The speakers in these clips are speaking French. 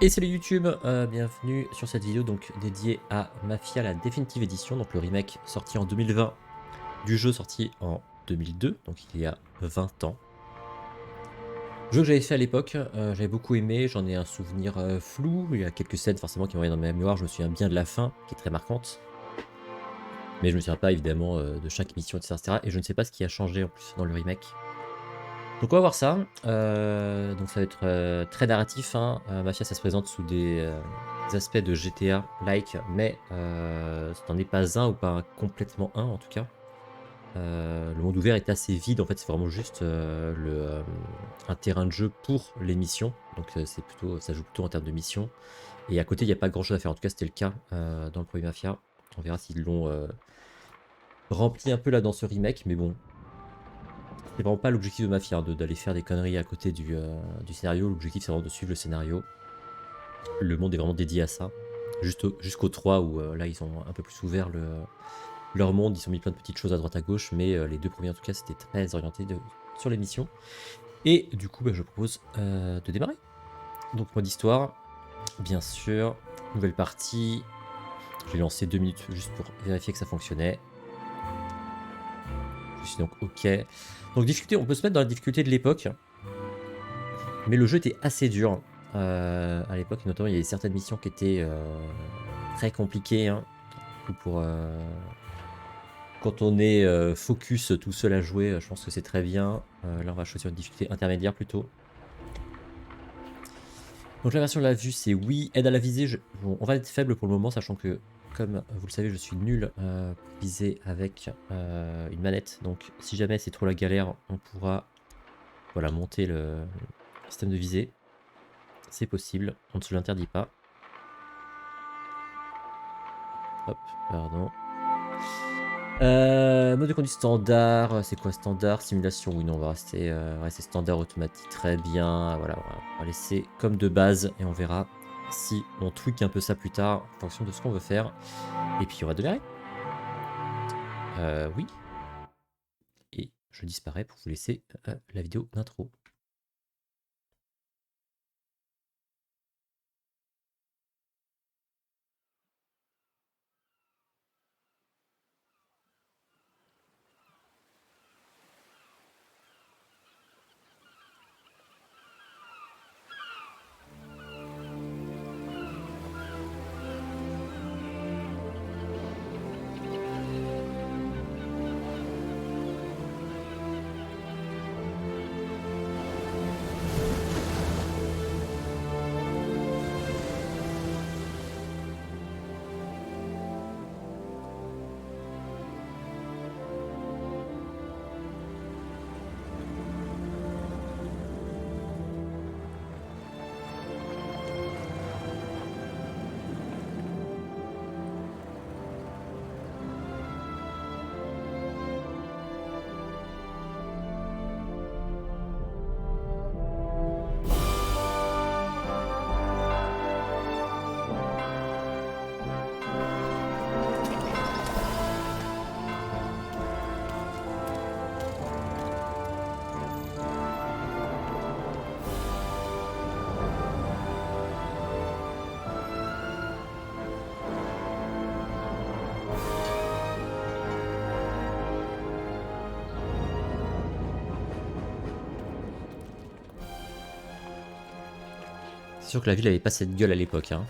Et salut YouTube, bienvenue sur cette vidéo donc dédiée à Mafia, la définitive édition, donc le remake sorti en 2020 du jeu sorti en 2002, donc il y a 20 ans. Jeu que j'avais fait à l'époque, j'avais beaucoup aimé, j'en ai un souvenir flou, il y a quelques scènes forcément qui m'ont dans ma mémoire, je me souviens bien de la fin, qui est très marquante. Mais je me souviens pas évidemment de chaque mission, etc., et je ne sais pas ce qui a changé en plus dans le remake. Donc on va voir ça, donc ça va être très narratif, hein. Mafia ça se présente sous des aspects de GTA-like, mais ce n'en est pas un ou pas complètement un en tout cas. Le monde ouvert est assez vide, en fait c'est vraiment juste un terrain de jeu pour les missions, donc c'est plutôt, ça joue plutôt en termes de missions. Et à côté il n'y a pas grand chose à faire, en tout cas c'était le cas dans le premier Mafia. On verra s'ils l'ont rempli un peu là dans ce remake, mais bon. C'est vraiment pas l'objectif de Mafia d'aller faire des conneries à côté du scénario. L'objectif c'est vraiment de suivre le scénario. Le monde est vraiment dédié à ça. Jusqu'au 3 où là ils ont un peu plus ouvert leur monde. Ils ont mis plein de petites choses à droite à gauche. Mais les deux premiers en tout cas c'était très orienté sur les missions. Et du coup je propose de démarrer. Donc mode histoire, bien sûr. Nouvelle partie. J'ai lancé 2 minutes juste pour vérifier que ça fonctionnait. Je suis donc ok. Donc difficulté, on peut se mettre dans la difficulté de l'époque. Mais le jeu était assez dur à l'époque, notamment il y avait certaines missions qui étaient très compliquées. Hein. Quand on est focus tout seul à jouer, je pense que c'est très bien. Là on va choisir une difficulté intermédiaire plutôt. Donc la version de la vue c'est oui, aide à la visée. Bon, on va être faible pour le moment, sachant que comme vous le savez je suis nul pour viser avec une manette. Donc si jamais c'est trop la galère, on pourra voilà, monter le système de visée. C'est possible, on ne se l'interdit pas. Hop, pardon. Mode de conduite standard, c'est quoi standard? Simulation, oui, non, on va rester standard automatique, très bien. Voilà, on va laisser comme de base et on verra si on tweak un peu ça plus tard en fonction de ce qu'on veut faire. Et puis on va démarrer. Oui. Et je disparais pour vous laisser la vidéo d'intro. C'est sûr que la ville avait pas cette gueule à l'époque. Hein.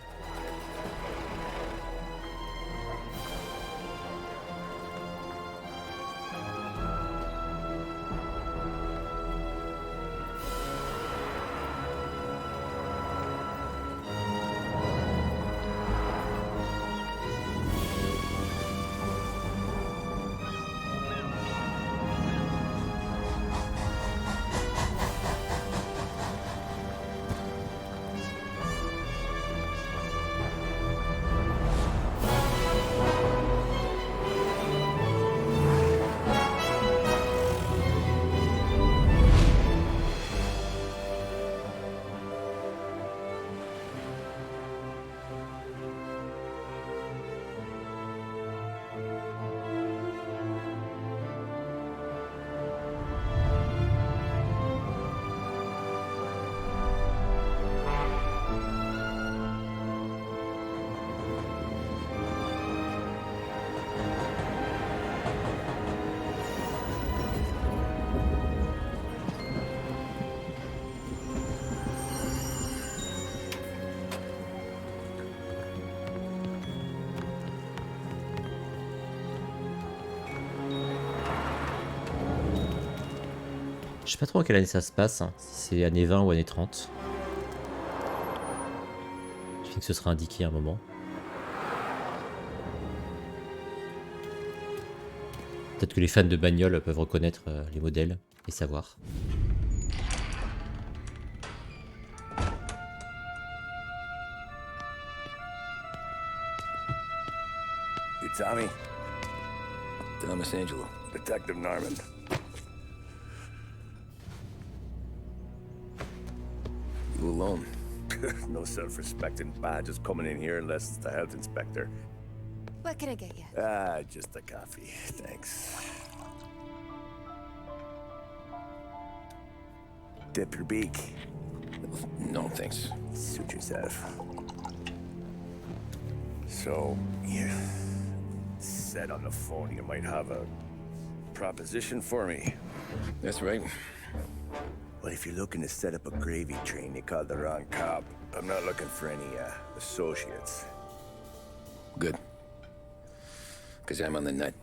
sais pas trop à quelle année ça se passe, hein, si c'est années 20 ou années 30. Je pense que ce sera indiqué à un moment. Peut-être que les fans de bagnole peuvent reconnaître les modèles et savoir. You Tommy? Thomas Angelo. Detective Norman. You alone? No self-respecting badges coming in here unless it's the health inspector. What can I get you? Just a coffee. Thanks. Dip your beak. No, thanks. Suit yourself. So, you said on the phone you might have a proposition for me. That's right. Well, if you're looking to set up a gravy train, you called the wrong cop. I'm not looking for any, associates. Good. Because I'm on the nut.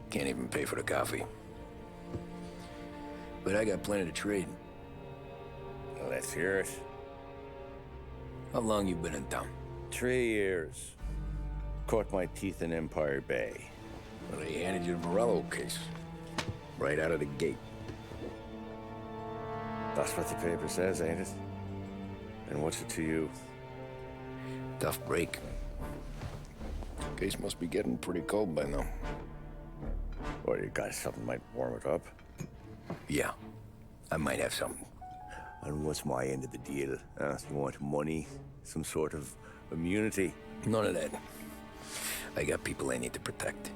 Can't even pay for the coffee. But I got plenty to trade. Well, let's hear it. How long you been in town? 3 years. Caught my teeth in Empire Bay. Well, they handed you the Morello case. Right out of the gate. That's what the paper says, ain't it? And what's it to you? Tough break. Case must be getting pretty cold by now. Or you got something might warm it up? Yeah, I might have something. And what's my end of the deal? You want money? Some sort of immunity? None of that. I got people I need to protect.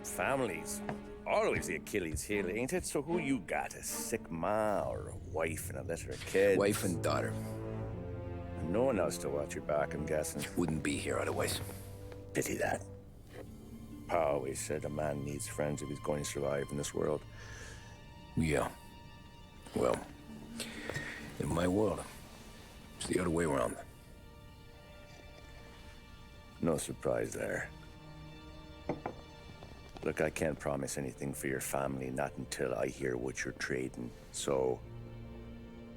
Families. Always the Achilles heel, ain't it? So who you got? A sick ma or a wife and a litter of kids? Wife and daughter. And no one else to watch your back, I'm guessing. Wouldn't be here otherwise. Pity that. Pa always said a man needs friends if he's going to survive in this world. Yeah. Well, in my world, it's the other way around. No surprise there. Look, I can't promise anything for your family, not until I hear what you're trading. So,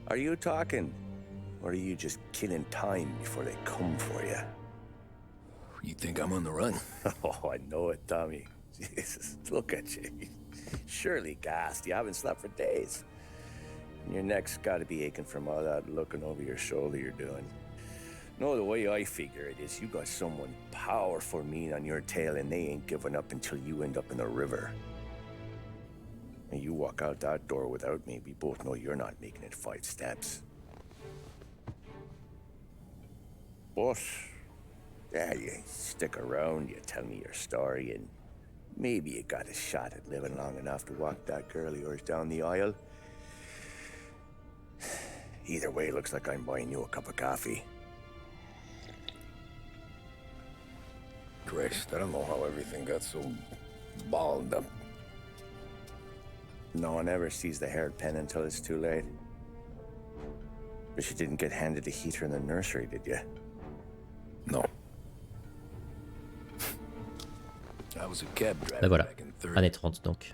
are you talking? Or are you just killing time before they come for you? You think I'm on the run? Oh, I know it, Tommy. Jesus, look at you. Surely gassed. You haven't slept for days. And your neck's got to be aching from all that looking over your shoulder you're doing. No, the way I figure it is you got someone powerful mean on your tail and they ain't giving up until you end up in the river. And you walk out that door without me, we both know you're not making it 5 steps. But, yeah, you stick around, you tell me your story, and maybe you got a shot at living long enough to walk that girl of yours down the aisle. Either way, looks like I'm buying you a cup of coffee. Christ, I don't know how everything got so balled up. No one ever sees the haired pen until it's too late. But you didn't get handed a heater in the nursery, did you? No. I was a cab driver. Bah voilà, back in 30. années 30 donc.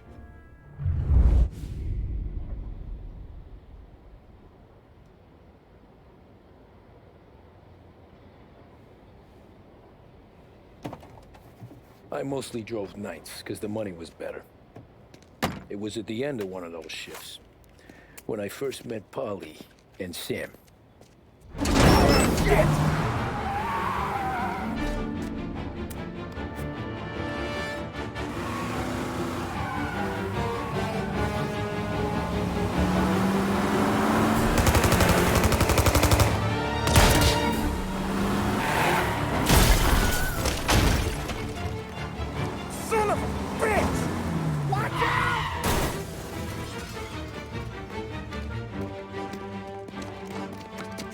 I mostly drove nights, because the money was better. It was at the end of one of those shifts, when I first met Polly and Sam. Shit!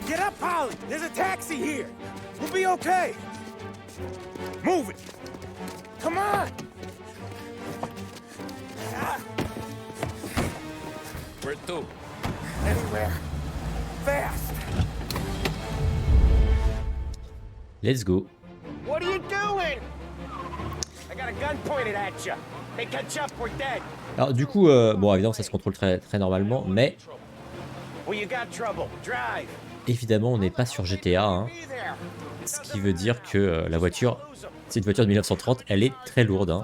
Get up, Polly! There's a taxi here! We'll be okay! Move it! Come on! Where to? Anywhere. Fast! Let's go. What are you doing? I got a gun pointed at you. Alors du coup, bon évidemment ça se contrôle très normalement, mais évidemment on n'est pas sur GTA, hein, ce qui veut dire que la voiture, c'est une voiture de 1930, elle est très lourde, hein.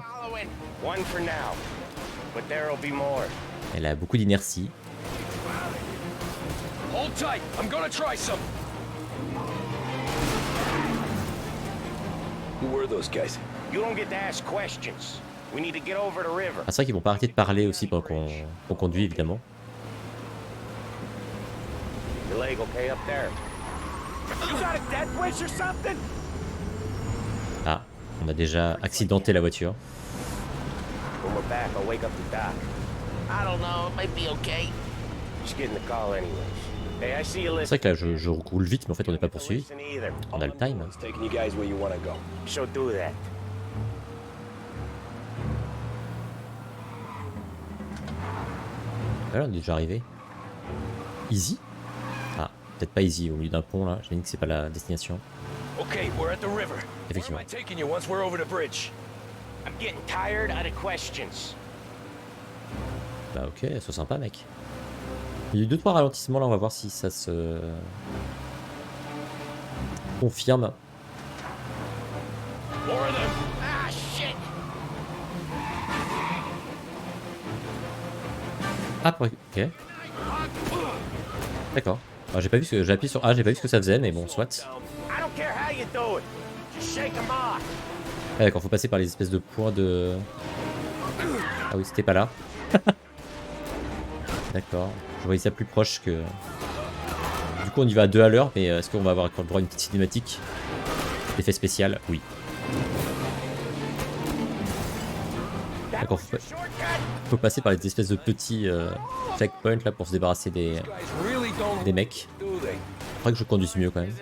Elle a beaucoup d'inertie. Ah, c'est vrai qu'ils vont pas arrêter de parler aussi pendant qu'on conduit évidemment. Ah, on a déjà accidenté la voiture. C'est vrai que là je roule vite mais en fait on n'est pas poursuivi. On a le time. Voilà, on est déjà arrivé. Easy? Ah, peut-être pas easy au milieu d'un pont là. J'ai dit que c'est pas la destination. Effectivement. Bah ok, c'est sympa mec. Il y a eu 2-3 ralentissements là, on va voir si ça se confirme. Ah ok. D'accord. Ah, j'ai pas vu ce que j'ai appuyé sur A, j'ai pas vu ce que ça faisait, mais bon, soit. Ah, d'accord, faut passer par les espèces de points de. Ah oui, c'était pas là. D'accord. Je voyais ça plus proche que. Du coup, on y va à 2 à l'heure, mais est-ce qu'on va avoir encore le droit à une petite cinématique d'effet spécial? Oui. D'accord, faut passer par les espèces de petits checkpoints là pour se débarrasser des mecs. Faudrait que je conduise mieux quand même.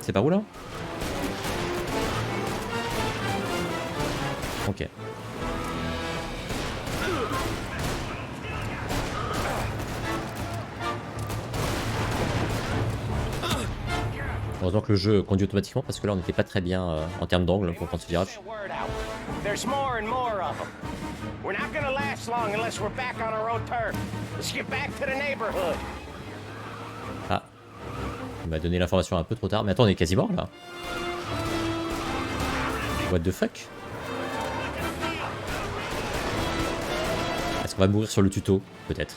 C'est par où là? Ok. Heureusement que le jeu conduit automatiquement parce que là on n'était pas très bien en termes d'angle pour prendre ce virage. Ah, il m'a donné l'information un peu trop tard, mais attends on est quasi mort là. What the fuck? Est-ce qu'on va mourir sur le tuto? Peut-être.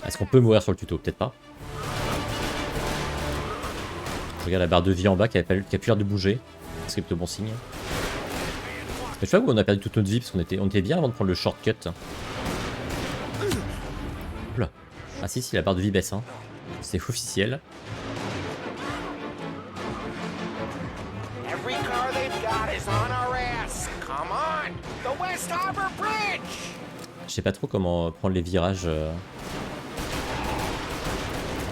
Est-ce qu'on peut mourir sur le tuto? Peut-être pas. Je regarde la barre de vie en bas qui a plus l'air de bouger. C'est plutôt bon signe. Mais je sais pas où on a perdu toute notre vie parce qu'on était bien avant de prendre le shortcut. Oula. Ah si, la barre de vie baisse. Hein. C'est officiel. Je sais pas trop comment prendre les virages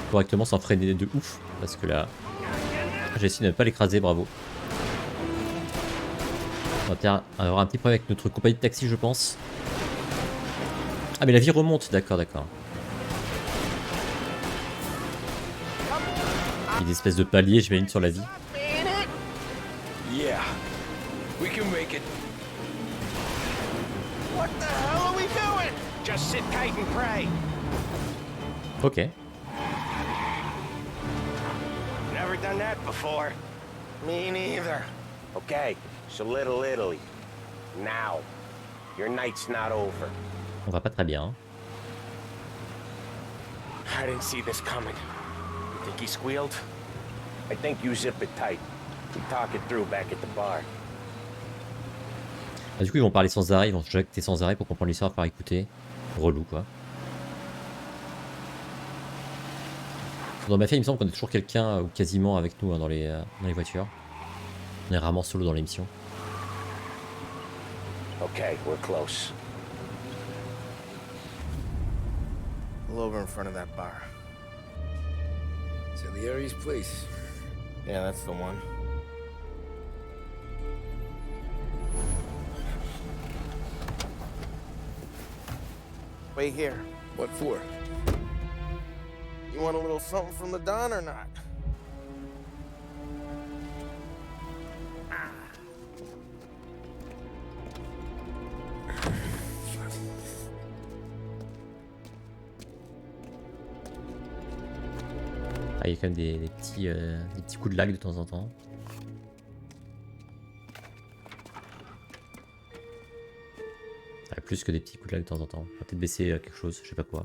correctement sans freiner de ouf. Parce que là, j'ai essayé de ne pas l'écraser, bravo. On va avoir un petit problème avec notre compagnie de taxi, je pense. Ah mais la vie remonte, d'accord, d'accord. Il y a des espèces de paliers, j'imagine, sur la vie. Ok. Never done that before. Me neither. Okay, so Little Italy. Now, your night's not over. On va pas très bien. Hein. I didn't see this coming. You think he squealed? I think you zip it tight. We talk it through back at the bar. Ah, du coup, ils vont parler sans arrêt, ils vont se jacter sans arrêt pour comprendre l'histoire par écouter. Relou, quoi. Dans Mafia, il me semble qu'on a toujours quelqu'un ou quasiment avec nous hein, dans les voitures. On est rarement solo dans l'émission. Okay, we're close. Pull over in front of that bar. Salieri's place. Yeah, that's the one. Wait here. What for? You want a little something from the Don or not? Ah, il y a quand même des petits coups de lag de temps en temps. Ah, plus que des petits coups de lag de temps en temps. On va peut-être baisser quelque chose, je sais pas quoi.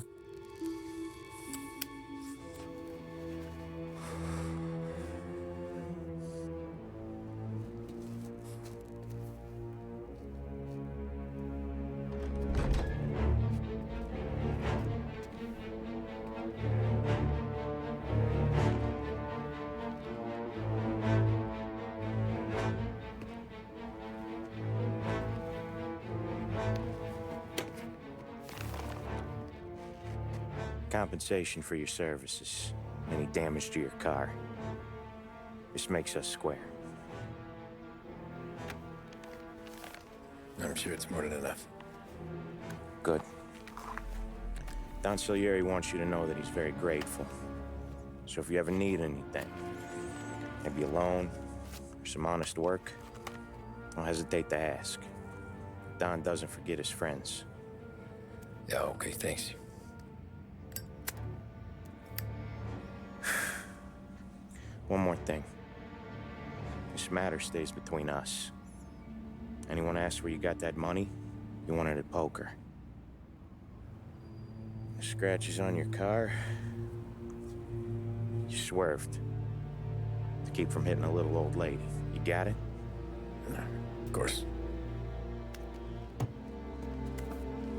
Compensation for your services. Any damage to your car. This makes us square. I'm sure it's more than enough. Good. Don Salieri wants you to know that he's very grateful. So if you ever need anything, maybe a loan or some honest work, don't hesitate to ask. Don doesn't forget his friends. Yeah, okay, thanks. One more thing. This matter stays between us. Anyone asks where you got that money, you won it at poker. The scratches on your car, you swerved to keep from hitting a little old lady. You got it? Of course.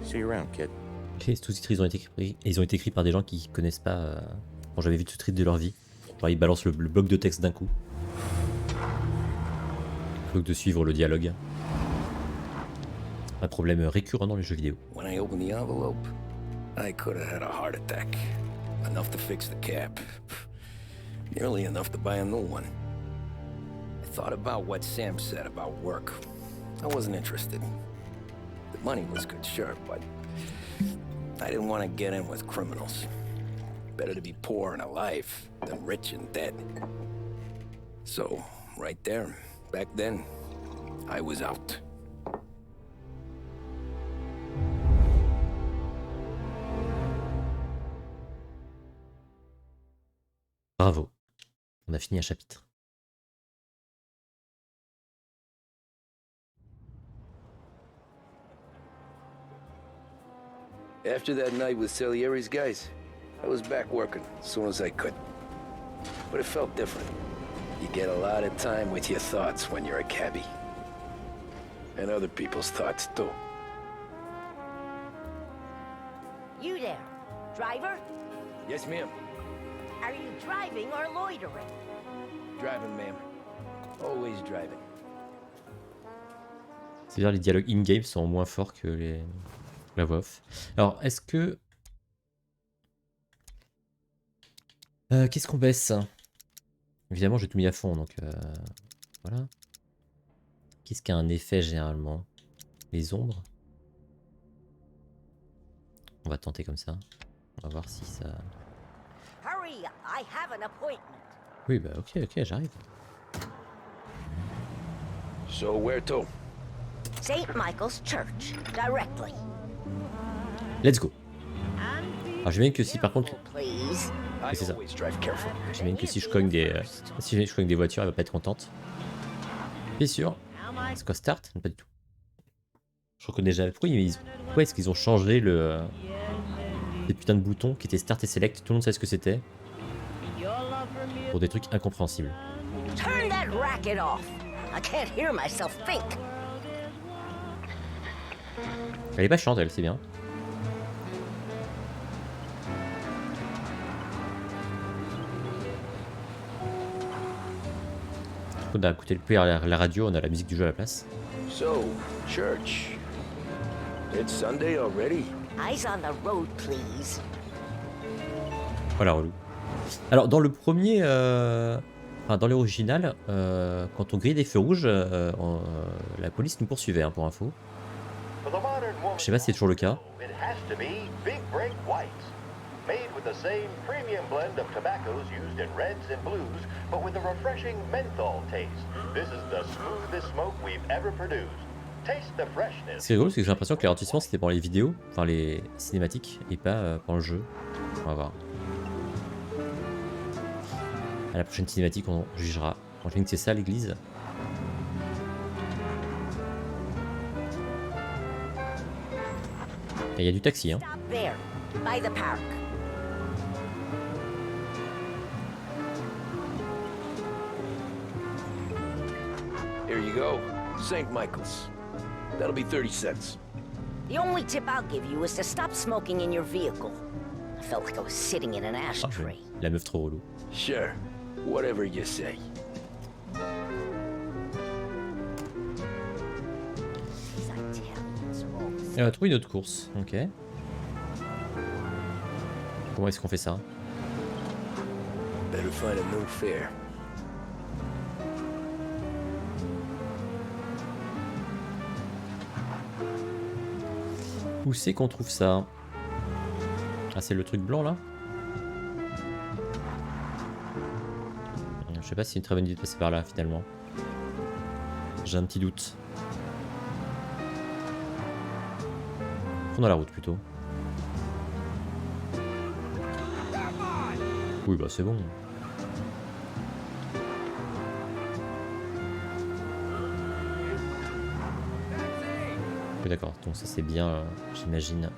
See you around, kid. Les sous-titres, ils ont été écrits par des gens qui connaissent pas, ont jamais vu de sous-titres de leur vie. Genre, ils balancent le bloc de texte d'un coup. Plutôt que de suivre le dialogue. Un problème récurrent dans les jeux vidéo. When I opened the envelope, I could have had a heart attack. Enough to fix the cap. Nearly enough to buy a new one. I thought about what Sam said about work. I wasn't interested. The money was good, sure, but I didn't want to get in with criminals. Better to be poor and alive than rich and dead. So, right there, back then, I was out. Bravo. On a fini un chapitre. After that night with Salieri's guys, I was back working as soon as I could. But it felt different. You get a lot of time with your thoughts when you're a cabbie. And other people's thoughts, too. You there, driver? Yes, ma'am. Are you driving or loitering? Driving, ma'am. Always driving. C'est-à-dire les dialogues in-game sont moins forts que la voix off. Alors, est-ce que... qu'est-ce qu'on baisse? Évidemment, j'ai tout mis à fond, donc voilà. Qu'est-ce qui a un effet généralement? Les ombres? On va tenter comme ça. On va voir si ça... Hurry, I have an appointment. Oui, bah ok, j'arrive. So where to? St. Michael's Church, directly. Let's go. Alors j'imagine que si par contre... Please. Oui, c'est ça. Always drive careful. J'imagine que si je cogne des... si je cogne des voitures, elle va pas être contente. Bien sûr. C'est quoi, start? Non, pas du tout. Je reconnais jamais. Pourquoi est-ce qu'ils ont changé les putains de boutons qui étaient start et select? Tout le monde sait ce que c'était. Pour des trucs incompréhensibles. Turn that racket off. I can't hear myself think. Elle est pas chiante, elle, c'est bien. On a écouté le peu la radio, on a la musique du jeu à la place. So, church. It's Sunday already. Eyes on the road, please. Voilà, relou. Alors, dans le premier... Enfin, dans l'original, quand on grille des feux rouges, la police nous poursuivait, hein, pour info. Je sais pas si c'est toujours le cas. It has to be Big Break Whites, made with the same premium blend of tobaccos used in reds and blues, but with a refreshing menthol taste. This is the smoothest smoke we've ever produced. Taste the freshness. C'est rigolo parce que j'ai l'impression que les ralentissements c'était pour les vidéos, enfin les cinématiques, et pas pour le jeu. On va voir. À la prochaine cinématique, on jugera. On que c'est ça l'église. Il y a du taxi, hein. Stop there, by the park. Here you go. St. Michael's. That'll be 30 cents. The only tip I'll give you is to stop smoking in your vehicle. I felt like I was sitting in an Ah, ashtray. la meuf trop relou. Sure. Whatever you say. These Italians are always Elle a trouvé une autre course, ok. Comment est-ce qu'on fait ça? Better find a new fare. Où c'est qu'on trouve ça? Ah, c'est le truc blanc là? Je sais pas si c'est une très bonne idée de passer par là finalement. J'ai un petit doute. Fond dans la route plutôt. Oui, bah c'est bon. Oui, d'accord, donc ça c'est bien, j'imagine.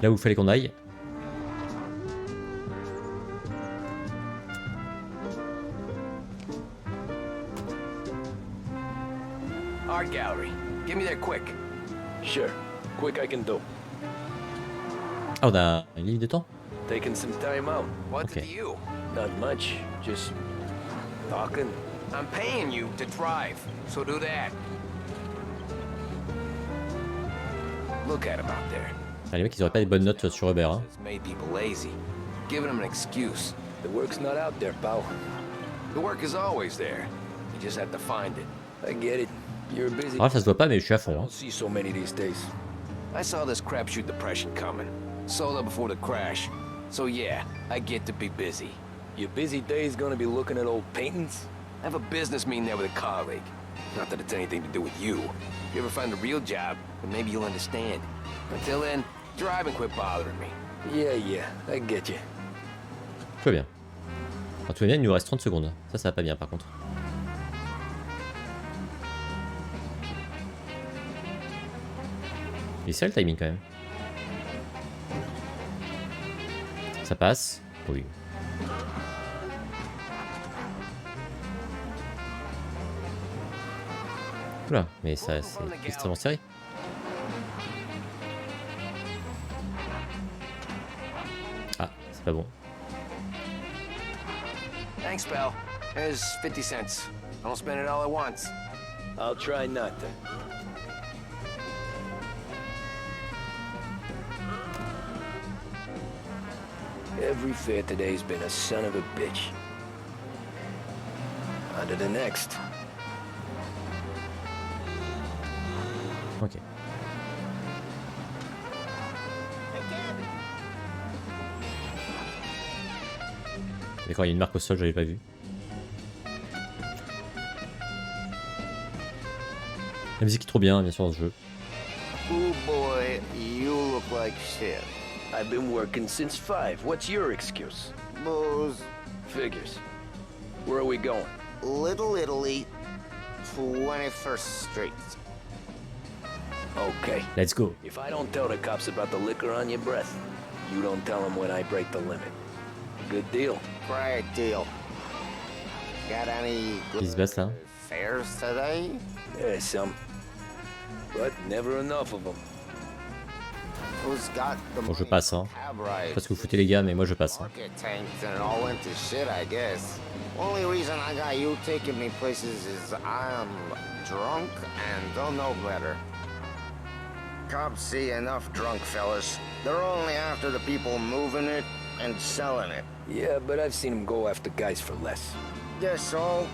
Là où il fallait qu'on aille. Art gallery. Get me there quick. Sure. Quick I can do. Ah, on a une ligne de temps? Taking some time out. What's Okay. to you? Not much. Just talking. I'm paying you to drive, so do that. Look at him out there. Ah, les mecs ils auraient pas des bonnes notes sur Uber, hein. It's made people lazy. Giving them an excuse. The work's not out there, pal. The work is always there. You just have to find it. I get it. You're busy. Alors là, ça se voit pas, mais je suis à I fond, hein. don't see so many these days. I saw this crapshoot depression coming. Sold up before the crash. So yeah, I get to be busy. Your busy day's gonna be looking at old paintings? I have a business meeting there with a colleague. Not that it's anything to do with you. If you ever find a real job, then maybe you'll understand. Until then, drive and quit bothering me. Yeah, I get you. Tout va bien. Enfin, tout va bien, il nous reste 30 secondes. Ça va pas bien par contre. Et c'est le timing quand même. Ça passe? Oui. Oula, mais ça c'est extrêmement serré. Ah, c'est pas bon. Thanks, pal. Here's 50 cents. Don't spend it all at once. I'll try not to. Every fair today's been a son of a bitch. On to the next. Ok. D'accord, il y a une marque au sol, j'avais pas vu. La musique est trop bien, bien sûr, dans ce jeu. Oh boy, you look like shit. I've been working since 5. What's your excuse? Booze, Figures. Where are we going? Little Italy, 21st Street. Okay. Let's go. If I don't tell the cops about the liquor on your breath, you don't tell them when I break the limit. Good deal. Great deal. Got any Qu'est-ce qui se passe là? fares today? Yeah, some. But never enough of them. Who's got the Bon, je money passe, for hein. cab Je rides? sais pas ce que vous foutez les gars, mais moi je passe. Hein. Market tanked and it all went to shit, I guess. Only reason I got you taking me places is I'm drunk and don't know better. Cops see enough drunk fellas. They're only after the people moving it and selling it. Yeah, but I've seen them go after guys for less. Guess so.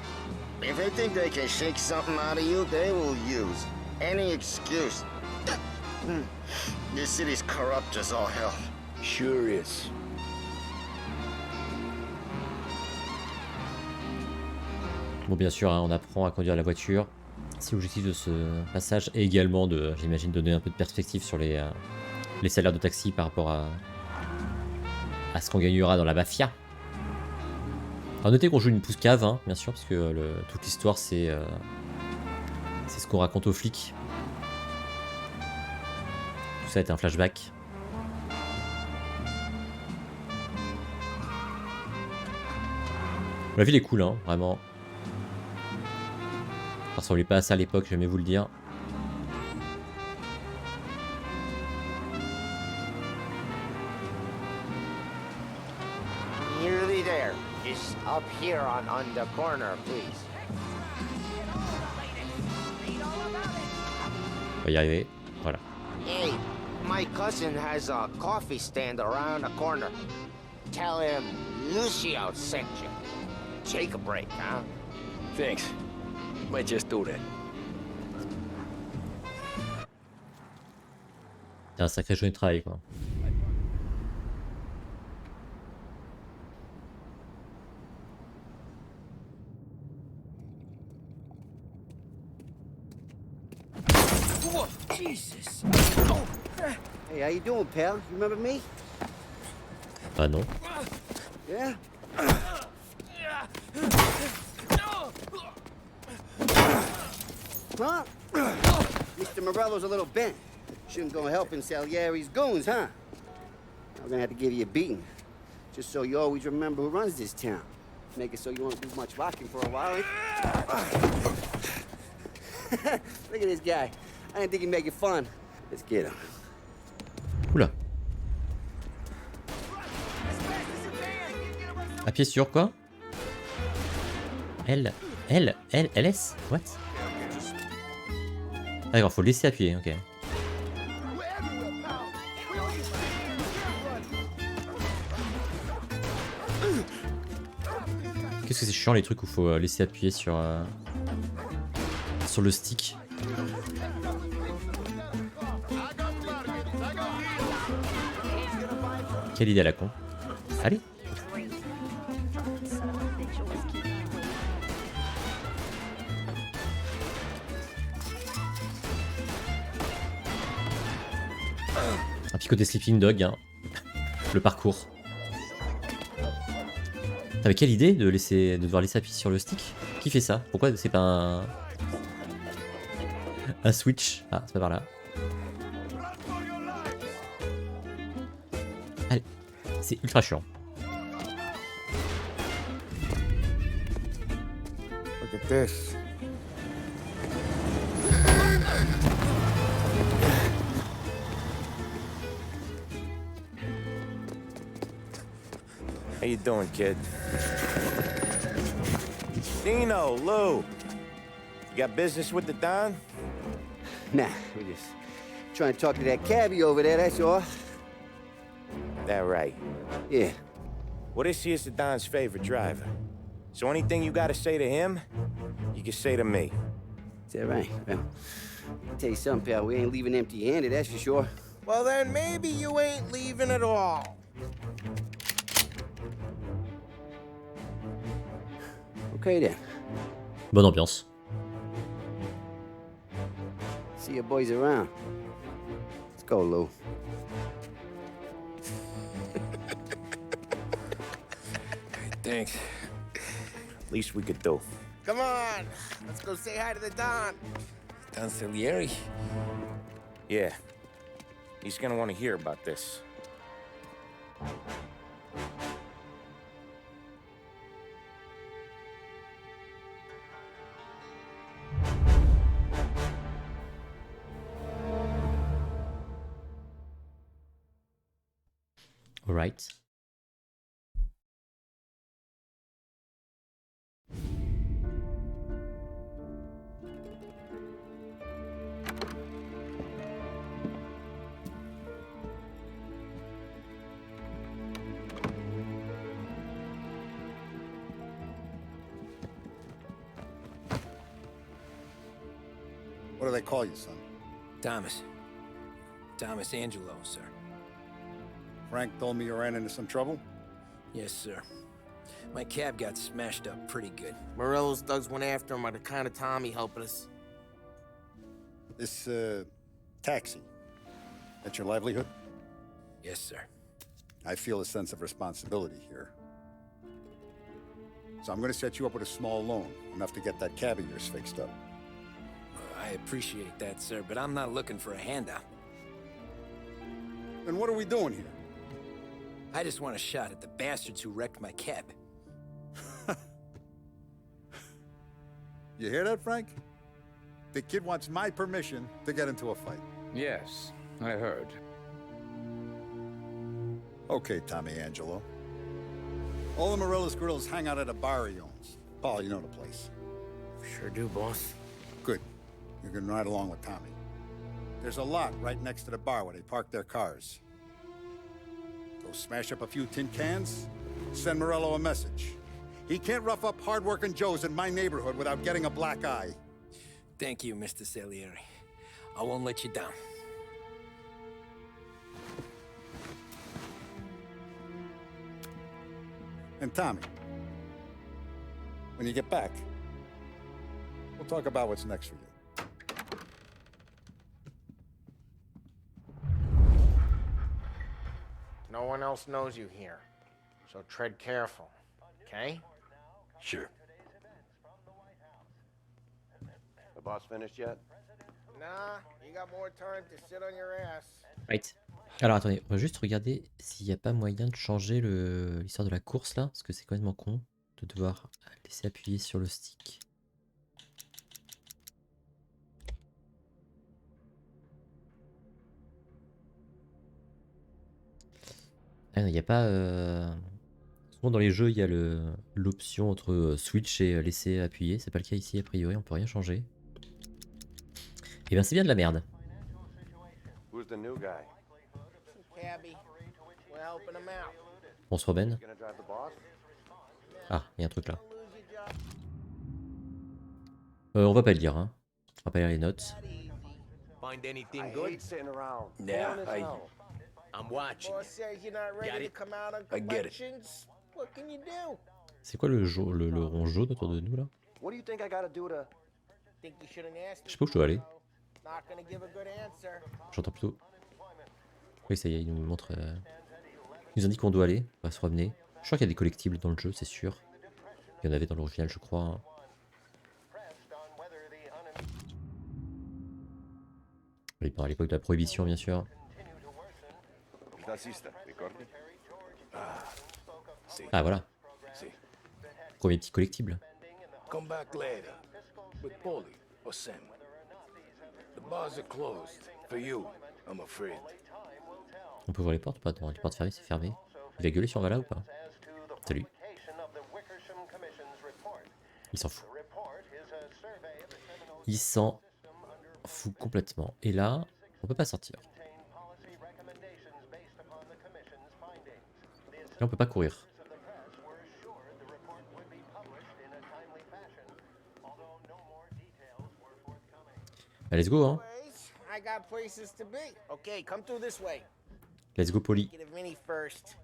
If they think they can shake something out of you, they will use any excuse. This city's corrupt as all hell. Sure is. Bon, bien sûr, hein, on apprend à conduire la voiture. C'est l'objectif de ce passage. Et également, de, j'imagine, donner un peu de perspective sur les salaires de taxi par rapport à ce qu'on gagnera dans la Mafia. Alors, notez qu'on joue une pousse cave, hein, bien sûr, parce que toute l'histoire, c'est ce qu'on raconte aux flics. Tout ça est un flashback. La ville est cool, hein, vraiment. Ça ressemblait pas à ça à l'époque, j'aimais vous le dire. Nearly there. Just up here on the corner, please. On va y arriver, voilà. Hey, my cousin has a coffee stand around the corner. Tell him Lucio sent you. Take a break, huh? Thanks. Might just do that. C'est un sacré journée de travail, quoi. Whoa, Jesus. Hey, how you doing, pal? You remember me? Ah non. Yeah? Huh? Mr. Morello's a little bent. Shouldn't go helping Salieri's goons, huh? I'm gonna have to give you a beating. Just so you always remember who runs this town. Make it so you won't do much rocking for a while. Look at this guy. I didn't think he'd make it fun. Let's get him. Oula. Appuyer sur quoi? LS? What? Ah, d'accord, faut laisser appuyer, ok. Qu'est-ce que c'est chiant les trucs où faut laisser appuyer sur le stick. Quelle idée à la con. Allez. Un petit côté Sleeping Dog, hein. Le parcours. T'avais quelle idée de devoir laisser appuyer sur le stick? Qui fait ça? Pourquoi c'est pas un switch? Ah, c'est pas par là. Allez, c'est ultra chiant. Look at this. How you doing, kid? Dino, Lou. You got business with the Don? Nah, we just trying to talk to that cabbie over there, that's all. That right. Yeah. Well, this here's the Don's favorite driver. So anything you gotta say to him, you can say to me. Is that right? Well, I'll tell you something, pal. We ain't leaving empty-handed, that's for sure. Well, then maybe you ain't leaving at all. Okay, then. Bonne ambiance. See your boys around. Let's go, Lou. Thanks. Least we could do. Come on, let's go say hi to the Don. Don Salieri? Yeah. He's gonna want to hear about this. All right. What do they call you, son? Thomas. Thomas Angelo, sir. Frank told me you ran into some trouble? Yes, sir. My cab got smashed up pretty good. Morello's thugs went after him by the kind of Tommy helping us. This, taxi. That's your livelihood? Yes, sir. I feel a sense of responsibility here. So I'm gonna set you up with a small loan, enough to get that cab of yours fixed up. I appreciate that, sir, but I'm not looking for a handout. Then what are we doing here? I just want a shot at the bastards who wrecked my cab. You hear that, Frank? The kid wants my permission to get into a fight. Yes, I heard. Okay, Tommy Angelo. All the Morello's grills hang out at a bar he owns. Paul, you know the place. Sure do, boss. Good. You can ride along with Tommy. There's a lot right next to the bar where they park their cars. Go smash up a few tin cans, send Morello a message. He can't rough up hard-working Joes in my neighborhood without getting a black eye. Thank you, Mr. Salieri. I won't let you down. And Tommy, when you get back, we'll talk about what's next for you. No one else knows you here, so tread careful, okay? Sure. The boss finished yet? Nah, you got more time to sit on your ass. Right. Alors attendez, on va juste regarder s'il n'y a pas moyen de changer l'histoire de la course là, parce que c'est complètement con de devoir laisser appuyer sur le stick. Ah non, il n'y a pas... Souvent dans les jeux, il y a l'option entre switch et laisser appuyer. C'est pas le cas ici, a priori, on peut rien changer. Et bien c'est bien de la merde. Who's the new guy? Cabby, we're helping him out. Bonsoir Ben. Gonna drive the boss? Ah, il y a un truc là. On va pas le dire, hein. On va pas lire les notes. Find anything I good? hate sitting around. Yeah, Boring as hell. I'm watching. Boss says you're not Got ready it. to come out on I get it. collections. What can you do? C'est quoi le rond jaune autour de nous là? What do you think I gotta do to... Think you shouldn't ask. Je sais pas où je dois aller. Not gonna give a good answer. J'entends plutôt. Oui, ça y est, il nous montre. Il nous indique qu'on doit aller. On va se promener. Je crois qu'il y a des collectibles dans le jeu, c'est sûr. Il y en avait dans l'original, je crois. Hein. Oui, à l'époque de la prohibition, bien sûr. Ah, voilà. Premier petit collectible. Come back later. With Polly or Sam. The bars are closed. For you, I'm afraid. On peut ouvrir les portes ou pas? Non, les portes fermées, c'est fermé. Il va gueuler si on va là ou pas? Salut. Il s'en fout. Il s'en fout complètement. Et là, on peut pas sortir. Là, on peut pas courir. Bah, let's go, hein. I got places to be. Okay, come through this way. Let's go, Polly. Get a Vinny first.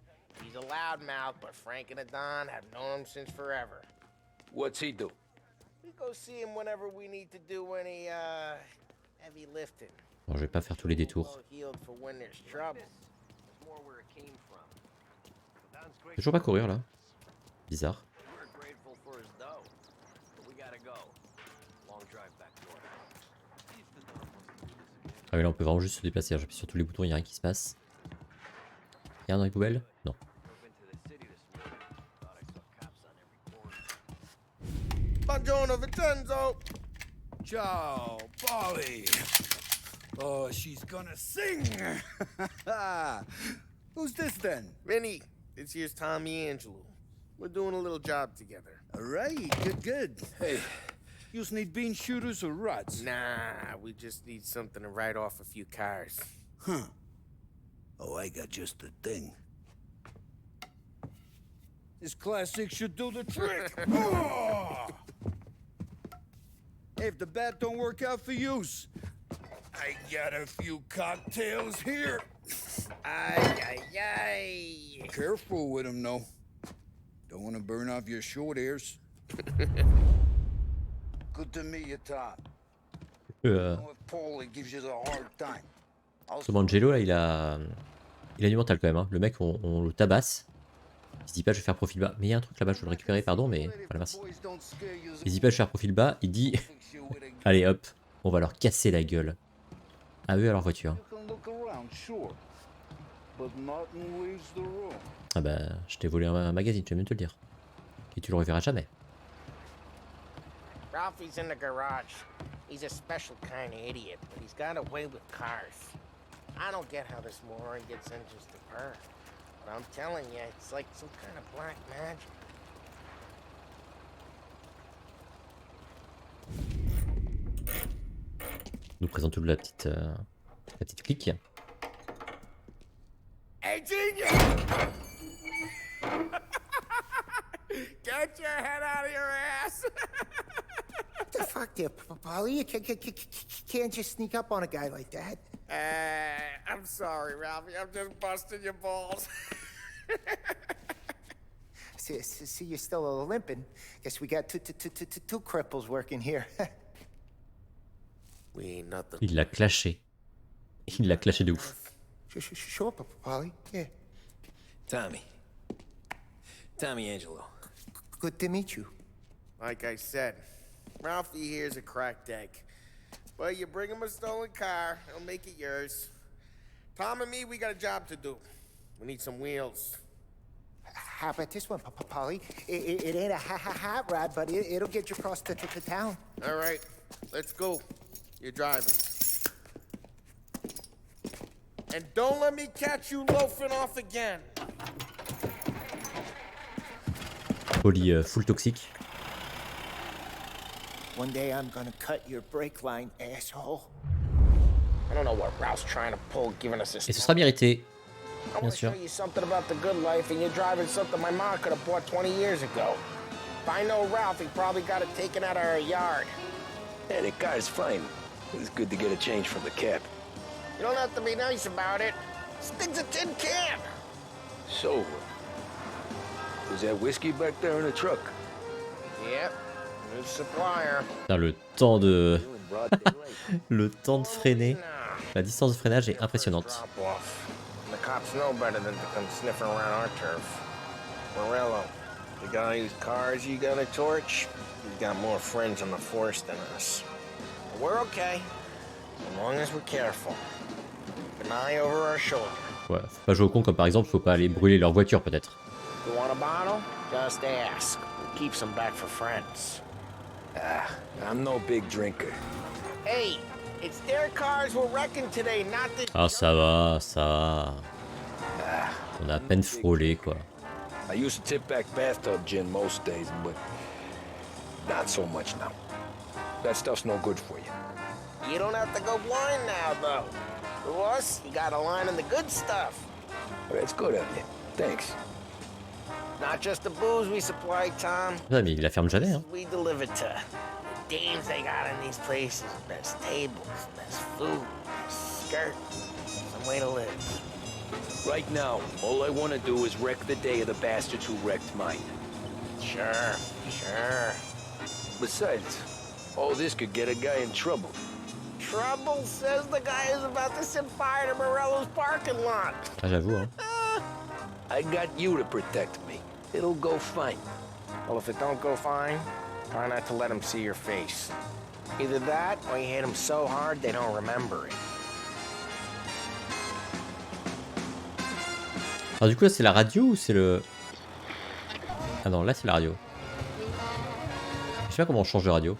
He's a loudmouth, but Frank and the Don have known him since forever. What's he do? We go see him whenever we need to do any, heavy lifting. Bon, je vais pas faire tous les détours. Healed for when there's trouble. Toujours pas courir là. Bizarre. Ah mais là on peut vraiment juste se déplacer. J'appuie sur tous les boutons, il n'y a rien qui se passe. Rien dans les poubelles? Non. Buongiorno, Vincenzo. Ciao, Polly. Oh, she's gonna sing. Who's this then? Vinny, this here's Tommy Angelo. We're doing a little job together. All right, good. Hey, you need bean shooters or rods? Nah, we just need something to write off a few cars. Huh. Oh, I got just the thing. This classic should do the trick. Oh! Hey, if the bat don't work out for use, I got a few cocktails here. Ay, ay, ay. Careful with them, though. Don't want to burn off your short hairs. Good to meet you, Tom. Paulie gives you the hard time. Ce Angelo là, il a du mental quand même. Hein. Le mec, on le tabasse. Il se dit pas je vais faire profil bas. Mais il y a un truc là-bas, je dois le récupérer, pardon, mais voilà, merci. Il se dit pas je vais faire profil bas, il dit allez hop, on va leur casser la gueule. À eux, à leur voiture. Ah bah, je t'ai volé un magazine, je vais même te le dire. Et tu le reverras jamais. Ralphie's in the garage. He's a special kind of idiot, but he's got a way with cars. I don't get how this moron gets engines to purr. But I'm telling you, it's like some kind of black magic. Nous présentons la petite clique. Hey, genius! Get your head out of your ass! What the fuck there, Polly? You can't just sneak up on a guy like that. I'm sorry, Ralphie. I'm just busting your balls. See, you're still limping. Guess we got two cripples working here. We ain't nothing. Il l'a clashé. Il l'a clashé de ouf. Show up, Polly. Yeah. Tommy Angelo. Good to meet you. Like I said, Ralphie here's a cracked egg. But you bring him a stolen car, he'll make it yours. Tom and me, we got a job to do. We need some wheels. How about this one, Polly? It ain't a hot rod, but it'll get you across to town. All right, let's go. You're driving. And don't let me catch you loafing off again. Poli full toxique. One day I'm gonna cut your brake line, asshole. I don't know what Ralph's trying to pull, giving us this. Et ce sera mérité. I want to show you something about the good life, and you're driving something my mom could have bought 20 years ago. If I know Ralph, he probably got it taken out of our yard. Hey, the car's fine. It's good to get a change from the cab. You don't have to be nice about it. This thing's a tin can. So, was that whiskey back there in the truck? Yep, new supplier. Putain, le temps de freiner, la distance de freinage est impressionnante. The cops know better than to come sniffing around our turf. Morello, the guy whose cars you got a torch, he's got more friends on the force than us. But we're okay, as long as we're careful. Keep an eye over our shoulder. Ouais, faut pas jouer au con comme par exemple, faut pas aller brûler leur voiture peut-être. You want a bottle? Just ask. We'll keep some back for friends. I'm no big drinker. Hey, it's their cars we're wrecking today, not the... Ah ça va, ça va. On a à peine frôlé quoi. I used to tip back bathtub gin most days, but not so much now. That stuff's no good for you. You don't have to go blind now, though. To us, you got a line in the good stuff. That's good of you. Thanks. Not just the booze we supply, Tom. Ouais, mais il la ferme jamais, hein. We deliver to the dames they got in these places. Best tables, best food, best skirt. Some way to live. Right now, all I want to do is wreck the day of the bastards who wrecked mine. Sure, sure. Besides, all this could get a guy in trouble. Trouble says the guy is about to set fire to Morello's parking lot. Ah j'avoue, hein. I got you to protect me. It'll go fine. Well, if it don't go fine, try not to let them see your face. Either that, or you hit them so hard they don't remember it. Alors du coup là c'est la radio ou c'est le... Ah non là c'est la radio. Je sais pas comment on change de radio.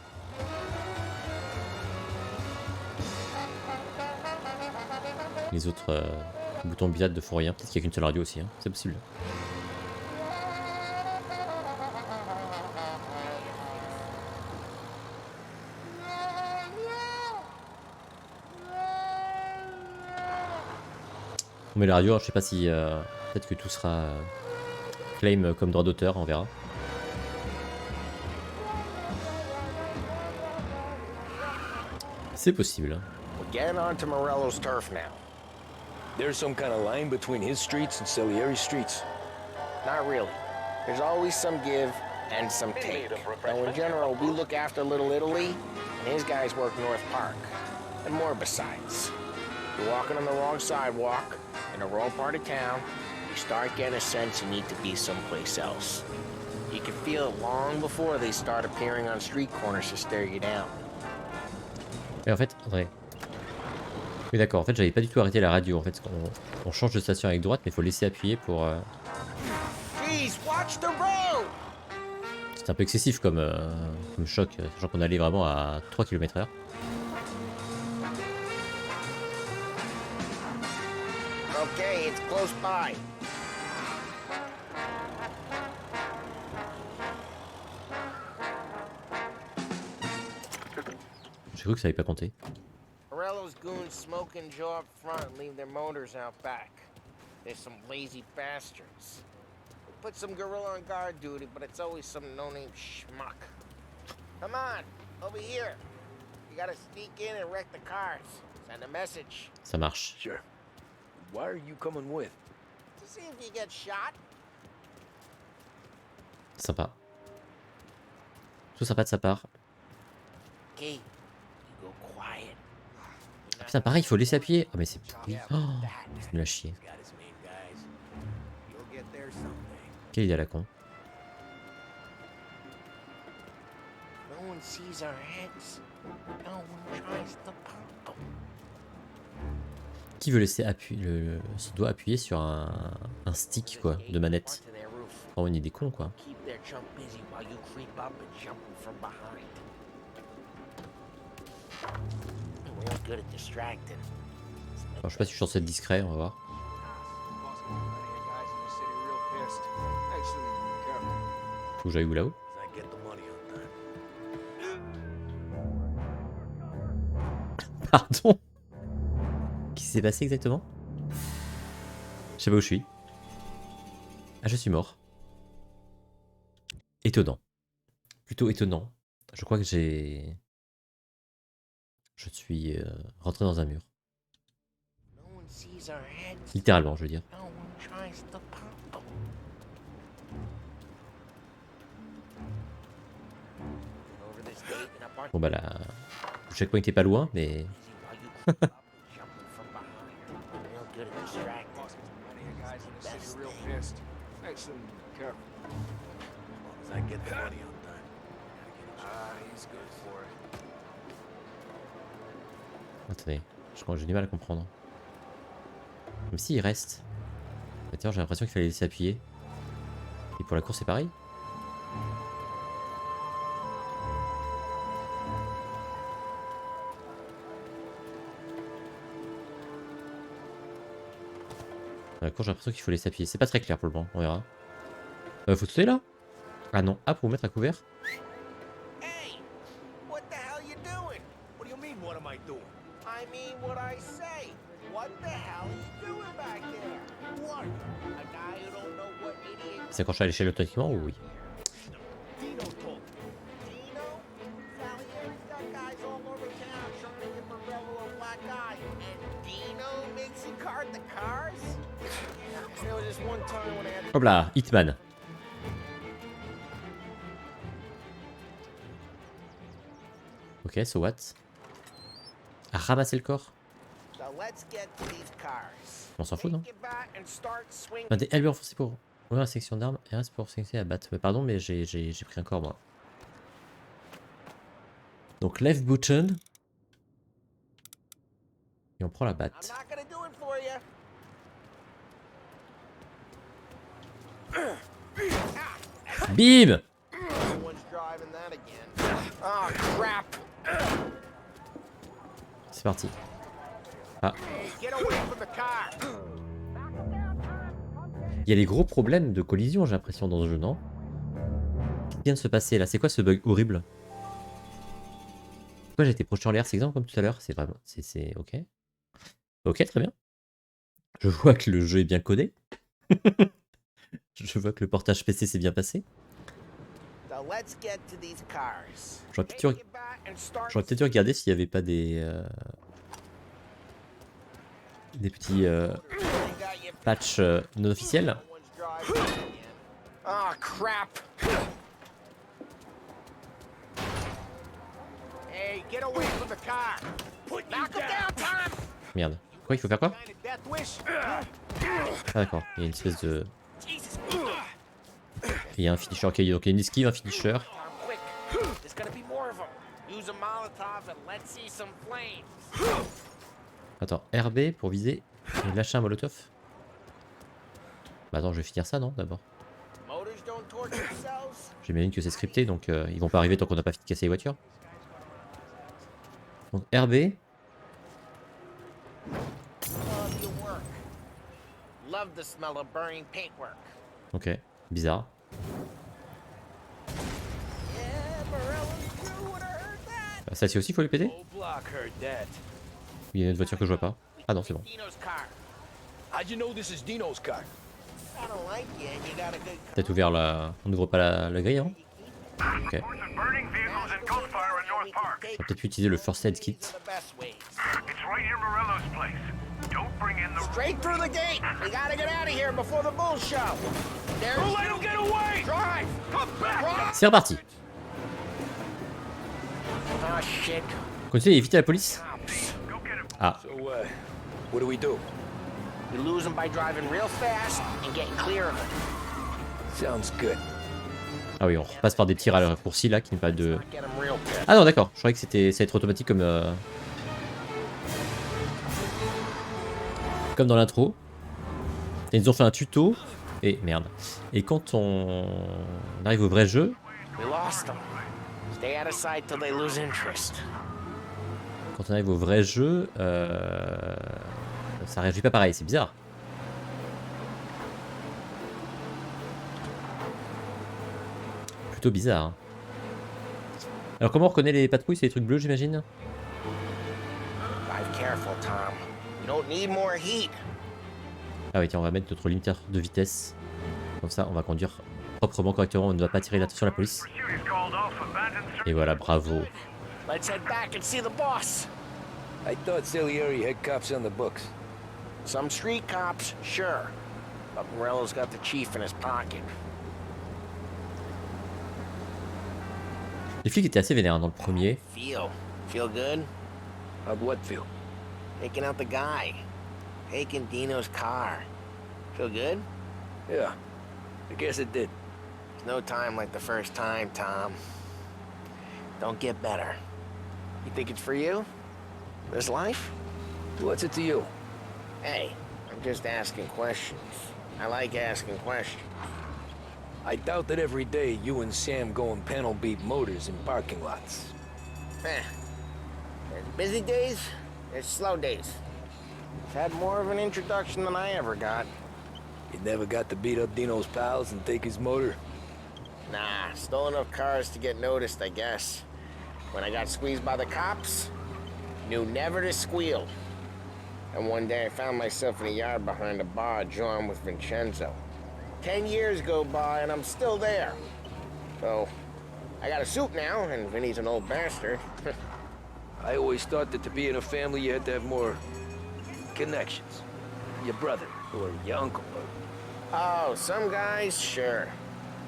Les autres boutons bizarres de font rien. Peut-être qu'il n'y a qu'une seule radio aussi, hein. C'est possible. On met la radio, je sais pas si... peut-être que tout sera claim comme droit d'auteur, on verra. C'est possible. Get onto Morello's turf now. There's some kind of line between his streets and Salieri's streets. Not really. There's always some give and some take. Though in general, we look after Little Italy, and his guys work North Park. And more besides. You're walking on the wrong sidewalk, in the wrong part of town, you start getting a sense you need to be someplace else. You can feel it long before they start appearing on street corners to stare you down. Et en fait, André. Oui d'accord, en fait j'avais pas du tout arrêté la radio. En fait on change de station avec droite mais il faut laisser appuyer pour... C'est un peu excessif comme choc, sachant qu'on allait vraiment à 3 km/h. Okay, it's close by. J'ai cru que ça avait pas compté. Morello's goons smoke and jaw up front and leave their motors out back. They're some lazy bastards. We put some gorilla on guard duty, but it's always some no-name schmuck. Come on, over here. You gotta sneak in and wreck the cars. Send a message. Ça marche. Sure. Why are you coming with? To see if you get shot. Sympa. Tout sympa de sa part. Okay, you go quiet. Ah, putain pareil, il faut laisser appuyer. Ah mais c'est pourri. Oh, c'est nul à chier. Quelle idée à la con. No one sees our heads. No one tries to pump them. Qui veut laisser appuyer se doit appuyer sur un stick quoi, de manette. Oh une idée con quoi. Alors, je sais pas si je suis censé être discret, on va voir. Faut que j'aille où là-haut? Pardon. Qu'est-ce qui s'est passé exactement? Je sais pas où je suis. Ah je suis mort. Étonnant. Plutôt étonnant. Je crois que j'ai... Je suis rentré dans un mur. Littéralement, je veux dire. Bon bah là... Le checkpoint était pas loin, mais... Attendez, je crois que j'ai du mal à comprendre. Même si il reste. D'ailleurs, j'ai l'impression qu'il fallait laisser appuyer. Et pour la course, c'est pareil. Dans la course, j'ai l'impression qu'il faut laisser appuyer. C'est pas très clair pour le moment, on verra. Faut sauter là? Ah non, ah pour vous mettre à couvert. C'est quand je suis à l'échelle automatiquement ou oui? Hop là, Hitman. Ok, so what? À ramasser le corps? On s'en fout, non? Elle lui a enfoncé pour ouvrir la section d'armes et reste pour sélectionner la batte. Mais pardon, mais j'ai pris un corps, moi. Donc, left button. Et on prend la batte. Bim! C'est parti. Ah. Il y a des gros problèmes de collision, j'ai l'impression, dans ce jeu, non? Qu'est-ce qui vient de se passer là? C'est quoi ce bug horrible? Pourquoi j'ai été projeté en l'air? C'est exemple comme tout à l'heure? C'est vraiment... C'est ok. Ok, très bien. Je vois que le jeu est bien codé. Je vois que le portage PC s'est bien passé. J'aurais peut-être dû regarder s'il n'y avait pas des des petits patchs non officiels. Oh crap! Hey, get away from the car! Knock him down, Tom! Merde. Quoi, il faut faire quoi? Ah d'accord, il y a une espèce de... Il y a un finisher, ok, donc il y a une esquive, un finisher. Attends, RB pour viser et lâcher un molotov. Bah attends, je vais finir ça non d'abord. J'imagine que c'est scripté donc ils vont pas arriver tant qu'on n'a pas fini de casser les voitures. Donc RB. Ok, bizarre. Ça aussi il faut les péter. Il y a une autre voiture que je vois pas. Ah non c'est bon. Peut-être ouvert la... On n'ouvre pas la grille hein. Ok. On va peut-être utiliser le first aid kit. Straight through the gate! We gotta get out of here before the bull show! Don't let him get away! Drive! Come back! C'est reparti. Oh shit. Continuez à éviter la police. Ah. So, what do we do? We lose him by driving real fast and getting clear of him. Sounds good. Ah oui, on repasse par des petits raccourcis là qui n'est pas de... Ah non d'accord, je croyais que c'était ça allait être automatique comme dans l'intro. Et ils ont fait un tuto et merde. Et quand on arrive au vrai jeu, quand on arrive au vrai jeu, ça réagit pas pareil, c'est bizarre. Plutôt bizarre. Hein. Alors comment on reconnaît les patrouilles? C'est les trucs bleus j'imagine? Ah oui tiens, on va mettre notre limiteur de vitesse. Comme ça on va conduire proprement, correctement, on ne va pas attirer l'attention de la police. Et voilà, bravo. Let's head back and see the boss. I thought Salieri had cops on the books. Some street cops, sure. But Morello's got the chief in his pocket. Les flics étaient assez vénères dans le premier. Feel good? How'd what feel? Taking out the guy. Taking Dino's car. Feel good? Yeah, I guess it did. There's no time like the first time, Tom. Don't get better. You think it's for you? This life? What's it to you? Hey, I'm just asking questions. I like asking questions. I doubt that every day you and Sam go and panel beat motors in parking lots. There's busy days, there's slow days. It's had more of an introduction than I ever got. You never got to beat up Dino's pals and take his motor? Nah, stole enough cars to get noticed, I guess. When I got squeezed by the cops, knew never to squeal. And one day I found myself in a yard behind a bar drawn with Vincenzo. 10 years go by and I'm still there. So, I got a suit now, and Vinny's an old bastard. I always thought that to be in a family you had to have more connections. Your brother, or your uncle, or... Oh, some guys, sure.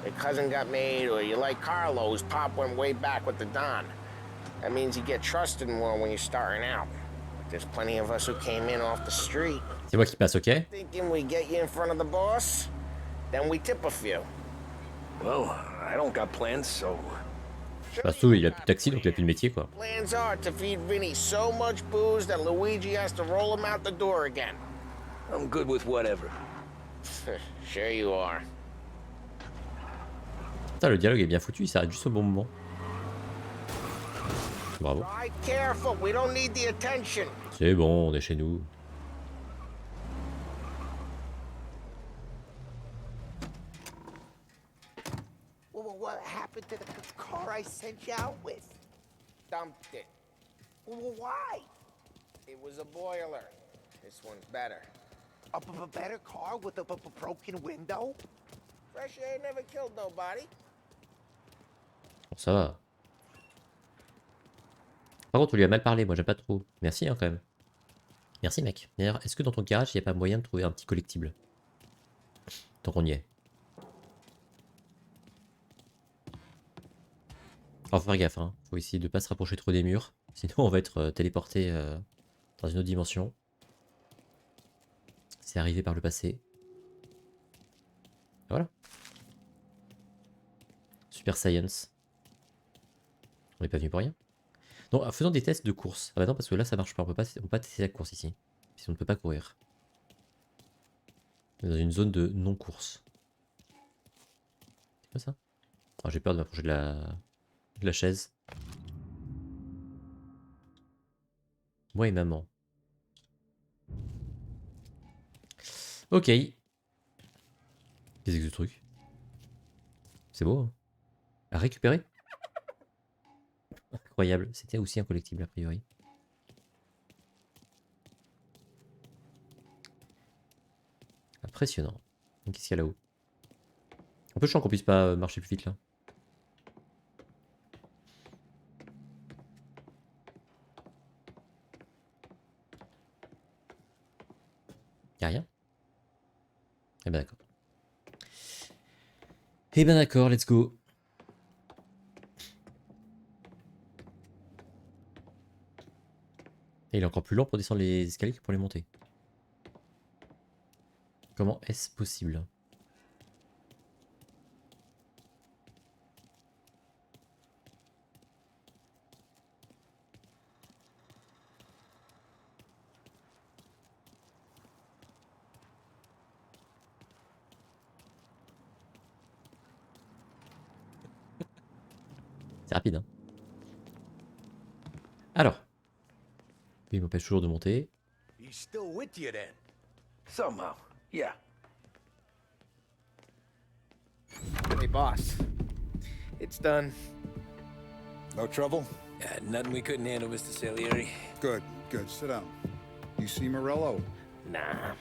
Your cousin got made, or you like Carlo, whose pop went way back with the Don. That means you get trusted more when you're starting out. There's plenty of us who came in off the street. C'est moi qui passe, ok? Thinking we get you in front of the boss, then we tip a few. Well, I don't got plans, so... Parce que il a plus de taxi, donc il a plus de métier, quoi. Plans are to feed Vinny so much booze that Luigi has to roll him out the door again. I'm good with whatever. Sure you are. Putain, le dialogue est bien foutu, il s'arrête juste au bon moment. Bravo. Ride careful, we don't need the attention. C'est bon, on est chez nous. What happened to the car I sent you out with? Dumped it. Why? It was a boiler. This one's better. A better car with a broken window? Fresh air never killed nobody. Bon, ça va. Par contre, on lui a mal parlé, moi j'aime pas trop. Merci hein, quand même. Merci mec. D'ailleurs, est-ce que dans ton garage, il n'y a pas moyen de trouver un petit collectible? Tant qu'on y est. Alors faut faire gaffe, hein. Faut essayer de pas se rapprocher trop des murs. Sinon on va être téléporté dans une autre dimension. C'est arrivé par le passé. Voilà. Super Science. On n'est pas venu pour rien. Donc faisons des tests de course. Ah bah non parce que là ça marche pas. On peut pas tester la course ici. Si on ne peut pas courir. On est dans une zone de non-course. C'est quoi ça? Oh, j'ai peur de m'approcher de la chaise. Moi et maman. Ok. Qu'est-ce que c'est que ce truc? C'est beau, hein? À récupérer? Incroyable. C'était aussi un collectible a priori. Impressionnant. Qu'est-ce qu'il y a là-haut? Un peu chiant qu'on puisse pas marcher plus vite là. Y'a rien? Eh ben d'accord. Eh ben d'accord, let's go. Et il est encore plus lent pour descendre les escaliers que pour les monter. Comment est-ce possible? C'est rapide, hein. Alors. Il m'empêche toujours de monter. He's still with you then? Somehow, yeah. Hey, boss. It's done. No trouble? Yeah, nothing we couldn't handle, Mr. Salieri. Good, good. Sit down. You see Morello? Nah.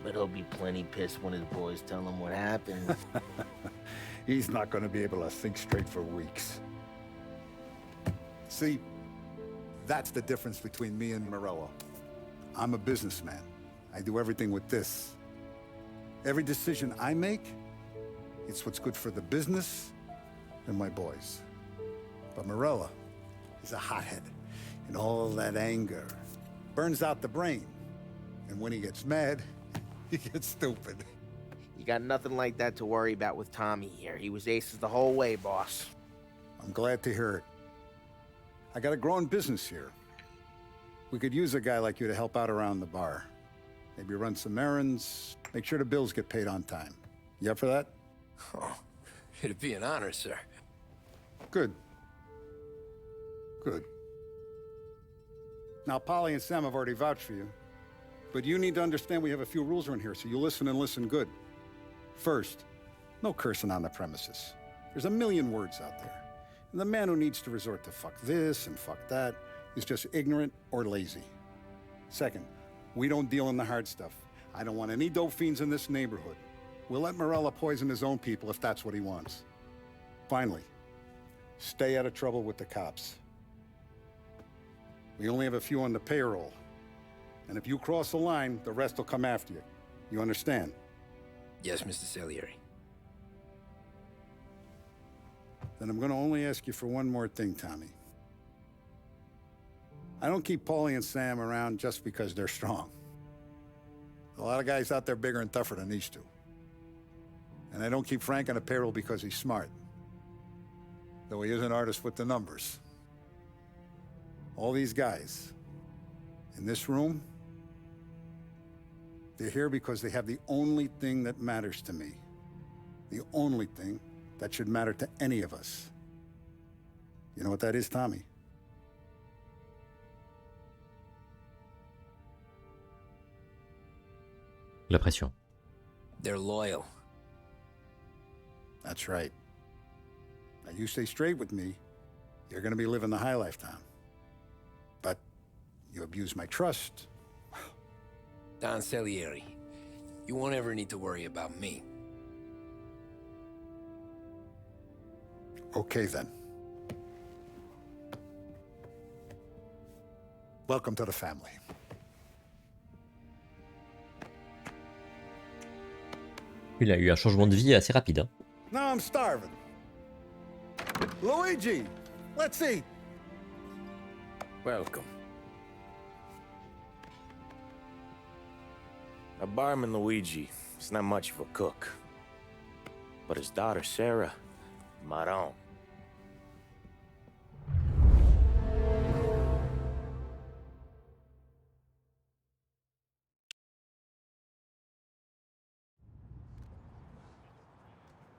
But he'll be plenty pissed when his boys tell him what happened. He's not going to be able to think straight for weeks. See, that's the difference between me and Morello. I'm a businessman. I do everything with this. Every decision I make, it's what's good for the business and my boys. But Morello is a hothead, and all that anger burns out the brain. And when he gets mad, he gets stupid. You got nothing like that to worry about with Tommy here. He was aces the whole way, boss. I'm glad to hear it. I got a growing business here. We could use a guy like you to help out around the bar. Maybe run some errands, make sure the bills get paid on time. You up for that? Oh, it'd be an honor, sir. Good. Good. Now, Polly and Sam have already vouched for you. But you need to understand we have a few rules around here, so you listen and listen good. First, no cursing on the premises. There's a million words out there. And the man who needs to resort to fuck this and fuck that is just ignorant or lazy. Second, we don't deal in the hard stuff. I don't want any dope fiends in this neighborhood. We'll let Morella poison his own people if that's what he wants. Finally, stay out of trouble with the cops. We only have a few on the payroll. And if you cross the line, the rest will come after you. You understand? Yes, Mr. Salieri. Then I'm going to only ask you for one more thing, Tommy. I don't keep Paulie and Sam around just because they're strong. A lot of guys out there bigger and tougher than these two. And I don't keep Frank on a payroll because he's smart. Though he is an artist with the numbers. All these guys in this room, they're here because they have the only thing that matters to me. The only thing that should matter to any of us. You know what that is, Tommy? La pression. They're loyal. That's right. Now you stay straight with me, you're gonna be living the high life, Tom. But you abuse my trust. Don Salieri, you won't ever need to worry about me. Okay, then. Welcome to the family. Il a eu un changement de vie assez rapide. Hein. Now I'm starving. Luigi, let's eat. Welcome. Our barman Luigi is not much of a cook. But his daughter Sarah, marron.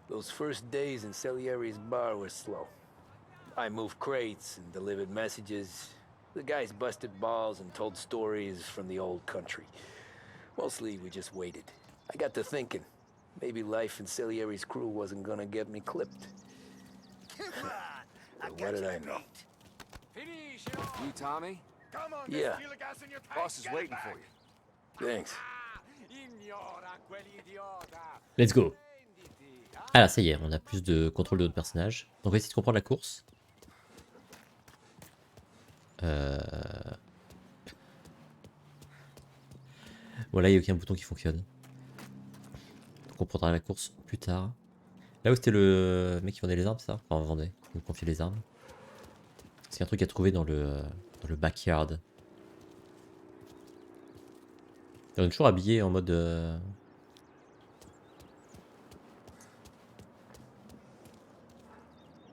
Those first days in Salieri's bar were slow. I moved crates and delivered messages. The guys busted balls and told stories from the old country. Mostly, we just waited. I got to thinking, maybe life in Salieri's crew wasn't gonna get me clipped. But what did I know? You, Tommy? Yeah. Boss is waiting for you. Thanks. Let's go. Ah là, ça y est, on a plus de contrôle de notre personnage. Donc on va essayer de comprendre la course. Voilà, il n'y a aucun bouton qui fonctionne. On comprendra la course plus tard. Là où c'était le mec qui vendait les armes, ça? Enfin, on vendait, il nous confiait les armes. C'est un truc à trouver dans le backyard. On est toujours habillé en mode...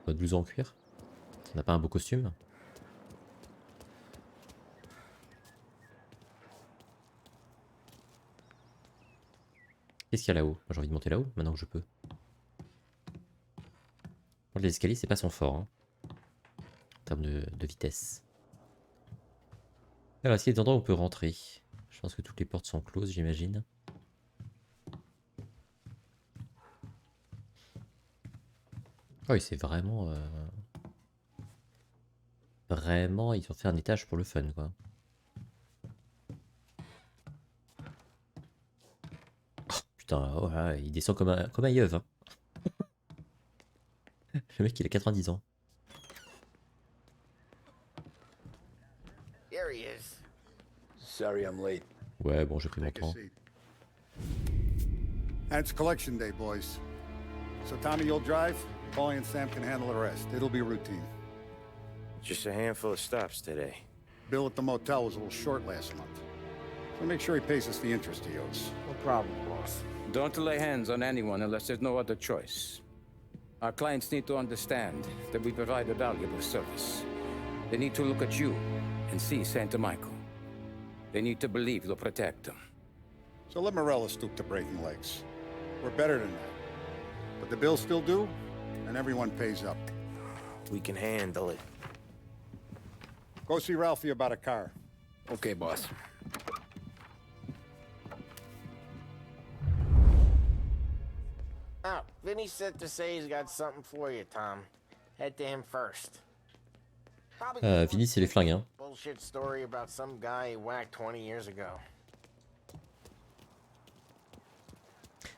Mode blouson en cuir. On n'a pas un beau costume. Qu'est-ce qu'il y a là-haut? J'ai envie de monter là-haut, maintenant que je peux. Les escaliers, c'est pas son fort, hein, en termes de vitesse. Alors, est-ce qu'il y a des endroits où on peut rentrer? Je pense que toutes les portes sont closes, j'imagine. Ah oui, c'est vraiment... Vraiment, ils ont fait un étage pour le fun, quoi. Oh, putain, oh là, il descend comme un yeuve. Hein. Le mec, il a 90 ans. Here he is. Sorry I'm late. Ouais, bon, j'ai pris mon temps. And it's collection day, boys. So Tommy, you'll drive. Paulie and Sam can handle the rest. It'll be routine. Just a handful of stops today. Bill at the motel was a little short last month. So make sure he pays us the interest he owes. No problem, boss. Don't lay hands on anyone unless there's no other choice. Our clients need to understand that we provide a valuable service. They need to look at you and see Santa Michael. They need to believe you'll protect them. So let Morella stoop to breaking legs. We're better than that. But the bill's still due, and everyone pays up. We can handle it. Go see Ralphie about a car. Okay, boss. Oh, Vinny said to say he's got something for you, Tom. Head to him first. Vinny, c'est les flingues, hein. Bullshit story about some guy he whacked 20 years ago.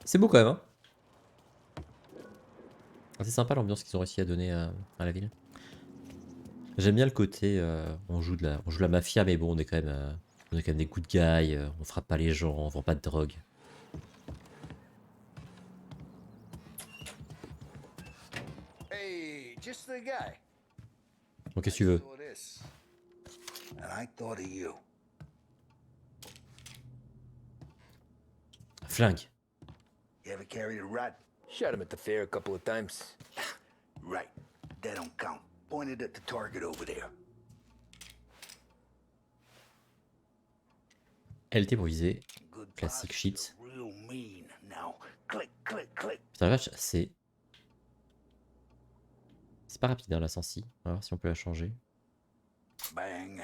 C'est beau quand même, hein. C'est sympa l'ambiance qu'ils ont réussi à donner à la ville. J'aime bien le côté, on joue la mafia, mais bon, on est quand même des good guys, on frappe pas les gens, on vend pas de drogue. Hey, just the guy. Donc qu'est-ce que tu veux? And I thought of you. Flingue. You ever carried a rat? Shot him at the fair a couple of times. Right. That don't count. Pointed at the target over there. LT pour viser. Classique shit. Real mean. Now, click, click, click. Putain, la vache, c'est pas rapide, hein, la sensi. On va voir si on peut la changer. Bang.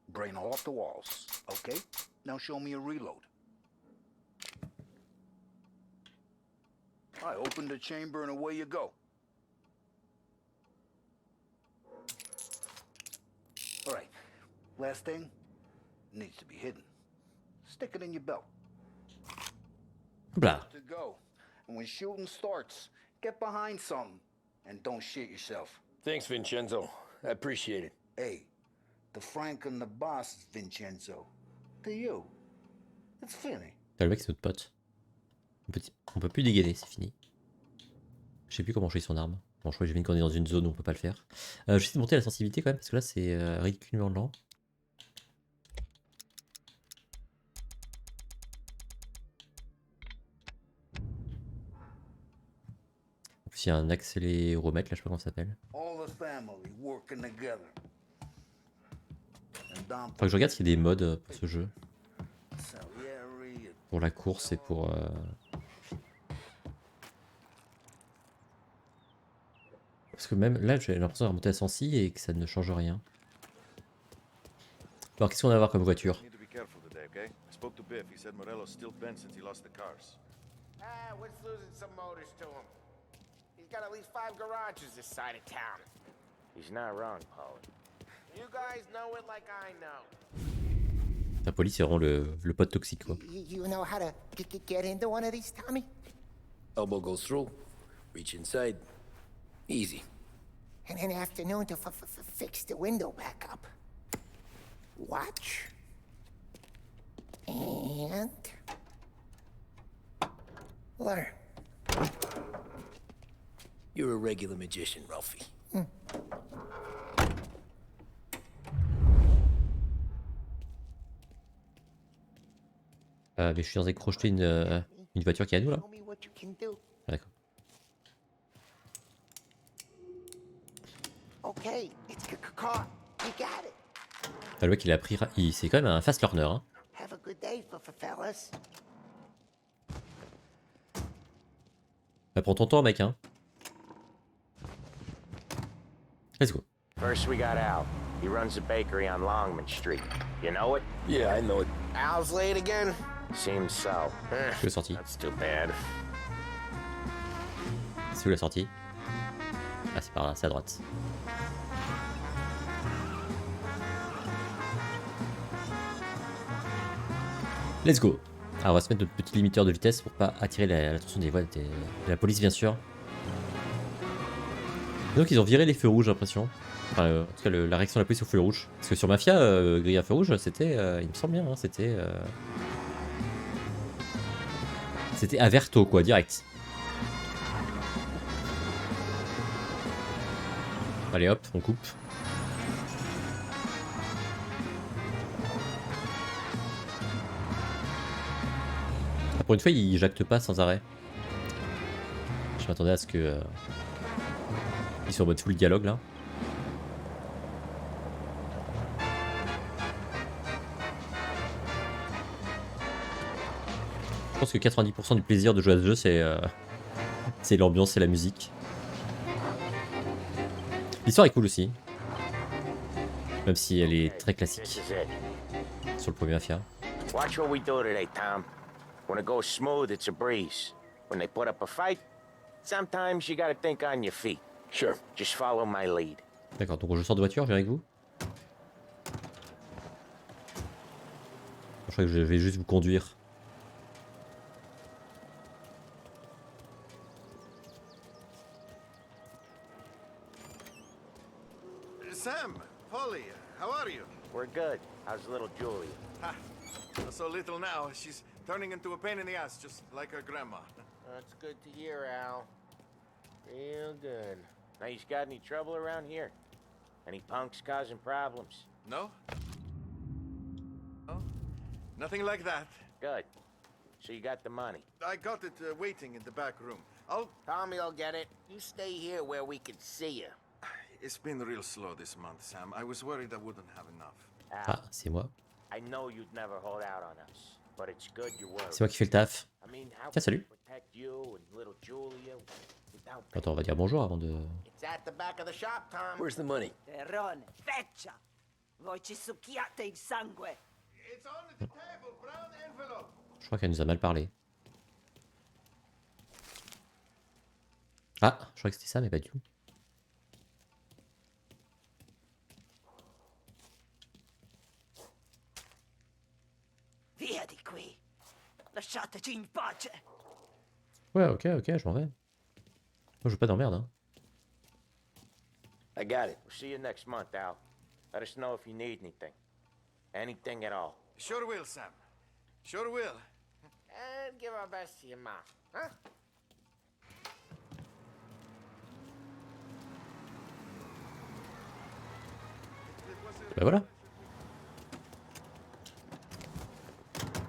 Brain off the walls. Okay. Now show me a reload. I open the chamber and away you go. All right. Last thing needs to be hidden. Stick it in your belt. Blah. To go. And when shooting starts, get behind something and don't shit yourself. Thanks, Vincenzo. I appreciate it. Hey, the Frank and the boss is Vincenzo. To you, it's Finny. Le mec, c'est notre pote. On peut plus dégainer, c'est fini. Je sais plus comment choisir son arme. Bon, je crois que j'ai qu'on est dans une zone où on peut pas le faire. Je vais essayer de monter la sensibilité quand même, parce que là c'est ridiculement lent. En plus il y a un accéléromètre là, je sais pas comment ça s'appelle. Faut que je regarde s'il y a des modes pour ce jeu. Pour la course et pour... Parce que même là, j'ai l'impression de remonter à sensi et que ça ne change rien. Alors, qu'est-ce qu'on va avoir comme voiture? La police, c'est vraiment le pote toxique, quoi. You know how to get into one of these, Tommy? Elbow goes through. Reach inside. Easy. And an afternoon to fix the window back up. Watch. And... learn. You're a regular magician, Ralphie. Mais je suis censé crocheter une voiture qui est à nous, là? Ah, d'accord. Okay, it's car. You got it. Ah, le mec, il a pris... C'est quand même un fast learner, hein. Have a good day, fellas. Bah, prends ton temps, mec, hein. Let's go. First we got Al. He runs a bakery on Longman Street. You know it? Yeah, I know it. Al's late again? Seems so. C'est où la sortie? That's too bad. C'est où la sortie? Ah, c'est par là, c'est à droite. Let's go. Alors on va se mettre notre petit limiteur de vitesse pour pas attirer l'attention des voies de la police, bien sûr. Donc ils ont viré les feux rouges, j'ai l'impression. Enfin, en tout cas la réaction de la police aux feux rouges. Parce que sur Mafia, griller un feu rouge, c'était, il me semble bien, hein, c'était averto quoi, direct. Allez hop, on coupe. Ah, pour une fois, il jacte pas sans arrêt. Je m'attendais à ce que ils soient en mode full dialogue là. Je pense que 90% du plaisir de jouer à ce jeu, c'est l'ambiance et la musique. L'histoire est cool aussi. Même si elle est très classique. Sur le premier Mafia. Watch what we do today, Tom. When it goes smooth, it's a breeze. When they put up a fight, sometimes you gotta think on your feet. Sure. Just follow my lead. D'accord, donc je sors de voiture, je viens avec vous. Je crois que je vais juste vous conduire. Sam, Polly, how are you? We're good. How's little Julia? Ha, so little now, she's turning into a pain in the ass, just like her grandma. That's good to hear, Al. Real good. Now, you got any trouble around here? Any punks causing problems? No? No? Nothing like that. Good. So you got the money? I got it waiting in the back room. Tommy'll get it. You stay here where we can see you. It's been real slow this month, Sam. I was worried I wouldn't have enough. Ah, c'est moi. I know you'd never hold out on us, but it's good you were. C'est moi qui fais le taf. I mean, how Tiens, salut. protect you and little Julia without... Attends, on va dire bonjour avant de... It's at the back of the shop, Tom. Where's the money? Terrone, feccia! Voi ci succhiate il sangue! It's on the table, brown envelope. Je crois qu'elle nous a mal parlé. Ah, je crois que c'était ça, mais pas du tout. Via di qui! Lasciateci in pace! Ouais, ok, je m'en vais. Moi, je veux pas d'emmerde, hein. I got it. We'll see you next month, Al. Let us know if you need anything. Anything at all. Sure will, Sam. Sure will. And give our best to your ma. Bah voilà.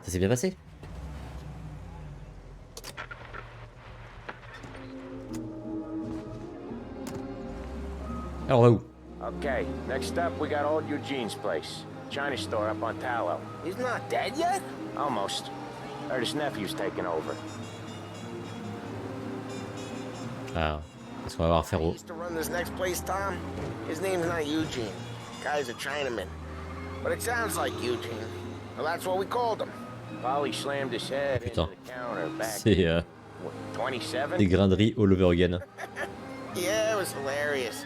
Ça s'est bien passé. Alors on va où? Okay, next up we got old Eugene's place. China store up on Tallow. He's not dead yet? Almost. Heard his nephew's taking over. Ah, qu'est-ce qu'on va avoir à faire au... Used to run this next place, Tom. His name's not Eugene. Guy's a Chinaman. But it sounds like Eugene. Well, that's what we called him. Polly slammed his head into Putain, the counter back c'est 27. des graineries all over again. Yeah, it was hilarious.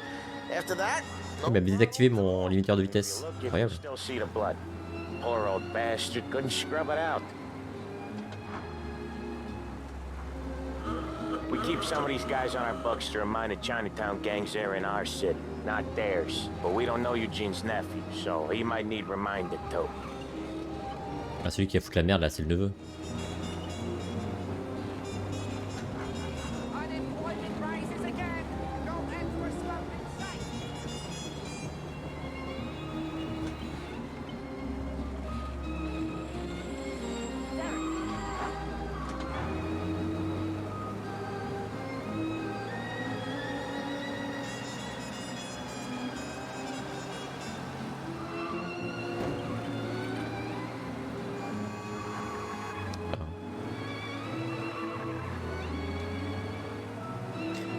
After that, Il m'a désactivé mon limiteur de vitesse. You can Incroyable. still see the blood. Poor old bastard couldn't scrub it out. We keep some of these guys on our books to remind the Chinatown gangs they're in our city, not theirs. But we don't know Eugene's nephew, so he might need reminded too. Ah, celui qui a foutu la merde là, c'est le neveu.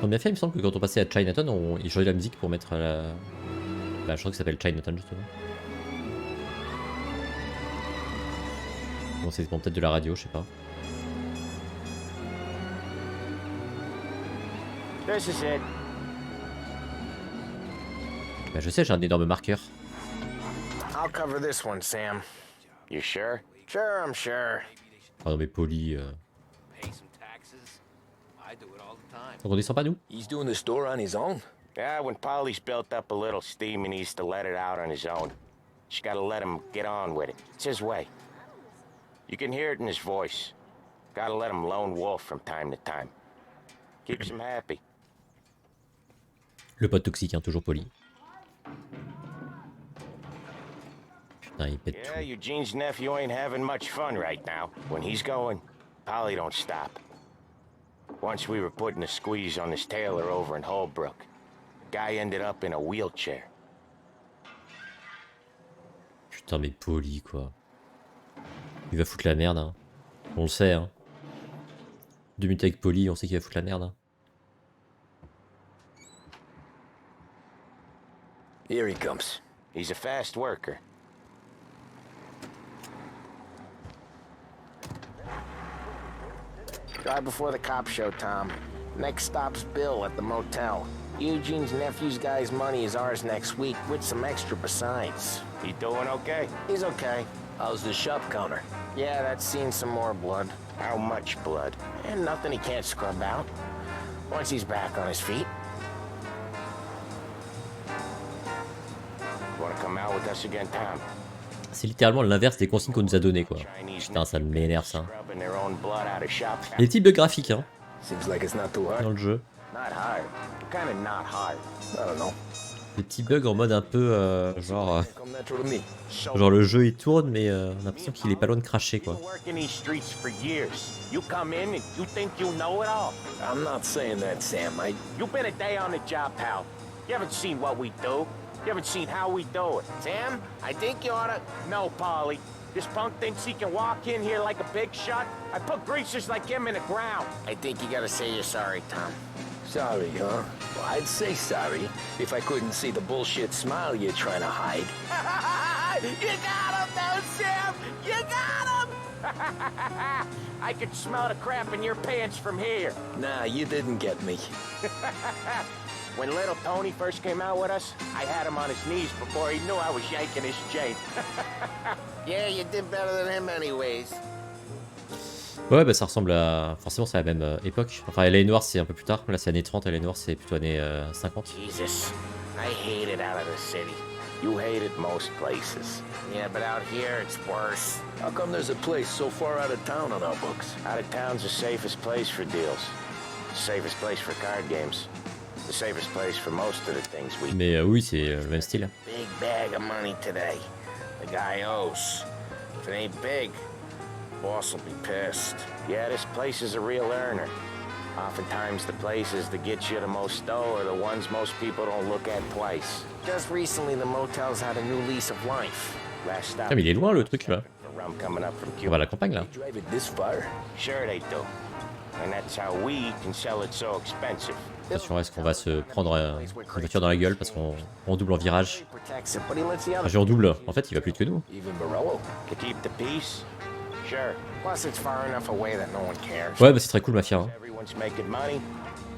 Dans Mafia, il me semble que quand on passait à Chinatown, ils changeaient la musique pour mettre la... Bah, je crois que ça s'appelle Chinatown justement. Bon, c'est peut-être de la radio, je sais pas. This is it. Bah, je sais, j'ai un énorme marqueur. I'll cover this one, Sam. You sure? Sure, I'm sure. Ah non mais poli... Donc on descend pas nous? He's doing the store on his own? Yeah, when Polly's built up a little steam, he needs to let it out on his own. Just gotta let him get on with it. It's his way. You can hear it in his voice. Gotta let him lone wolf from time to time. Keeps him happy. Le pote toxique, hein, toujours poli. Putain, il pète Yeah, Eugene's nephew ain't having much fun right now. When he's going, Polly don't stop. Once we were putting a squeeze on this tailor over in Holbrook. Guy ended up in a wheelchair. Putain mais poli quoi. Il va foutre la merde hein. On le sait hein. 2 minutes avec poli, on sait qu'il va foutre la merde hein. Here he comes. He's a fast worker. Drive before the cops show, Tom. Next stop's Bill at the motel. Eugene's nephew's guy's money is ours next week, with some extra besides. He doing okay? He's okay. How's the shop counter? Yeah, that's seen some more blood. How much blood? And nothing he can't scrub out. Once he's back on his feet. Wanna come out with us again, Tom? C'est littéralement l'inverse des consignes qu'on nous a données quoi. Putain ça m'énerve ça. Les petits bugs graphiques hein. Dans le jeu. Des petits bugs en mode un peu genre le jeu il tourne mais on a l'impression qu'il est pas loin de cracher quoi. I'm not saying that, Sam. You've been a day on the job, pal. You haven't seen what we do. You haven't seen how we do it. Sam, I think you oughta... No, Polly. This punk thinks he can walk in here like a big shot. I put greasers like him in the ground. I think you gotta say you're sorry, Tom. Sorry, huh? Well, I'd say sorry if I couldn't see the bullshit smile you're trying to hide. You got him, though, Sam! You got him! I could smell the crap in your pants from here. Nah, you didn't get me. When little Tony first came out with us, I had him on his knees before he knew I was yanking his chain. Yeah, you did better than him anyways. Ouais bah ça ressemble à... Forcément c'est la même époque. Enfin LA Noire c'est un peu plus tard. Là c'est années 30, LA Noire c'est plutôt années 50. Jesus, I hate it out of the city. You hate it most places. Yeah, but out here it's worse. How come there's a place so far out of town on our books? Out of town's the safest place for deals. The safest place for card games. The safest place for most of the things we... Mais oui, c'est le même style. Big bag of money today. The guy owes. If it ain't big, boss will be pissed. Yeah, this place is a real earner. Oftentimes the places that get you the most dough are the ones most people don't look at twice. Just recently the motel's had a new lease of life. Last stop. Ah mais il est loin le truc là. Rum coming up from On Cuba. va à la campagne là. They drive it this far? Sure they do. And that's how we can sell it so expensive. Attention, est-ce qu'on va se prendre une voiture dans la gueule parce qu'on double en virage. Ah, j'ai en double. En fait, il va plus vite que nous. Even Barolo. To keep the peace? Sure. Plus it's far enough away that no one cares. Ouais, bah c'est très cool, Mafia. Hein. Everyone's making money.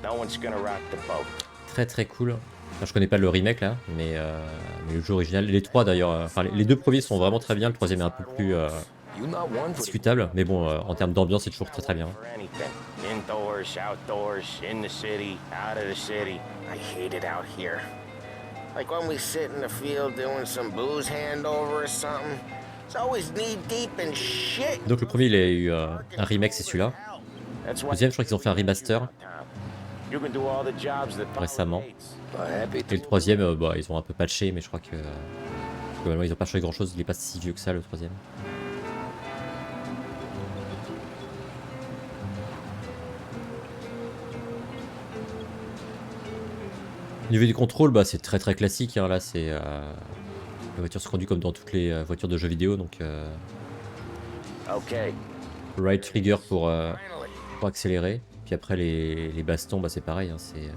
No one's gonna rock the boat. Très très cool. Enfin, je connais pas le remake là, mais le jeu original. Les trois d'ailleurs. Enfin, les deux premiers sont vraiment très bien. Le troisième est un peu plus discutable, mais bon, en termes d'ambiance, c'est toujours très très bien. Indoors, outdoors, in the city, out of the city. I hate it out here. Like when we sit in the field doing some booze handover or something. It's always knee deep in shit. Donc le premier, il a eu un remake, c'est celui-là. Le deuxième, je crois qu'ils ont fait un remaster récemment. Et le troisième, bah, ils ont un peu patché, mais je crois que globalement, ils ont pas changé grand chose. Il est pas si vieux que ça, le troisième. Au niveau du contrôle, bah, c'est très très classique. Hein. Là, c'est la voiture se conduit comme dans toutes les voitures de jeux vidéo, donc right trigger pour accélérer. Puis après les bastons, bah, c'est pareil. Hein. C'est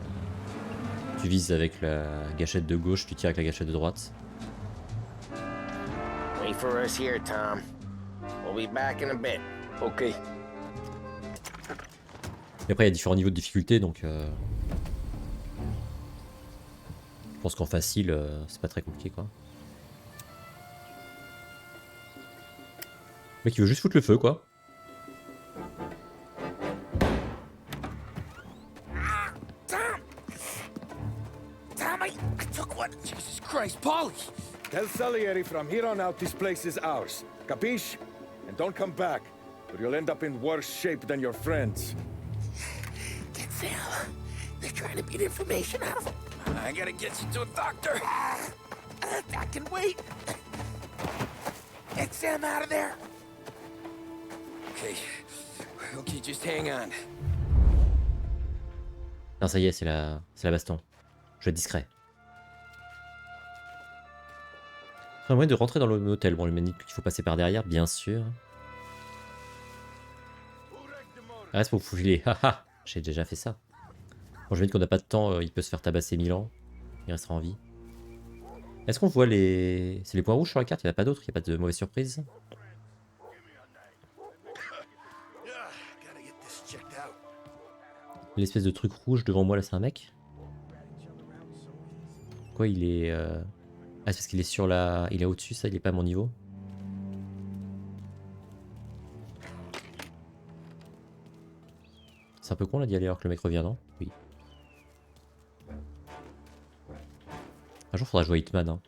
tu vises avec la gâchette de gauche, tu tires avec la gâchette de droite. Wait for us here, Tom. We'll be back in a bit. Okay. Et après, il y a différents niveaux de difficulté, donc je pense qu'en facile, c'est pas très compliqué, quoi. Le mec, il veut juste foutre le feu, quoi. Tom, I took one. Jesus Christ, Paulie! Tell Salieri from here on out this place is ours. Capiche? And don't come back, or you'll end up in worse shape than your friends. Denzel, they're trying to beat information out of him. I gotta get you to a doctor. I can wait. Get Sam out of there. Okay, just hang on. Non, ça y est, c'est la baston. Je vais être discret. Un moyen de rentrer dans le motel. Bon, le menu qu'il faut passer par derrière, bien sûr. Reste pour fouiller. Haha, j'ai déjà fait ça. Bon, je me dis qu'on n'a pas de temps, il peut se faire tabasser 1000 ans. Il restera en vie. Est-ce qu'on voit les... C'est les points rouges sur la carte, il n'y en a pas d'autres, il n'y a pas de mauvaise surprise. L'espèce de truc rouge devant moi là, c'est un mec. Quoi, il est... Ah, c'est parce qu'il est sur la... Il est au-dessus, ça, il est pas à mon niveau. C'est un peu con là d'y aller alors que le mec revient, non? Oui. Un jour, faudra jouer Hitman. Hein.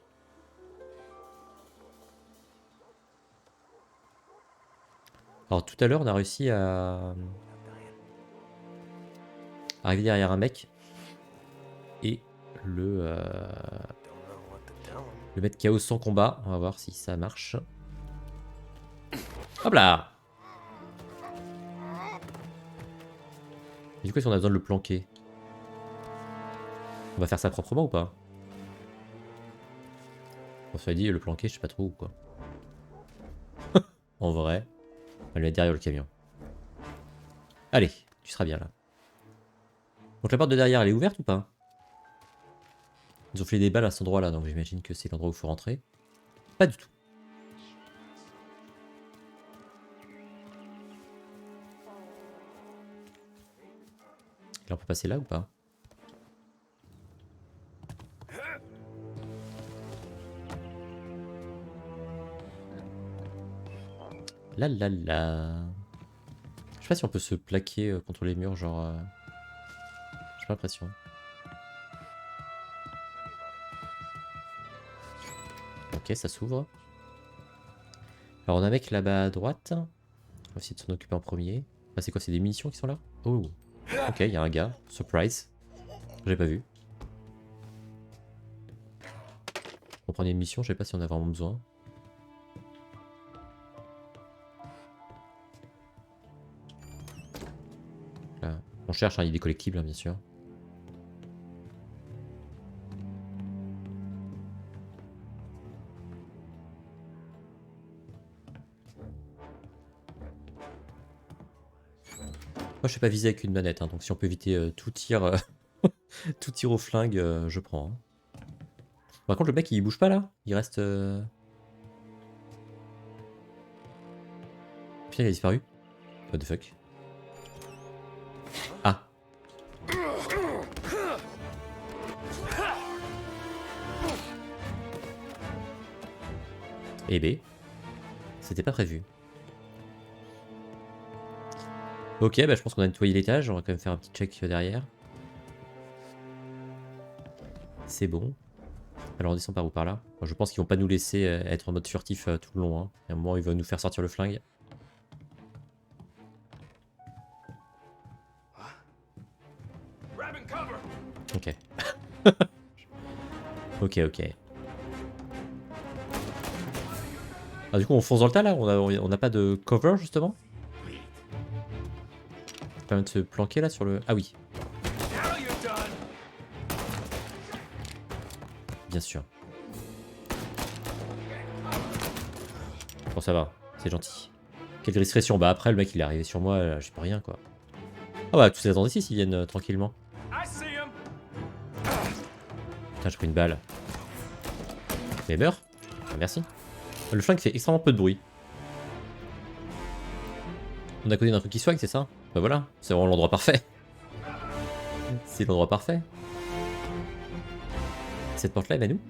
Alors, tout à l'heure, on a réussi à arriver derrière un mec et le mettre KO sans combat. On va voir si ça marche. Hop là! Du coup, si on a besoin de le planquer, on va faire ça proprement ou pas? On se dit le planquer, je sais pas trop où quoi. En vrai, on va le mettre derrière le camion. Allez, tu seras bien là. Donc la porte de derrière, elle est ouverte ou pas? Ils ont fait des balles à cet endroit là, donc j'imagine que c'est l'endroit où il faut rentrer. Pas du tout. Là on peut passer là ou pas? Là là là. Je sais pas si on peut se plaquer contre les murs, genre... J'ai pas l'impression. Ok, ça s'ouvre. Alors on a un mec là-bas à droite. On va essayer de s'en occuper en premier. Ah, c'est quoi, c'est des munitions qui sont là? Oh. Ok, il y a un gars. Surprise. J'ai pas vu. On prend des munitions, je sais pas si on a vraiment besoin. Là, on cherche, hein, il y a des collectibles, hein, bien sûr. Moi je sais pas viser avec une manette, hein, donc si on peut éviter tout tir, tout tir au flingue, je prends. Hein. Par contre le mec il bouge pas là, il reste... Putain il a disparu. What the fuck. Ah. Eh B. C'était pas prévu. Ok, bah je pense qu'on a nettoyé l'étage, on va quand même faire un petit check derrière. C'est bon. Alors on descend par où? Par là? Je pense qu'ils vont pas nous laisser être en mode furtif tout le long. Hein. À un moment ils vont nous faire sortir le flingue. Ok. Ok. Ah du coup on fonce dans le tas là? On n'a pas de cover justement? On peut même se planquer là sur le... Ah oui. Bien sûr. Bon ça va, c'est gentil. Quelle discrétion. Bah après le mec il est arrivé sur moi, j'ai pas rien quoi. Ah bah tous les attendez ici s'ils viennent tranquillement. Putain j'ai pris une balle. Mais meurs. Ah, merci. Le flingue fait extrêmement peu de bruit. On a codé d'un truc qui swag, c'est ça? Bah voilà, c'est vraiment l'endroit parfait. C'est l'endroit parfait. Cette porte là elle est à nous?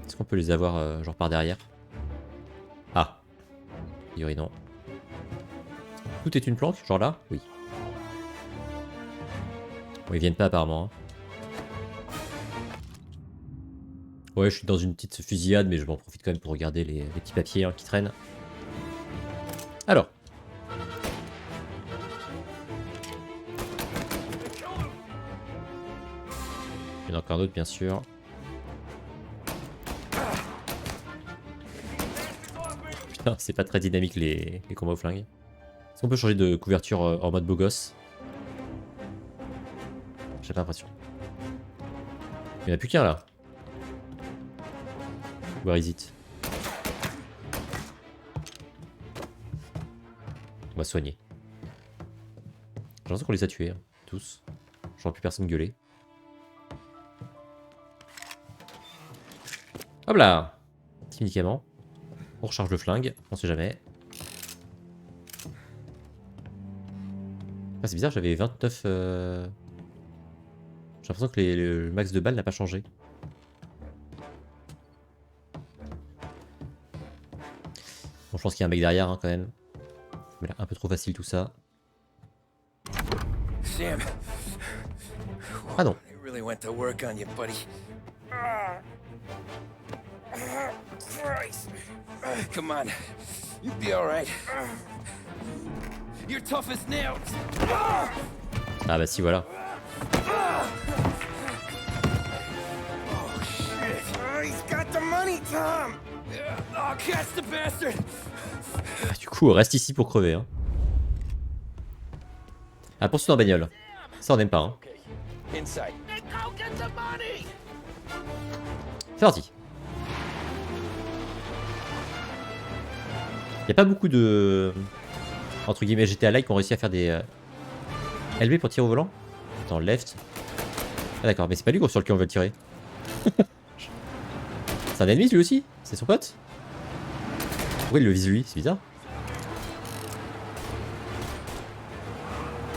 Est-ce qu'on peut les avoir genre par derrière? Ah. A priori non. Tout est une planque, genre là? Oui. Bon ils viennent pas apparemment. Hein. Ouais je suis dans une petite fusillade mais je m'en profite quand même pour regarder les petits papiers hein, qui traînent. Alors. Il y en a encore d'autres bien sûr. Putain, c'est pas très dynamique les combats au flingue. Est-ce qu'on peut changer de couverture en mode beau gosse? J'ai pas l'impression. Il n'y en a plus qu'un là. Where is it? On va soigner. J'ai l'impression qu'on les a tués, hein, tous. Je vois plus personne gueuler. Hop là! Petit médicament. On recharge le flingue, on sait jamais. Ah c'est bizarre, j'avais 29... J'ai l'impression que le max de balles n'a pas changé. Bon je pense qu'il y a un mec derrière hein, quand même. Mais là, un peu trop facile tout ça. Sam. Ah non. I really went to work on you, buddy. Christ. Come on. You'll be all right. You're tough as nails. Ah bah si voilà. Oh shit. He's got the money, Tom. Oh, catch the bastard. Du coup, on reste ici pour crever. Hein. Ah, poursuite en bagnole. Ça, on n'aime pas. Hein. Inside. C'est parti. Il n'y a pas beaucoup de... Entre guillemets GTA-like qui ont réussi à faire des... LB pour tirer au volant. Attends, left. Ah d'accord, mais c'est pas lui sur lequel on veut le tirer. C'est un ennemi lui aussi? C'est son pote? Pourquoi il le vise lui? C'est bizarre.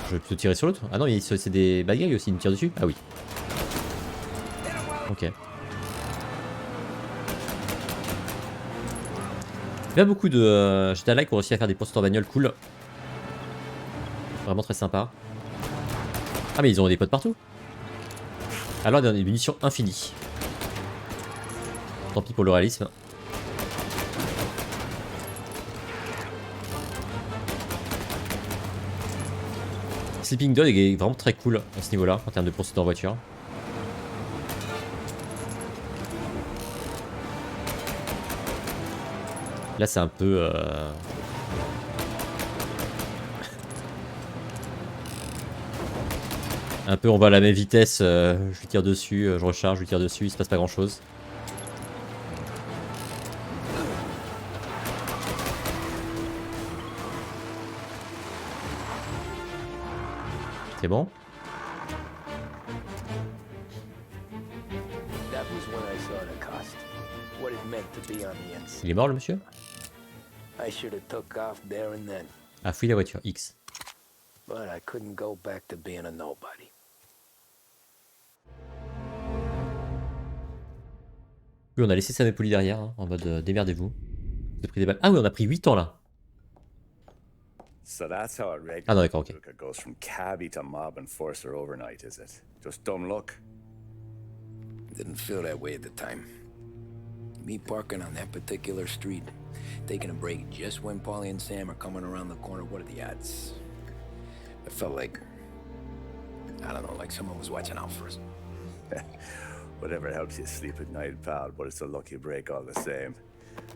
Je vais plutôt tirer sur l'autre. Ah non, c'est des bad guys aussi, il me tire dessus? Ah oui. Ok. Il y a beaucoup de GTA-like qui ont réussi à faire des poursuites en bagnole cool. Vraiment très sympa. Ah mais ils ont des potes partout. Alors il y a des munitions infinies. Tant pis pour le réalisme. Sleeping Dog est vraiment très cool à ce niveau-là, en termes de poursuite en voiture. Là, c'est un peu... un peu, on va à la même vitesse, je lui tire dessus, je recharge, je lui tire dessus, il se passe pas grand-chose. C'est bon? Il est mort le monsieur? Ah, fouille la voiture, X. But I couldn't go back to being a nobody. Oui, on a laissé Sam et Polly derrière, hein, en mode démerdez-vous. Vous avez pris des balles. Ah oui, on a pris 8 ans là. So that's how a regular Ah non, d'accord, ok. bazooka goes from cabbie to mob enforcer overnight, is it? Just dumb luck? Didn't feel that way at the time. Me parking on that particular street, taking a break just when Paulie and Sam are coming around the corner, what are the odds? I felt like, I don't know, like someone was watching out for us. Whatever helps you sleep at night, pal, but it's a lucky break all the same.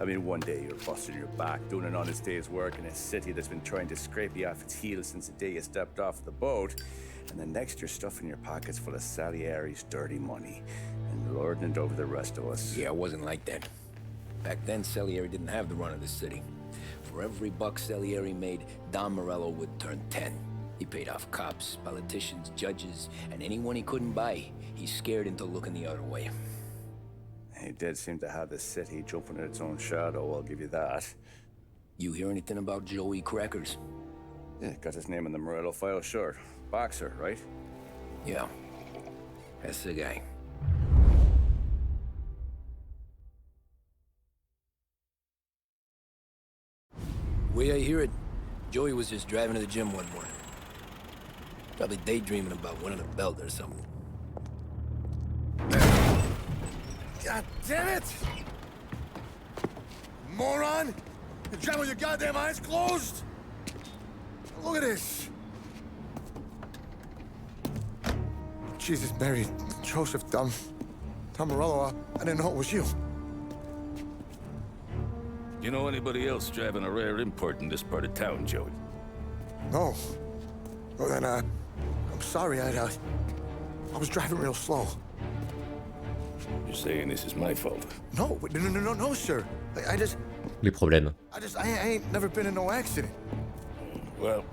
I mean, one day you're busting your back, doing an honest day's work in a city that's been trying to scrape you off its heels since the day you stepped off the boat, and the next you're stuffing your pockets full of Salieri's dirty money and lording it over the rest of us. Yeah, it wasn't like that. Back then, Salieri didn't have the run of the city. For every buck Salieri made, Don Morello would turn 10. He paid off cops, politicians, judges, and anyone he couldn't buy, he scared into looking the other way. He did seem to have the city jumping at its own shadow, I'll give you that. You hear anything about Joey Crackers? Yeah, got his name in the Morello file, sure. Boxer, right? Yeah, that's the guy. Way I hear it, Joey was just driving to the gym one morning. Probably daydreaming about winning a belt or something. God damn it! Moron! You drive with your goddamn eyes closed? Look at this! Jesus, Mary, Joseph, Tom Morello, I didn't know it was you. You know anybody else driving a rare import in this part of town, Joey? No. Well then, I'm sorry, I was driving real slow. You're saying this is my fault? No, sir. I just... Les problèmes. I ain't never been in no accident. Well,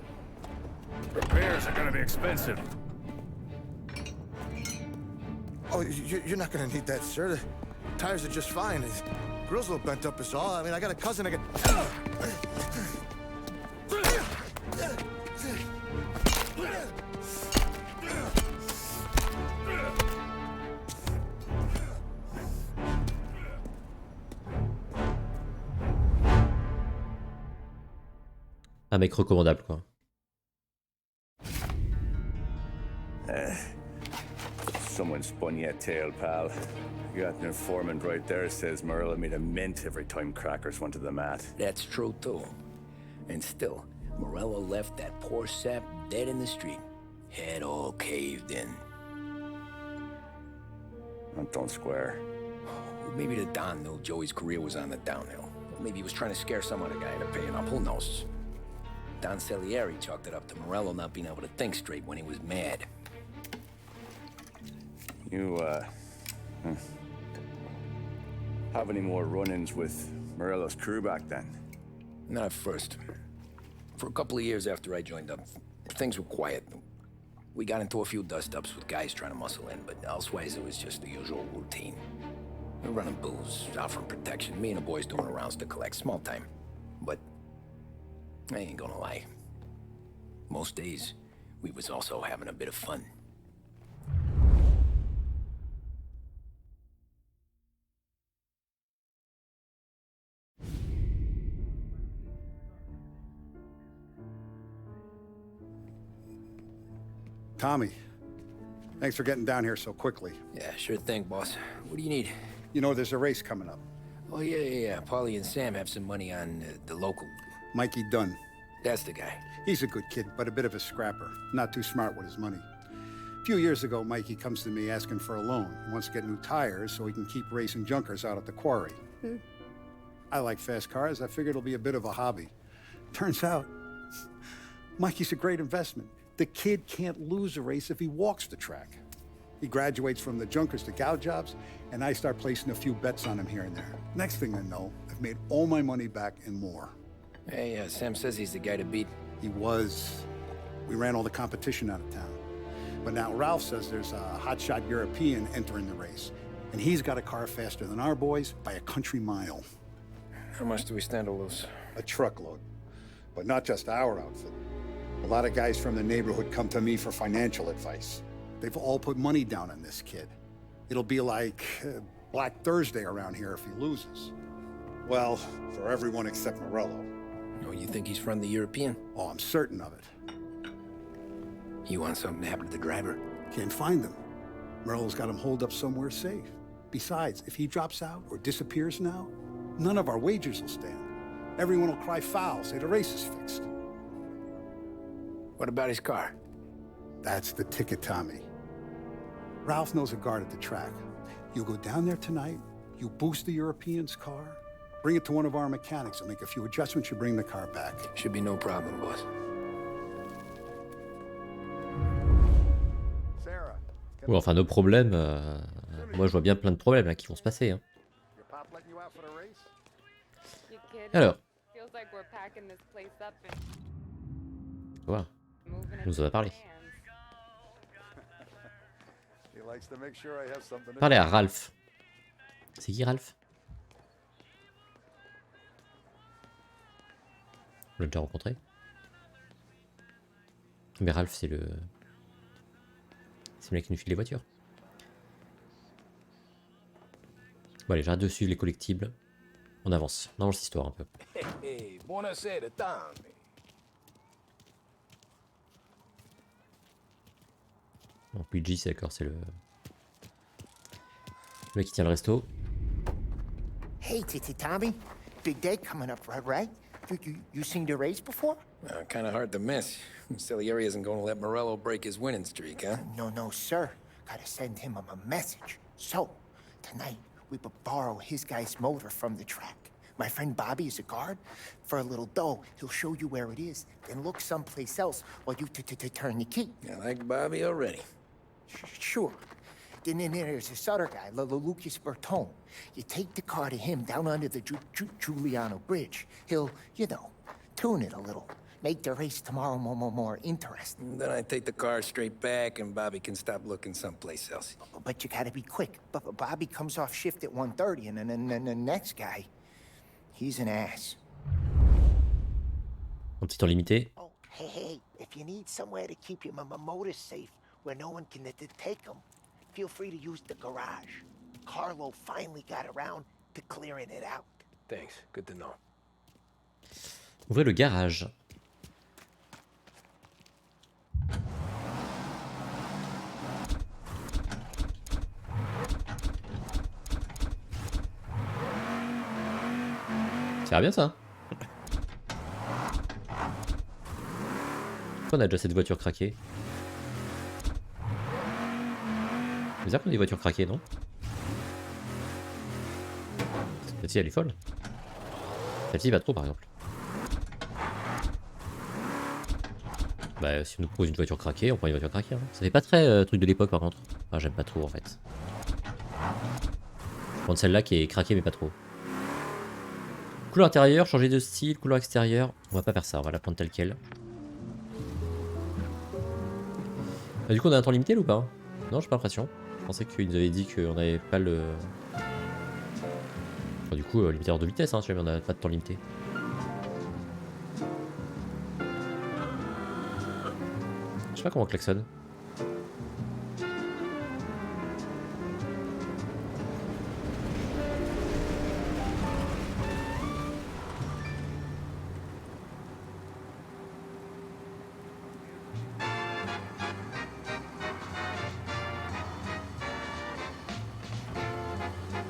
repairs are gonna be expensive. Oh, you're not gonna need that, sir. The tires are just fine. The grill's a little bent up is all. I mean, I got a cousin that can... Un mec recommandable, quoi. Someone spun you a tail, pal. You got an informant right there says Morello made a mint every time Crackers went to the mat. That's true, too. And still, Morello left that poor sap dead in the street. Head all caved in. Don't square. Maybe the Don knew Joey's career was on the downhill. Maybe he was trying to scare some other guy into paying up. Who knows? Don Salieri chalked it up to Morello not being able to think straight when he was mad. You, have any more run-ins with Morello's crew back then? Not at first. For a couple of years after I joined up, things were quiet. We got into a few dust-ups with guys trying to muscle in, but elsewise it was just the usual routine. We were running booze, offering protection, me and the boys doing rounds to collect, small time. But I ain't gonna lie. Most days, we was also having a bit of fun. Tommy, thanks for getting down here so quickly. Yeah, sure thing, boss. What do you need? You know there's a race coming up. Oh, yeah. Paulie and Sam have some money on the local. Mikey Dunn. That's the guy. He's a good kid, but a bit of a scrapper. Not too smart with his money. A few years ago, Mikey comes to me asking for a loan. He wants to get new tires so he can keep racing junkers out at the quarry. I like fast cars. I figured it'll be a bit of a hobby. Turns out, Mikey's a great investment. The kid can't lose a race if he walks the track. He graduates from the junkers to gal jobs, and I start placing a few bets on him here and there. Next thing I know, I've made all my money back and more. Hey, Sam says he's the guy to beat. He was. We ran all the competition out of town. But now Ralph says there's a hotshot European entering the race, and he's got a car faster than our boys by a country mile. How much do we stand to lose? A truckload. But not just our outfit. A lot of guys from the neighborhood come to me for financial advice. They've all put money down on this kid. It'll be like Black Thursday around here if he loses. Well, for everyone except Morello. Oh, you think he's from the European? Oh, I'm certain of it. You want something to happen to the driver? Can't find him. Morello's got him holed up somewhere safe. Besides, if he drops out or disappears now, none of our wagers will stand. Everyone will cry foul, say the race is fixed. What about his car? That's the ticket, Tommy. Ralph knows a guard at the track. You go down there tonight, you boost the European's car, bring it to one of our mechanics, and make a few adjustments, you bring the car back. Should be no problem, boss. Ouais, enfin, nos problèmes... moi, je vois bien plein de problèmes là, qui vont se passer. Hein. Alors. Voilà. Il nous en a parlé. Parlez à Ralph. C'est qui Ralph? On l'a déjà rencontré. Mais Ralph, c'est le... C'est le mec qui nous file les voitures. Bon allez, j'arrête de suivre les collectibles. On avance. On avance l'histoire un peu. Donc Luigi, c'est d'accord, c'est le mec qui tient le resto. Hey, Tommy. Big day coming up, right? You seen the race before? Kind of hard to miss. Salieri isn't going to let Morello break his winning streak, huh? No, sir. Gotta send him a message. So, tonight, we borrow his guy's motor from the track. My friend Bobby is a guard. For a little dough, he'll show you where it is, then look someplace else while you turn the key. I like Bobby already. Sure. Then there's this other guy, Lucas Bertone. You take the car to him down under the Giuliano Bridge. He'll, tune it a little. Make the race tomorrow more interesting. Then I take the car straight back and Bobby can stop looking someplace else. But you gotta be quick. Bobby comes off shift at 1:30 and then the next guy, he's an ass. Un petit temps limité. Oh, hey, if you need somewhere to keep your motor safe where no one can take them, feel free to use the garage. Carlo finally got around to clearing it out. Thanks, good to know. Ouvrez le garage. Ça va bien ça. Pourquoi on a déjà cette voiture craquée? C'est bizarre qu'on ait des voitures craquées, non? Celle-ci elle est folle. Celle-ci va trop par exemple. Bah si on nous propose une voiture craquée, on prend une voiture craquée. Hein. Ça fait pas très truc de l'époque par contre. Ah j'aime pas trop en fait. Je vais prendre celle-là qui est craquée mais pas trop. Couleur intérieure, changer de style, couleur extérieure. On va pas faire ça, on va la prendre telle quelle. Ah, du coup on a un temps limité là, ou pas? Non, j'ai pas l'impression. Je pensais qu'ils nous avaient dit qu'on n'avait pas le... Enfin, du coup, limiteur de vitesse, hein, si jamais on n'a pas de temps limité. Je sais pas comment on klaxonne.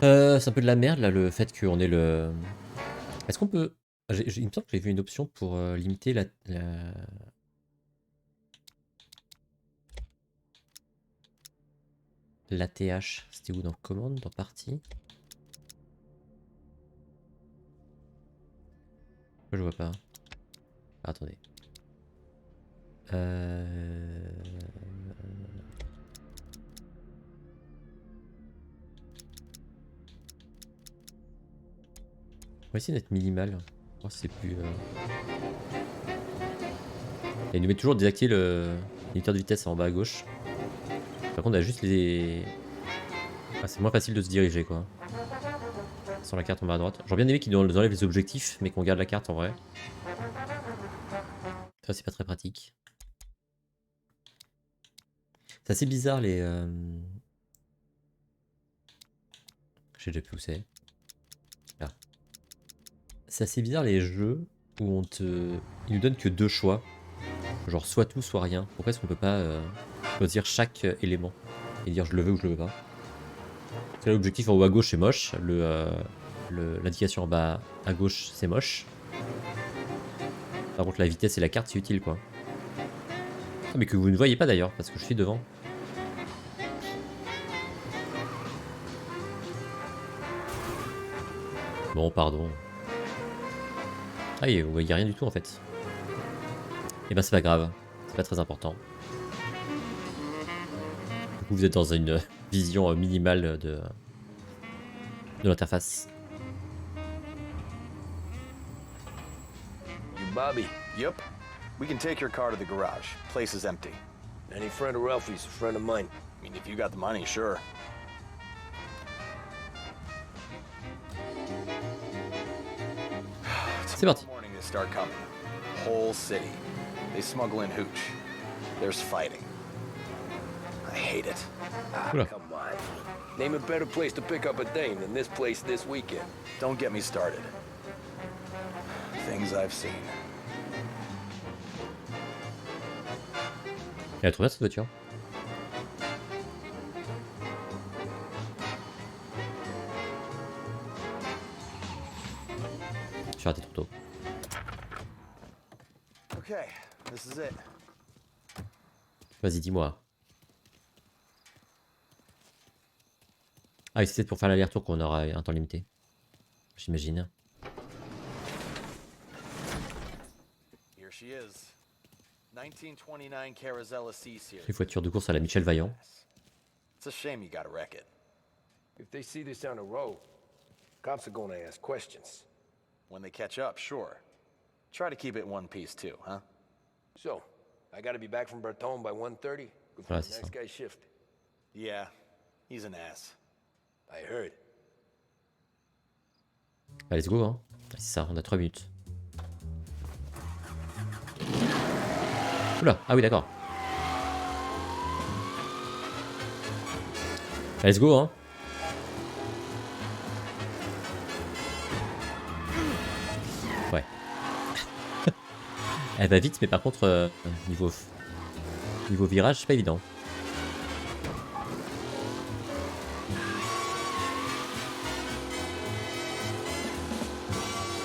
C'est un peu de la merde là, le fait qu'on ait le... Est-ce qu'on peut... Il me semble que j'ai vu une option pour limiter l'ATH. C'était où, dans commande, dans partie? Pourquoi je vois pas? Ah, attendez. On va essayer d'être minimal. Oh, c'est plus... Et il nous met toujours désactiver le limiteur de vitesse en bas à gauche. Par contre, on a juste les... Ah, c'est moins facile de se diriger, quoi. Sans la carte en bas à droite. J'aurais bien aimé qu'ils nous enlèvent les objectifs, mais qu'on garde la carte en vrai. Ça, c'est pas très pratique. C'est assez bizarre, les... Je sais déjà plus où c'est. Là. C'est assez bizarre, les jeux où on te... Ils nous donnent que 2 choix. Genre soit tout, soit rien. Pourquoi est-ce qu'on peut pas choisir chaque élément et dire je le veux ou je le veux pas? Parce que là, l'objectif en haut à gauche c'est moche, l'indication en bas à gauche c'est moche. Par contre la vitesse et la carte c'est utile quoi. Ah, mais que vous ne voyez pas d'ailleurs parce que je suis devant. Bon pardon. Ah et vous voyez rien du tout en fait. Et ben c'est pas grave, c'est pas très important. Du coup vous êtes dans une vision minimale de l'interface. Bobby. Yep. We can take your car to the garage. Place is empty. Any friend of Ralphie's, a friend of mine. I mean, if you got the money, sure. C'est parti. Morning they start coming. Whole city. They smuggle in hooch. There's fighting. I hate it. Come on. Name a better place to pick up a dame than this place this weekend. Don't get me started. Things I've seen. Elle est trop bien cette voiture. J'ai raté trop tôt. Okay, this is it. Vas-y, dis-moi. Ah, et c'est pour faire l'aller-retour qu'on aura un temps limité. J'imagine. Here she is. 1929 Carazella C series. Une voiture de course à la Michel Vaillant. It's a shame you gotta wreck it. If they see this down the road, cops are gonna ask questions. When they catch up, sure. Try to keep it one piece too, huh? So, I gotta be back from Bertone by 1:30 before the next guy's shift. Yeah, he's an ass. I heard. Bah, let's go, hein. C'est ça, on a 3 minutes. Oula, ah oui, d'accord. Let's go, hein. Ouais. Elle va vite, mais par contre, niveau virage, c'est pas évident.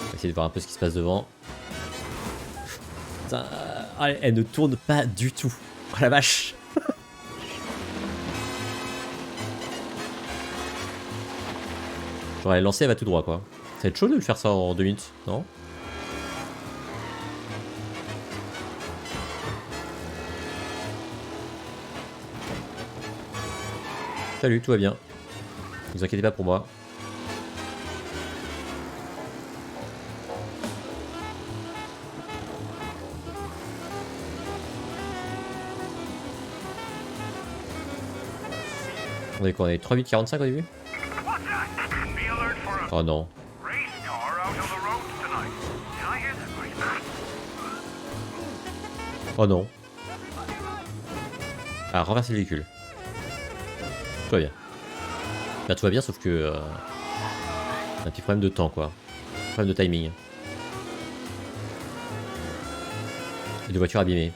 On va essayer de voir un peu ce qui se passe devant. Putain, elle ne tourne pas du tout. Oh la vache. Genre elle est lancée, elle va tout droit quoi. Ça va être chaud de le faire ça en 2 minutes, non? Salut, tout va bien. Ne vous inquiétez pas pour moi. On est quoi? On est 3 minutes 45 au début? Oh non. Oh non. Ah, renverser le véhicule. Tout va bien. Bah tout va bien sauf que... un petit problème de temps quoi. Problème de timing. Et de voitures abîmées.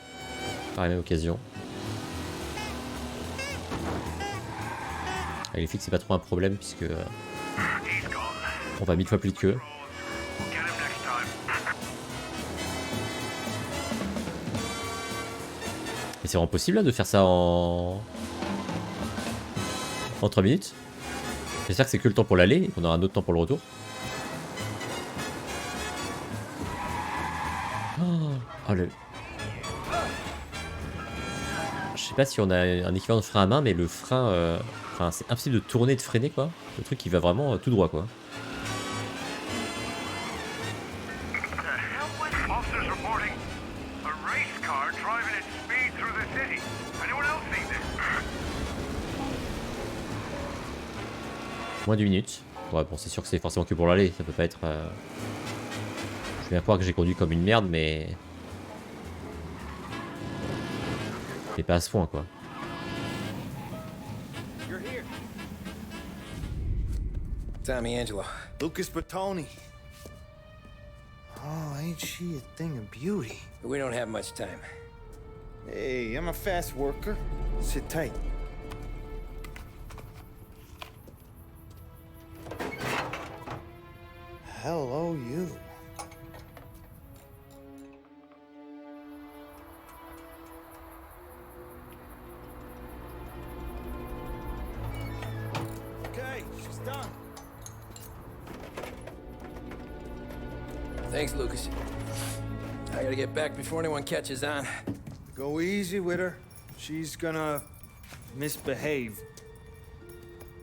Par la même occasion. Ah, les flics c'est pas trop un problème puisque... On va 1000 fois plus vite qu'eux. Et c'est vraiment possible là de faire ça en 3 minutes. J'espère que c'est que le temps pour l'aller et qu'on aura un autre temps pour le retour. Oh le... Je sais pas si on a un équivalent de frein à main, mais le frein... Enfin, c'est impossible de tourner et de freiner, quoi. Le truc, il va vraiment tout droit, quoi. Moins d'1 minute. Ouais, bon, c'est sûr que c'est forcément que pour l'aller. Ça peut pas être... Je vais bien croire que j'ai conduit comme une merde, mais... C'est pas à ce point, quoi. Tommy Angelo. Lucas Bertoni. Oh, ain't she a thing of beauty? We don't have much time. Hey, I'm a fast worker. Sit tight. Hello, you. Okay, she's done. Thanks, Lucas. I gotta get back before anyone catches on. Go easy with her. She's gonna misbehave.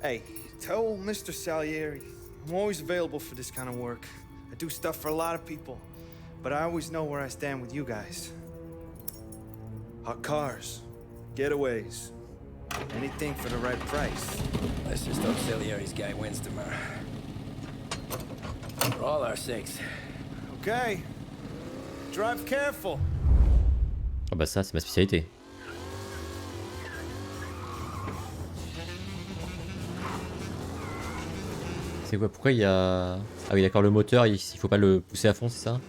Hey, tell Mr. Salieri I'm always available for this kind of work. I do stuff for a lot of people, but I always know where I stand with you guys. Hot cars, getaways, anything for the right price. Let's just hope Salieri's guy wins tomorrow. For all our sakes. Okay. Drive careful. Ah bah ça, c'est ma spécialité. C'est quoi? Pourquoi il y a... Ah oui d'accord, le moteur, il faut pas le pousser à fond, c'est ça?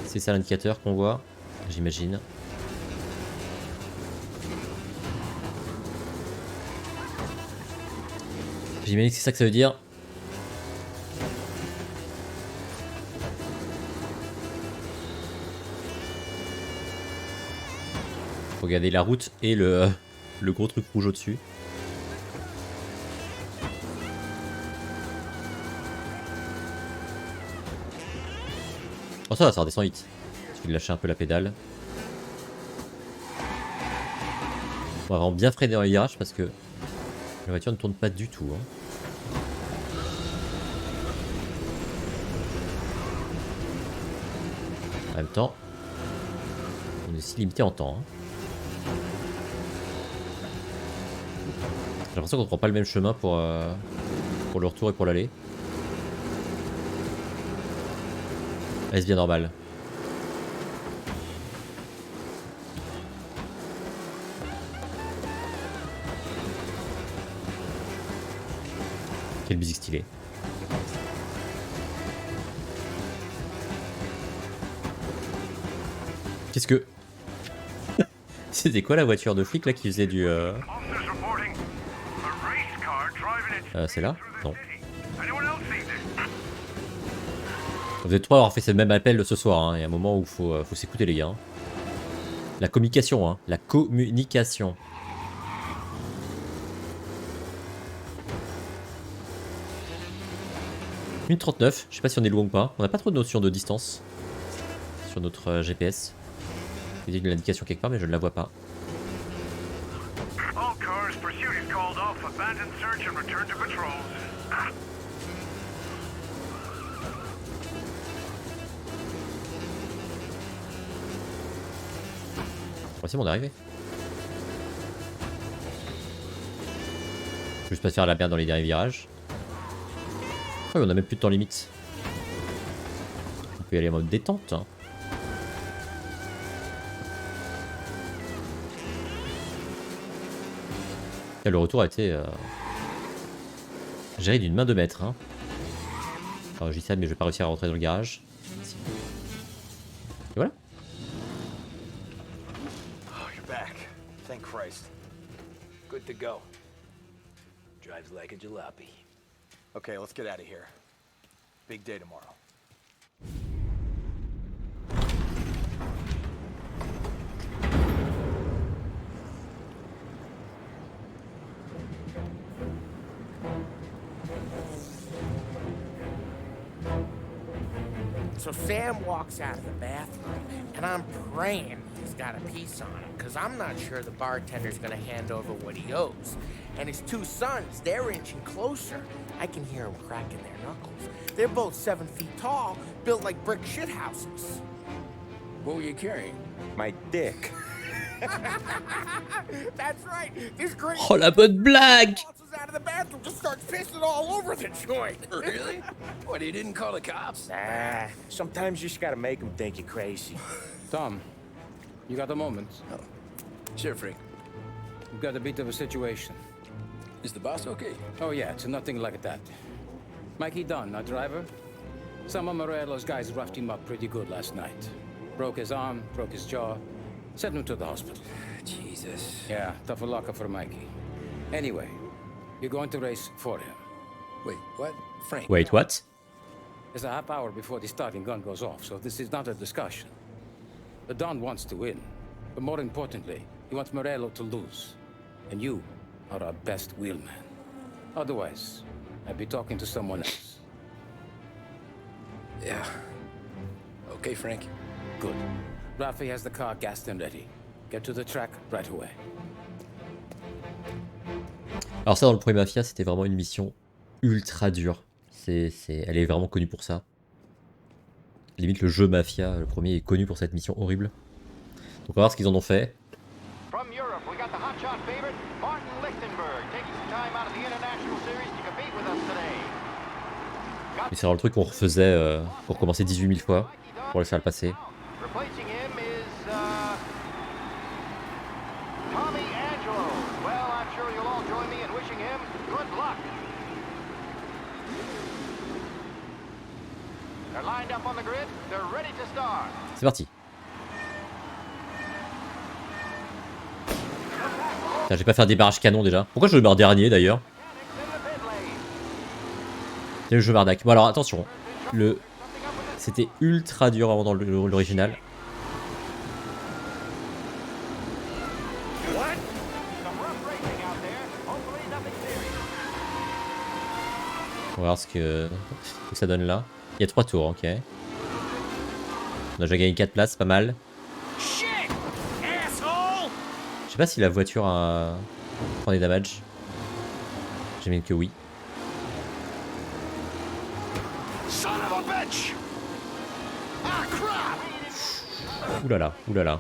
C'est ça l'indicateur qu'on voit, j'imagine. J'imagine que c'est ça que ça veut dire. Faut regarder la route et le gros truc rouge au-dessus. Oh ça va, ça redescend vite. Il suffit de lâcher un peu la pédale. On va vraiment bien freiner dans les virages parce que la voiture ne tourne pas du tout. Hein. En même temps, on est aussi limité en temps. Hein. J'ai l'impression qu'on ne prend pas le même chemin pour le retour et pour l'aller. Allez, c'est bien normal. Quelle musique stylée. Qu'est-ce que... C'était quoi la voiture de flic là qui faisait du... c'est là? Non. Vous êtes trois à avoir fait ce même appel ce soir, hein. Il y a un moment où faut s'écouter les gars. Hein. La communication, hein. La communication. Une 39, je sais pas si on est loin ou pas. On n'a pas trop de notion de distance sur notre GPS. Il y a une indication quelque part mais je ne la vois pas. Ouais, c'est bon, on est arrivé. Je vais juste pas faire la merde dans les derniers virages. Oh, on a même plus de temps limite. On peut y aller en mode détente. Hein. Et le retour a été géré d'une main de maître. Hein. Alors je dis ça, mais je vais pas réussir à rentrer dans le garage. Et voilà. Oh, you're back. Thank Christ. Good to go. drives like a jalopy. Okay, let's get out of here. Big day tomorrow. So Sam walks out of the bathroom, and I'm praying he's got a piece on him, because I'm not sure the bartender's gonna hand over what he owes. And his two sons, they're inching closer. I can hear them cracking their knuckles. They're both 7 feet tall, built like brick shithouses. What were you carrying? My dick. That's right. This great Oh, la bonne blague! waltzes out of the bathroom, just starts pissing all over the joint. Really? What, you didn't call the cops? Nah, sometimes you just gotta make them think you're crazy. Tom, you got a moment? Oh. Sure, Frank. We've got a bit of a situation. Is the boss okay? Oh yeah, it's nothing like that. Mikey Dunn, our driver. Some of Morello's guys roughed him up pretty good last night. Broke his arm, broke his jaw. Sent him to the hospital. Jesus. Yeah, tough luck for Mikey. Anyway, you're going to race for him. Wait, what? Frank? Wait, what? It's a half hour before the starting gun goes off, so this is not a discussion. The Don wants to win, but more importantly, he wants Morello to lose. And you are our best wheelman. Otherwise, I'd be talking to someone else. Yeah. Okay, Frank. Good. Rafi has the car gassed and ready. Get to the track right away. Alors ça, dans le premier Mafia, c'était vraiment une mission ultra dure. Elle est vraiment connue pour ça. Limite, le jeu Mafia, le premier, est connu pour cette mission horrible. Donc on va voir ce qu'ils en ont fait. Et c'est vraiment le truc qu'on refaisait pour commencer 18 000 fois, pour laisser le passer. C'est parti. Putain, je vais pas faire des barrages canons déjà. Pourquoi je le mets en dernier d'ailleurs? C'est le jeu Bardac. Bon alors attention. C'était ultra dur avant dans l'original. On va voir ce que ça donne là. Il y a 3 tours, ok. On a déjà gagné 4 places, pas mal. Je sais pas si la voiture prend des damages. J'imagine que oui. Oulala, oulala.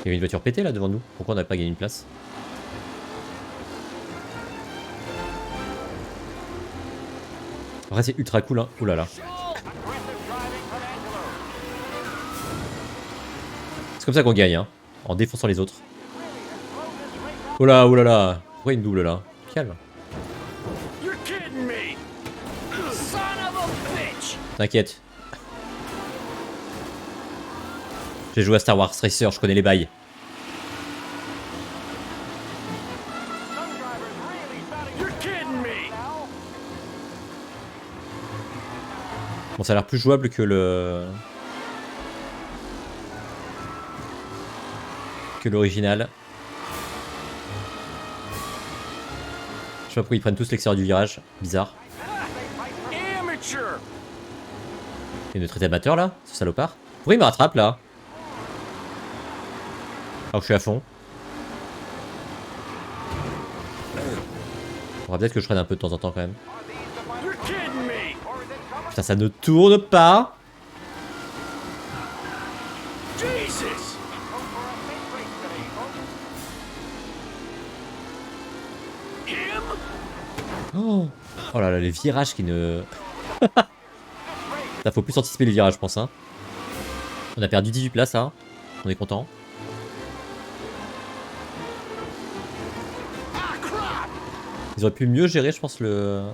Il y avait une voiture pétée là devant nous. Pourquoi on n'a pas gagné une place? En vrai c'est ultra cool hein. Oulala. C'est comme ça qu'on gagne hein. En défonçant les autres. Oula oulala. Pourquoi il me double là? Calme. T'inquiète. J'ai joué à Star Wars Racer, je connais les bails. Bon, ça a l'air plus jouable que l'original. Je sais pas pourquoi ils prennent tous l'extérieur du virage. Bizarre. Il y a notre traité amateur là, ce salopard. Pourquoi il me rattrape là? Alors que je suis à fond. On va peut-être que je freine un peu de temps en temps quand même. Putain, ça ne tourne pas. Oh, oh là là, les virages qui ne... Ça faut plus anticiper les virages, je pense. Hein. On a perdu 18 places, hein. On est content. Ils auraient pu mieux gérer, je pense, le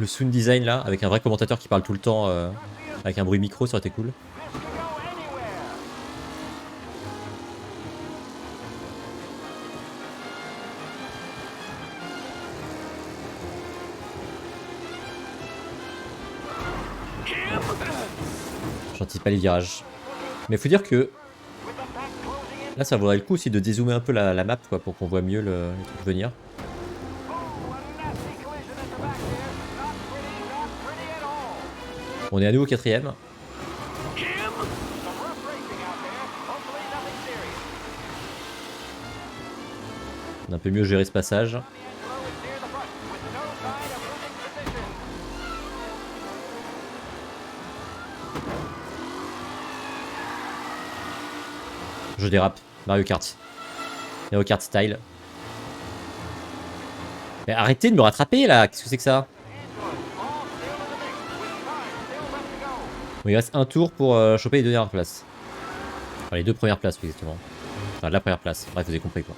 sound design là, avec un vrai commentateur qui parle tout le temps, avec un bruit micro, ça aurait été cool. J'anticipe pas les virages. Mais faut dire que là ça vaudrait le coup aussi de dézoomer un peu la map quoi, pour qu'on voit mieux les trucs venir. On est à nouveau au 4ème. On a un peu mieux géré ce passage. Je dérape. Mario Kart. Mario Kart style. Mais arrêtez de me rattraper là. Qu'est-ce que c'est que ça? Bon, il reste un tour pour choper les 2 dernières places. Enfin, les 2 premières places, plus exactement. Enfin, la première place. Bref, vous avez compris quoi.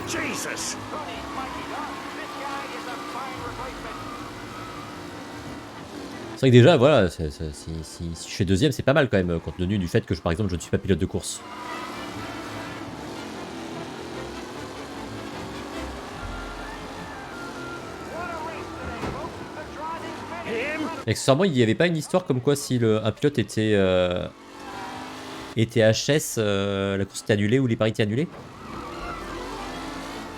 Jesus. C'est vrai que déjà, voilà, si je fais 2ème, c'est pas mal quand même, compte tenu du fait que, par exemple, je ne suis pas pilote de course. Et accessoirement, il n'y avait pas une histoire comme quoi si un pilote était HS, la course était annulée ou les paris étaient annulés.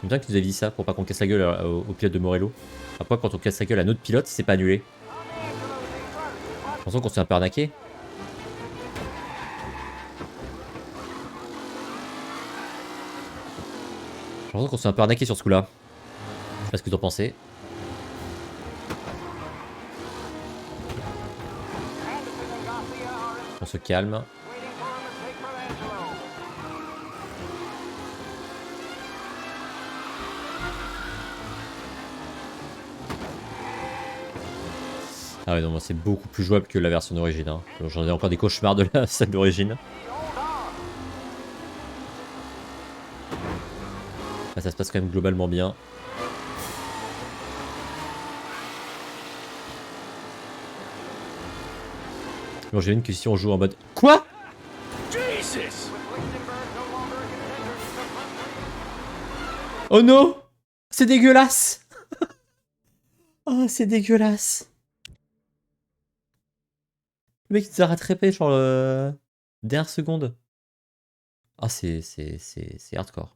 C'est bien que tu nous avais dit ça pour pas qu'on casse la gueule au pilote de Morello. Après, quand on casse la gueule à notre pilote, c'est pas annulé. Je pense qu'on s'est un peu arnaqué. Je pense qu'on s'est un peu arnaqué sur ce coup-là. Je sais pas ce que vous en pensez. On se calme. Ah ouais, non, moi c'est beaucoup plus jouable que la version d'origine. Hein. J'en ai encore des cauchemars de la scène d'origine. Là, ça se passe quand même globalement bien. Bon, j'imagine que si on joue en mode... Quoi? Oh non! C'est dégueulasse! Oh, c'est dégueulasse! Le mec il nous a rattrapé genre dernière seconde. Ah c'est hardcore.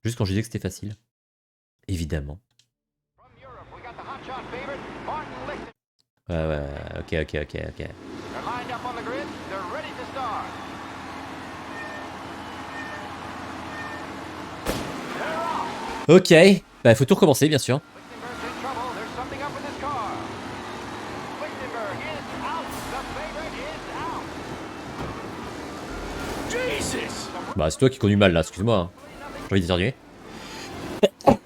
Juste quand je disais que c'était facile. Évidemment. Ouais, ok. Ok, bah faut tout recommencer bien sûr. Bah c'est toi qui conduis mal là, excuse-moi. Hein. J'ai envie d'éternuer. Tout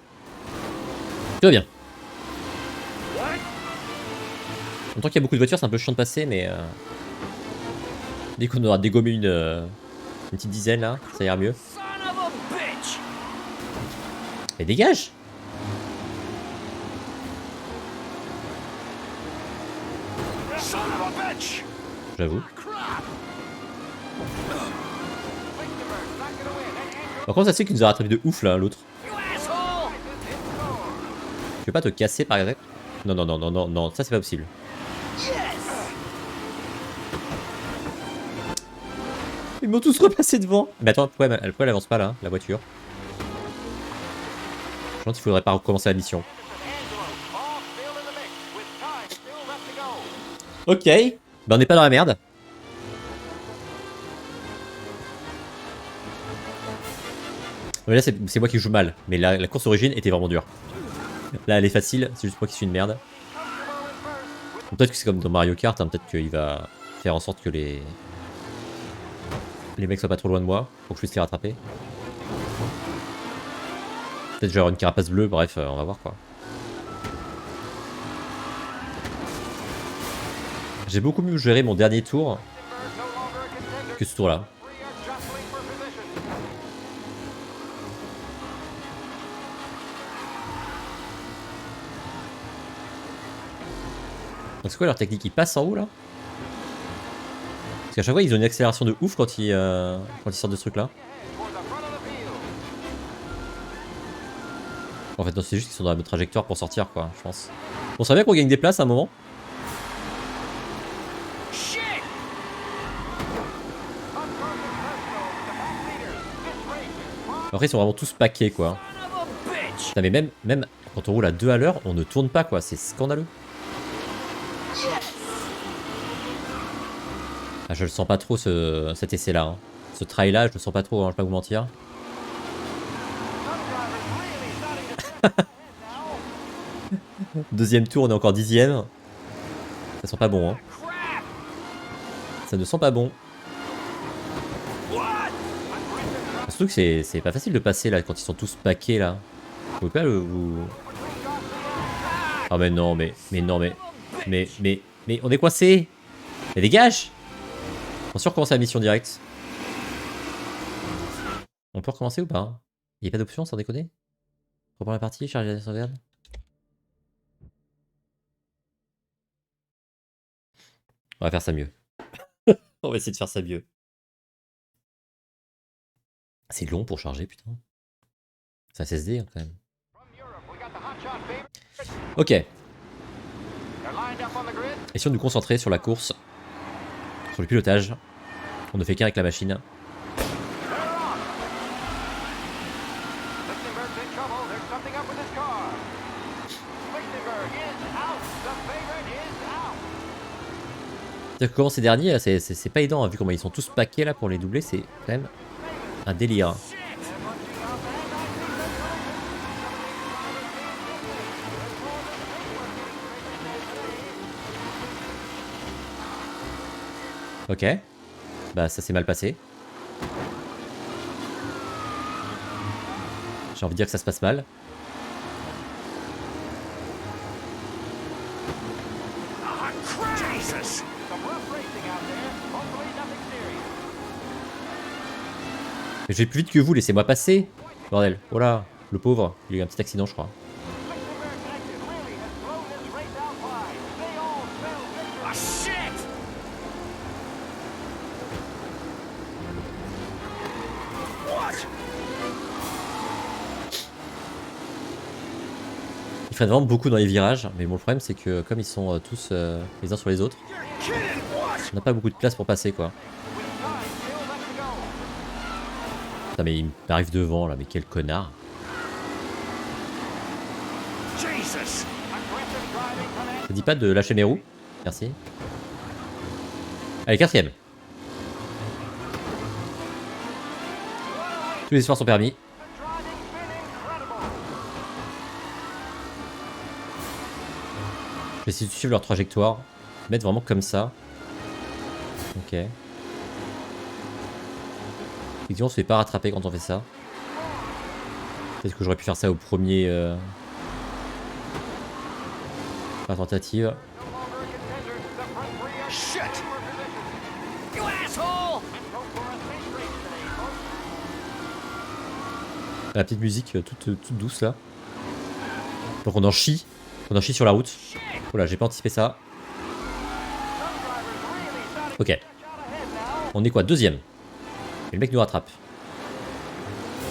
va bien. En tant qu'il y a beaucoup de voitures, c'est un peu chiant de passer, mais... Dès qu'on aura dégommé une petite dizaine là, ça ira mieux. Mais dégage! J'avoue. Par contre, ça c'est qu'il nous a rattrapé de ouf là, l'autre. Tu veux pas te casser par exemple? Non, ça c'est pas possible. Ils m'ont tous repassé devant. Mais attends, pourquoi elle avance pas là, la voiture? Je pense qu'il faudrait pas recommencer la mission. Ok, bah on n'est pas dans la merde. Mais là c'est moi qui joue mal. Mais la course origine était vraiment dure. Là elle est facile, c'est juste moi qui suis une merde. Peut-être que c'est comme dans Mario Kart, hein, peut-être qu'il va faire en sorte que les mecs soient pas trop loin de moi pour que je puisse les rattraper. Peut-être que je vais avoir une carapace bleue, bref, on va voir quoi. J'ai beaucoup mieux géré mon dernier tour que ce tour-là. Donc c'est quoi leur technique? Ils passent en haut là? Parce qu'à chaque fois ils ont une accélération de ouf quand ils sortent de ce truc là. En fait non, c'est juste qu'ils sont dans la bonne trajectoire pour sortir quoi, je pense. On savait qu'on gagne des places à un moment. Après ils sont vraiment tous paquets quoi. Putain, mais même quand on roule à 2 à l'heure, on ne tourne pas quoi, c'est scandaleux. Ah, je le sens pas trop cet essai là. Hein. Ce trail là, je le sens pas trop, hein, je vais pas vous mentir. Deuxième tour, on est encore 10ème. Ça sent pas bon hein. Ça ne sent pas bon. Surtout que c'est pas facile de passer là quand ils sont tous paquets là. Vous pouvez pas vous... Ah mais non mais non mais on est coincé. Mais dégage. On peut recommencer la mission directe. On peut recommencer ou pas? Il n'y a pas d'option sans déconner? Reprendre la partie, charger la sauvegarde. On va faire ça mieux. On va essayer de faire ça mieux. C'est long pour charger, putain. C'est un SSD hein, quand même. Ok. Essayons de nous concentrer sur la course. Sur le pilotage. On ne fait qu'un avec la machine. C'est-à-dire que comment ces derniers, c'est pas aidant, hein, vu comment ils sont tous paquets là pour les doubler, c'est quand même un délire. Ok. Bah ça s'est mal passé. J'ai envie de dire que ça se passe mal. Mais je vais plus vite que vous, laissez-moi passer. Bordel. Oh là, le pauvre. Il a eu un petit accident, je crois. Ils freinent vraiment beaucoup dans les virages, mais bon, le problème c'est que comme ils sont tous les uns sur les autres, on n'a pas beaucoup de place pour passer quoi. Putain mais il m'arrive devant là, mais quel connard. Ça dit pas de lâcher mes roues? Merci. Allez, 4ème. Tous les espoirs sont permis. Je vais essayer de suivre leur trajectoire. Mettre vraiment comme ça. Ok. Effectivement, on se fait pas rattraper quand on fait ça. Peut-être que j'aurais pu faire ça au premier... La tentative. La petite musique toute douce là. Donc on en chie. On en chie sur la route. Oh là, j'ai pas anticipé ça. Ok. On est quoi? 2ème. Et le mec nous rattrape.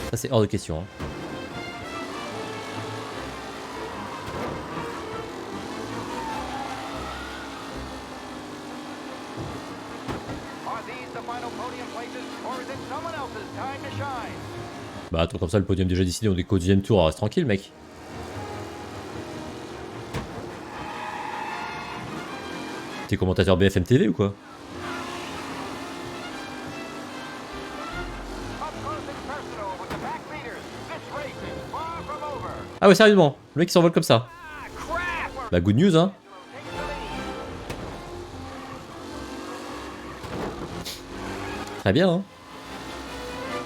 Ça c'est hors de question. Hein. Bah attends, comme ça le podium déjà décidé, on est qu'au 10ème tour, reste tranquille mec. T'es commentateur BFM TV ou quoi? Ah ouais sérieusement, le mec il s'envole comme ça. Bah good news hein. Très bien hein.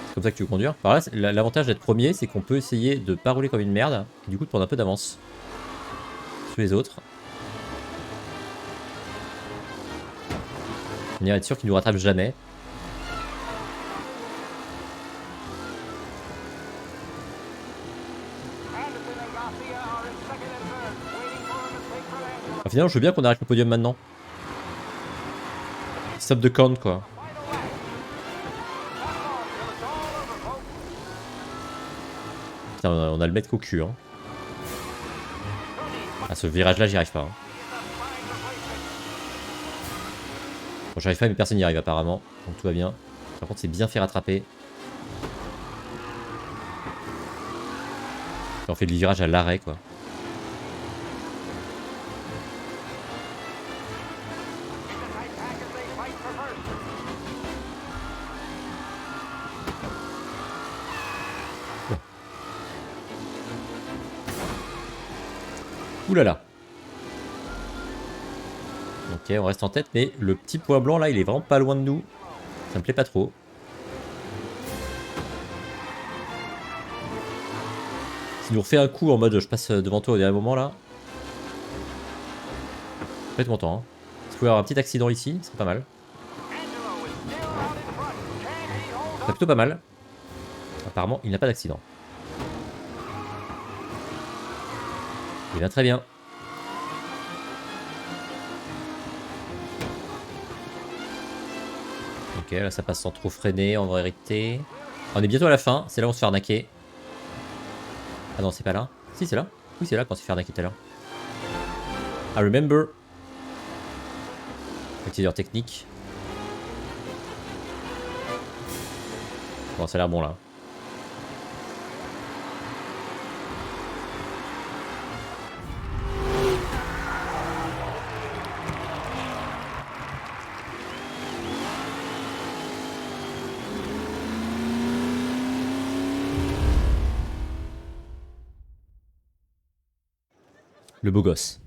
C'est comme ça que tu veux conduire. Par là, l'avantage d'être premier, c'est qu'on peut essayer de pas rouler comme une merde, et du coup de prendre un peu d'avance sur les autres. On irait être sûr qu'ils nous rattrapent jamais. Ah, finalement, je veux bien qu'on arrête le podium maintenant. Stop de count quoi. Putain, on a le mec au cul hein. Ah, ce virage là, j'y arrive pas. Hein. Bon, j'arrive pas, mais personne n'y arrive apparemment. Donc tout va bien. Par contre, c'est bien fait rattraper. On fait du virage à l'arrêt, quoi. Ouh là là. Ok, on reste en tête, mais le petit point blanc là, il est vraiment pas loin de nous. Ça me plaît pas trop. S'il nous refait un coup en mode je passe devant toi au dernier moment là. Je vais être content. Hein. S'il pouvait y avoir un petit accident ici, ce serait pas mal. C'est plutôt pas mal. Apparemment, il n'a pas d'accident. Il va très bien. Ok, là ça passe sans trop freiner en vérité. On est bientôt à la fin, c'est là où on se fait arnaquer. Ah non, c'est pas là. Si, c'est là. Oui, c'est là qu'on s'est fait arnaquer tout à l'heure. I remember. Petite erreur technique. Bon, ça a l'air bon là. Le beau gosse.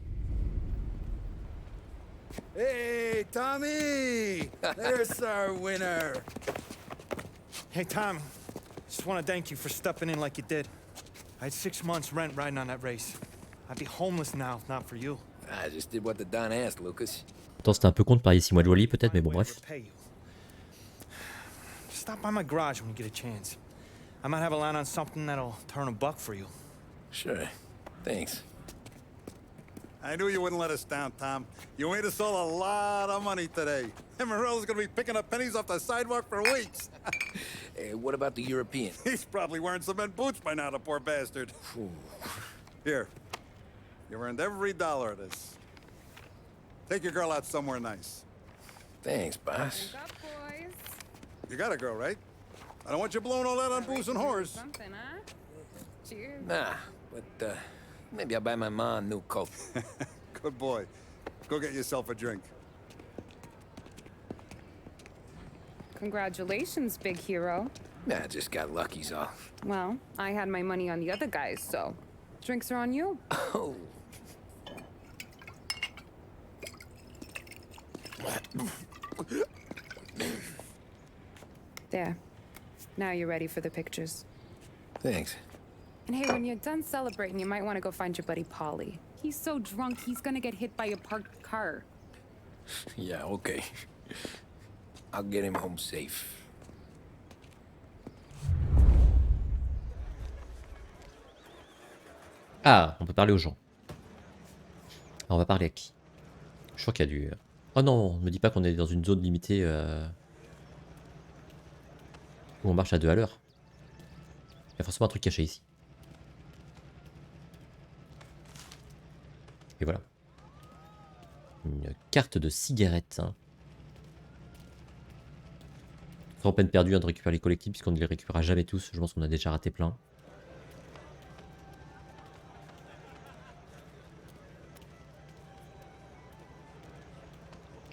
Hey, Tommy! There's our winner. Hey, Tom. Just want to thank you for stepping in like you did. I had 6 months rent riding on that race. I'd be homeless now if not for you. I just did what the Don asked, Lucas. Attends, c'était un peu con de parier 6 mois de Wally peut-être, mais bon bref. Stop by my garage when you get a chance. I might have a line on something that'll turn a buck for you. Sure. Thanks. I knew you wouldn't let us down, Tom. You made us all a lot of money today. And Morello's gonna be picking up pennies off the sidewalk for weeks. Hey, what about the European? He's probably wearing cement boots by now, the poor bastard. Here. You earned every dollar of this. Take your girl out somewhere nice. Thanks, boss. You got a girl, right? I don't want you blowing all that on booze and whores. Cheers. Nah, but maybe I'll buy my mom a new coat. Good boy. Go get yourself a drink. Congratulations, big hero. Nah, just got lucky's all. Well, I had my money on the other guys, so drinks are on you. Oh. There. Now you're ready for the pictures. Thanks. And hey, when you're done celebrating, you might want to go find your buddy Polly. He's so drunk, he's gonna get hit by a parked car. Yeah, okay. I'll get him home safe. Ah, on peut parler aux gens. Alors, on va parler à qui? Je crois qu'il y a du... Oh non, ne me dis pas qu'on est dans une zone limitée où on marche à 2 à l'heure. Il y a forcément un truc caché ici. Et voilà. Une carte de cigarettes. Hein. Trop peine perdue hein, de récupérer les collectibles puisqu'on ne les récupérera jamais tous. Je pense qu'on a déjà raté plein.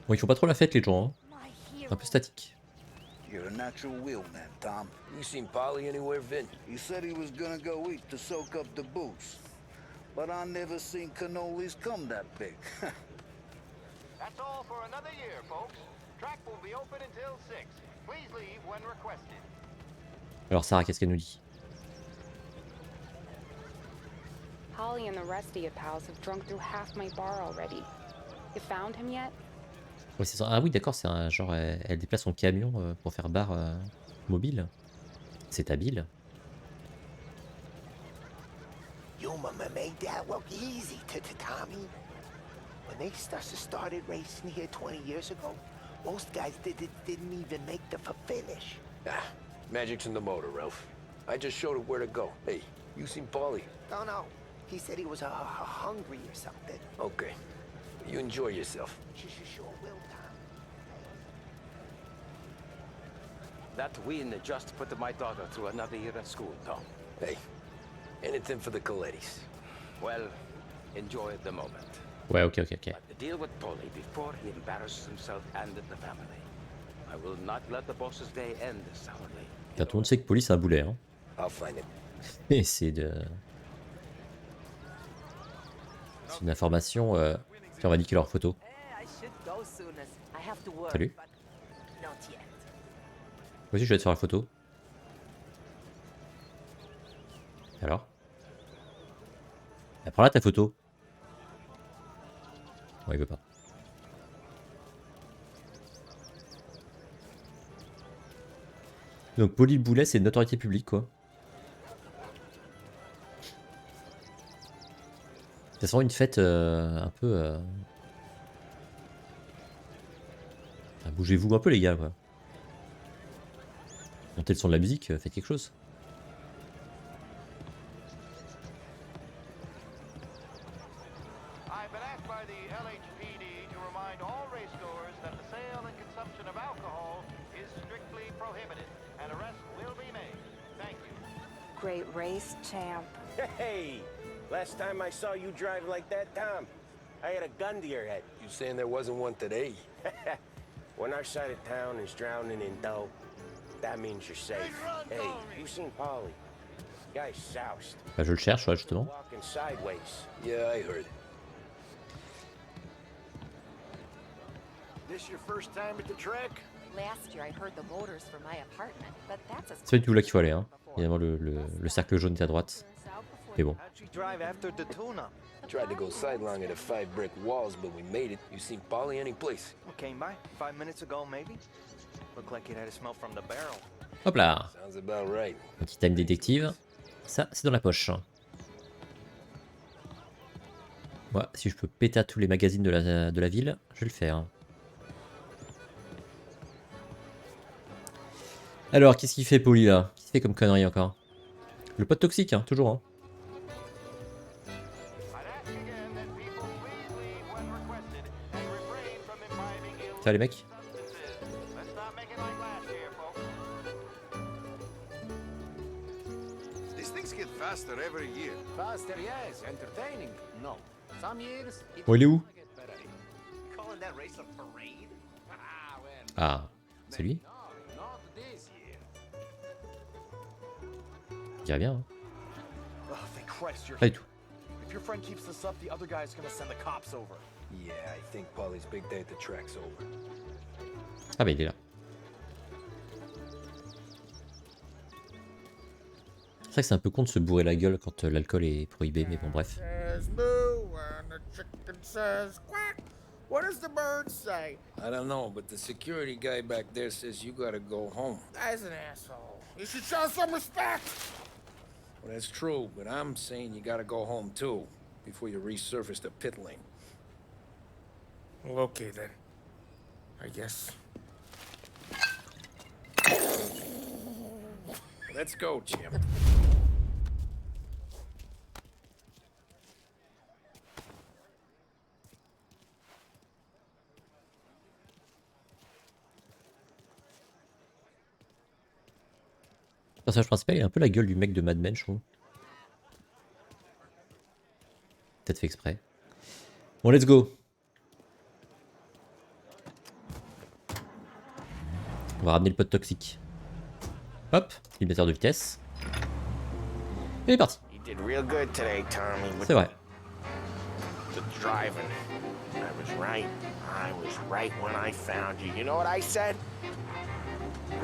Bon, ils font pas trop la fête les gens. Hein. Un peu statique. You're a natural wheelman, Tom. You seen Polly anywhere, Vin? He said he was gonna go eat to soak up the booze. But I never seen cannolis come that big. That's all for another year, folks. Track will be open until 6. Please leave when requested. Alors Sarah, qu'est-ce qu'elle nous dit? Holly and the rest of your pals have drunk through half my bar already. You found him yet? Ouais, c'est ça. Ah oui, d'accord, c'est un genre, elle déplace son camion pour faire bar mobile. C'est habile. Your mama made that look easy to Tommy. When they started racing here 20 years ago, most guys didn't even make the finish. Ah, magic's in the motor, Ralph. I just showed it where to go. Hey, you seen Polly? No. He said he was hungry or something. Okay. You enjoy yourself. Sure will, Tom. That win just put my daughter through another year at school, Tom. Hey, anything for the Colettis. Well, enjoy the moment. Ouais, ok. But deal with Polly before he embarrasses himself and the family. I will not let the boss's day end sourly. Tout le monde sait que Polly c'est un boulet. Hein. I'll find him. Et c'est une information qui on va niquer leur photo. Salut. Moi aussi je vais te faire la photo. Alors? Prends là ta photo. Bon, il veut pas. Donc Polly le boulet c'est une notoriété publique quoi. Ça sent une fête un peu... Bougez-vous un peu les gars quoi. Montez le son de la musique, faites quelque chose. Great race, champ. Hey! Last time I saw you drive like that, Tom, I had a gun to your head. You saying there wasn't one today? When our side of town is drowning in dope, that means you're safe. Hey, you seen Polly? Guy's soused. Bah, je le cherche, ouais, justement. Walking sideways. Yeah, I heard. This your first time at the track? Last year I heard the motors for my apartment, but that's a... C'est pas du tout là qu'il faut aller, hein. Évidemment, le cercle jaune est à droite. Mais bon. Tried to go sidelong at the 5 brick walls, but we made it. You seen Polly any place? Came by 5 minutes ago, maybe. Looked like it had a smell from the barrel. Hop là. Sounds about right. Petit time détective. Ça, c'est dans la poche. Ouais, si je peux péter à tous les magazines de la ville, je vais le faire. Alors, qu'est-ce qu'il fait, Polly, là? Qu'est-ce qu'il fait comme connerie encore? Le pote toxique, hein, toujours, hein. Ça, les mecs? Faster every year. Faster, yes. Entertaining, no. Some years it Bon, il est où? calling that race a parade? Ah, c'est lui? Not this year. Je dirais bien, hein. Oh, thank Christ you're Pas here. du tout. If your friend keeps this up, the other guy's gonna send the cops over. Yeah, I think Polly's big day at the track's over. Ah bah il est là. C'est vrai que c'est un peu con de se bourrer la gueule quand l'alcool est prohibé, mais bon bref. What does the bird say? I don't know, but the security guy back there says you gotta go home. That's an asshole. You should show some respect. Well, that's true, but I'm saying you gotta go home too, before you resurface the pit lane. Well, okay then. I guess. Let's go, Jim. Le personnage principal, il a un peu la gueule du mec de Mad Men, je trouve. Peut-être fait exprès. Bon, let's go. On va ramener le pote toxique. Hop, limiteur de vitesse. Et il est parti. You did real good today, Tommy. C'est vrai. The driving. I was right. I was right when I found you. You know what I said?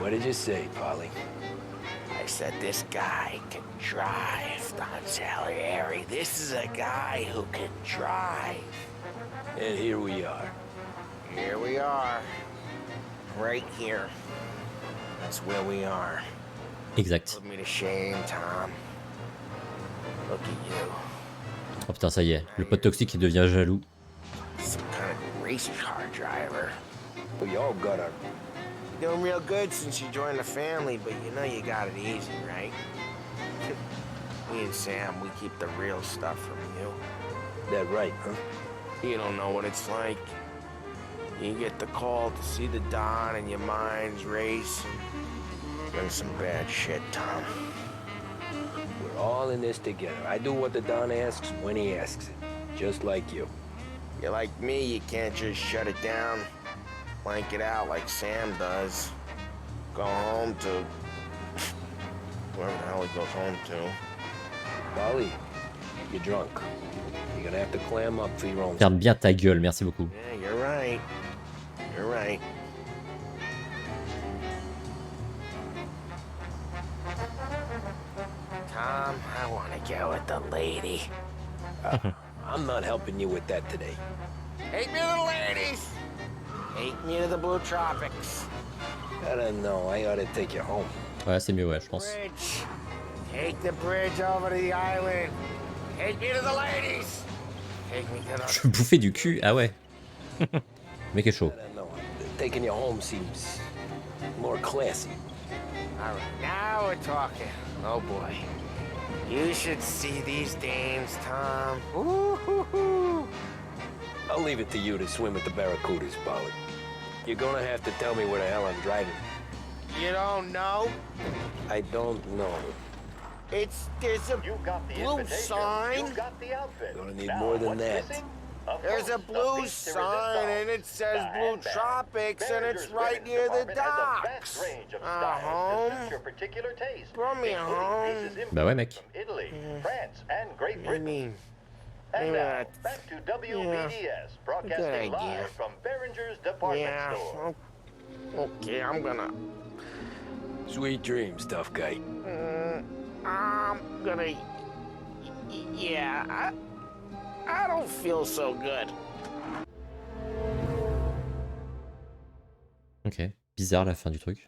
What did you say, Polly? I said this guy can drive, Don Salieri. This is a guy who can drive. And here we are. Here we are. Right here. That's where we are. Exact. Put me to shame, Tom. Look at you. Oh putain, ça y est. Le pote toxique qui devient jaloux. Some kind of race car driver. We all got our... You're doing real good since you joined the family, but you know you got it easy, right? Me and Sam, we keep the real stuff from you. That right, huh? You don't know what it's like. You get the call to see the Don and your mind's racing. Done some bad shit, Tom. We're all in this together. I do what the Don asks when he asks it. Just like you. You're like me, you can't just shut it down. Blank it out like Sam does. Go home to... wherever the hell he goes home to. Polly, you're drunk. You're gonna have to clam up for your own... Ferme bien ta gueule, merci beaucoup. Yeah, you're right. You're right. Tom, I want to go with the lady. I'm not helping you with that today. Take me to the ladies. Take me to the Blue Tropics. I don't know. I ought to take you home. Ouais, c'est mieux, ouais, je pense. Bridge. Take the bridge over to the island. Take me to the ladies. Take me to the... Je bouffais du cul, ah ouais. Mec est chaud. I don't know. Taking you home seems more classy. All right, now we're talking. Oh boy. You should see these dames, Tom. Ooh-hoo-hoo. I'll leave it to you to swim with the barracudas, Polly. You're gonna have to tell me where the hell I'm driving. You don't know? I don't know. There's a blue sign. Gonna need more than that. There's a blue sign and it says Blue Tropics and it's right near the docks. Home? Bring me home. Bah ouais, mec. Italy, France, and Great I Britain. mean, And now, back to WBDS, broadcasting Good idea. live from Behringer's department store. Okay, I'm gonna... Sweet dreams, tough guy. I'm gonna... Yeah, I don't feel so good. Ok, bizarre la fin du truc.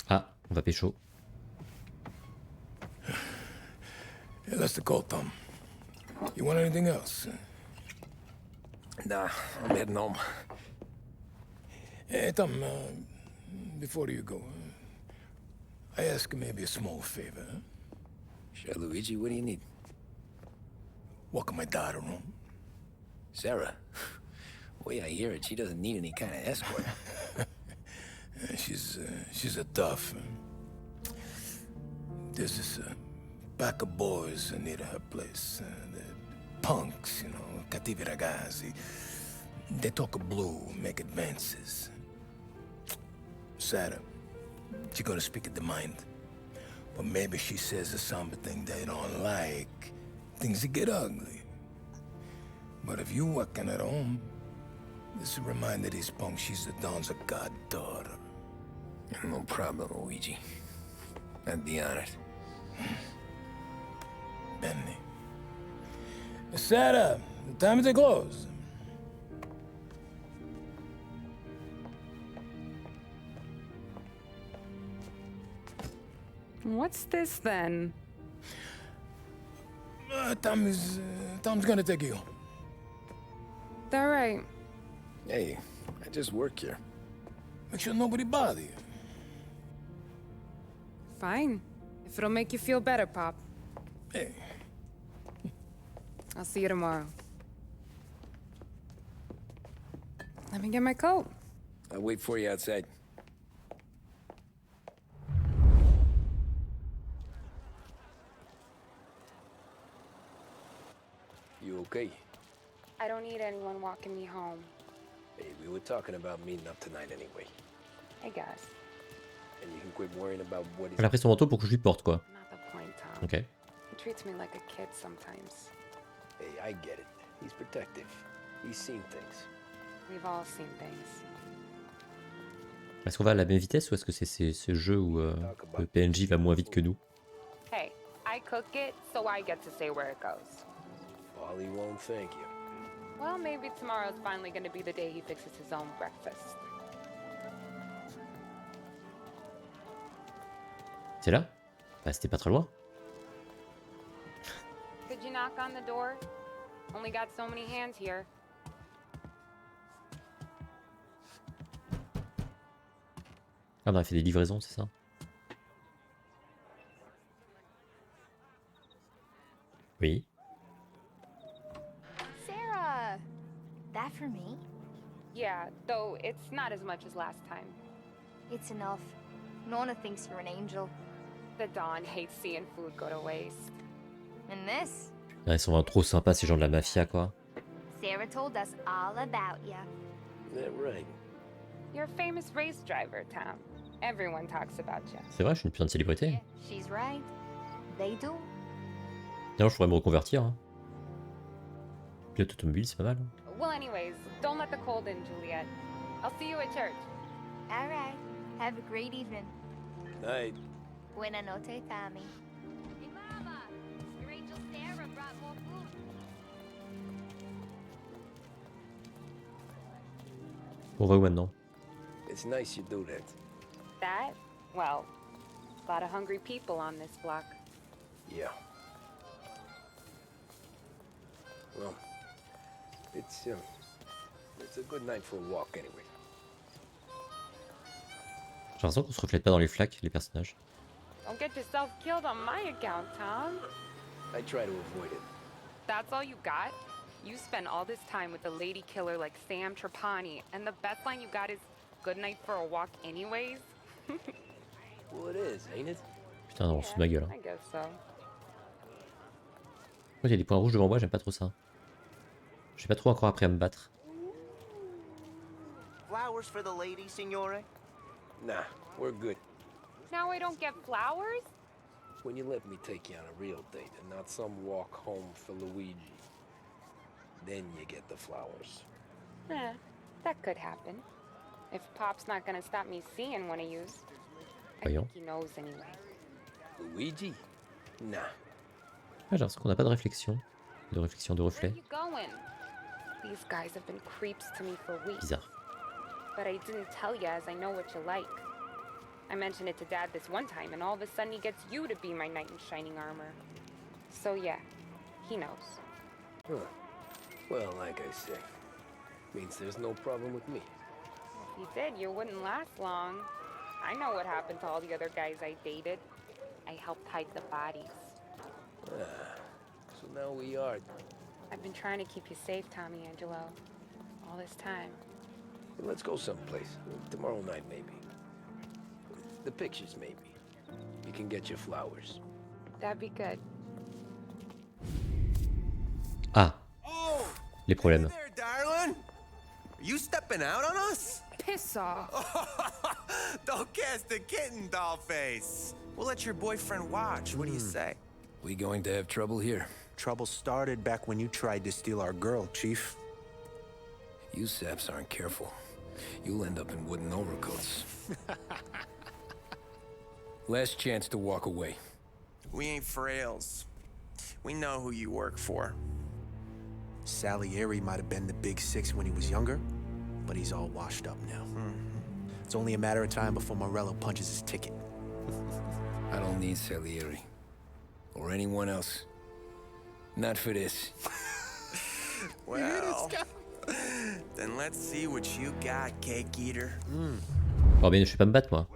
Ah, on va pécho. Yeah, that's the call, Tom. You want anything else? Nah, I'm heading home. Hey, Tom, before you go, I ask maybe a small favor. Sure, Luigi, what do you need? Walk my daughter home. Sarah? Way I hear it, she doesn't need any kind of escort. She's a tough. There's this pack of boys near her place. They're punks, you know, cattivi ragazzi. They talk blue, make advances. Sarah, she gonna speak at the mind. But maybe she says something they don't like. Things get ugly. But if you working at home, this reminder these punks she's the Don's a goddaughter. No problem, Luigi. I'd be honored. Benny. Sarah, time to close. What's this then? Tom's gonna take you. All right. Hey, I just work here. Make sure nobody bother you. Fine. If it'll make you feel better, Pop. Hey. I'll see you tomorrow. Let me get my coat. I'll wait for you outside. You okay? I don't need anyone walking me home. Hey, we were talking about meeting up tonight anyway. I guess. And you can quit worrying about what he's... Elle a pris son manteau pour que je lui porte, quoi. Not the point, Tom. Ok. He treats me like a kid sometimes. Hey, I get it. He's protective. He's seen things. We've all seen things. Est-ce qu'on va à la même vitesse ou est-ce que c'est ce jeu où le PNJ va moins vite que nous? Hey, I cook it, so I get to say where it goes. Polly won't thank you. Well, maybe tomorrow's finally gonna be the day he fixes his own breakfast. C'est là? Bah c'était pas très loin. Could you knock on the door? Only got so many hands here. Ah, on a fait des livraisons, c'est ça? Oui. Sarah! That for me? Yeah, though it's not as much as last time. It's enough. Nona thinks you're an angel. The Dawn hates seeing food go to waste. And this? Ah, ils sont vraiment trop sympas ces gens de la mafia quoi. Sarah told us all about ya. Is that right? You're a famous race driver, Tom. Everyone talks about you. C'est vrai, je suis une putain de célébrité. She's right. They do. D'ailleurs, je pourrais me reconvertir. Hein. Pilote automobile, c'est pas mal. Well, anyways, don't let the cold in, Juliet. I'll see you at church. All right. Have a great evening. Night. Buena noche, Tommy. Hey, Mama! Your angel Sarah brought more food. On va où maintenant? It's nice you do that. That? Well, a lot of hungry people on this block. Yeah. Well, it's a good night for a walk anyway. J'ai l'impression qu'on se reflète pas dans les flaques, les personnages. Don't get yourself killed on my account, Tom. I try to avoid it. That's all you got? You spend all this time with a lady killer like Sam Trapani, and the best line you got is good night for a walk anyways? Well, it is, ain't it? Putain, non, c'est ma gueule. I guess so. Il y a des points rouges devant moi, j'aime pas trop ça. J'ai pas trop encore appris à me battre. Flowers for the lady, signore? Nah, we're good. Now I don't get flowers? When you let me take you on a real date and not some walk home for Luigi, then you get the flowers. That could happen. If Pop's not gonna stop me seeing one of yous. I Voyons. think he knows anyway. Luigi? Nah. Ah, j'ai l'impression qu'on n'a pas de réflexion. De réflexion de reflet. Where you going? These guys have been creeps to me for weeks. Bizarre. But I didn't tell you as I know what you like. I mentioned it to Dad this one time, and all of a sudden he gets you to be my knight in shining armor. So yeah, he knows. Huh. Well, like I say, means there's no problem with me. If you did, you wouldn't last long. I know what happened to all the other guys I dated. I helped hide the bodies. So now we are. I've been trying to keep you safe, Tommy Angelo, all this time. Let's go someplace. Tomorrow night, maybe. The pictures, maybe. You can get your flowers. That'd be good. Ah. Les problèmes. Hey there, darling. Are you stepping out on us? Piss off. Don't cast a kitten, dollface. We'll let your boyfriend watch. What do you say? We going to have trouble here? Trouble started back when you tried to steal our girl, Chief. You saps aren't careful. You'll end up in wooden overcoats. Last chance to walk away. We ain't frails. We know who you work for. Salieri might have been the big six when he was younger, but he's all washed up now. It's only a matter of time before Morello punches his ticket. I don't need Salieri. Or anyone else. Not for this. Well, then let's see what you got, cake eater. Oh mais je vais pas me battre moi.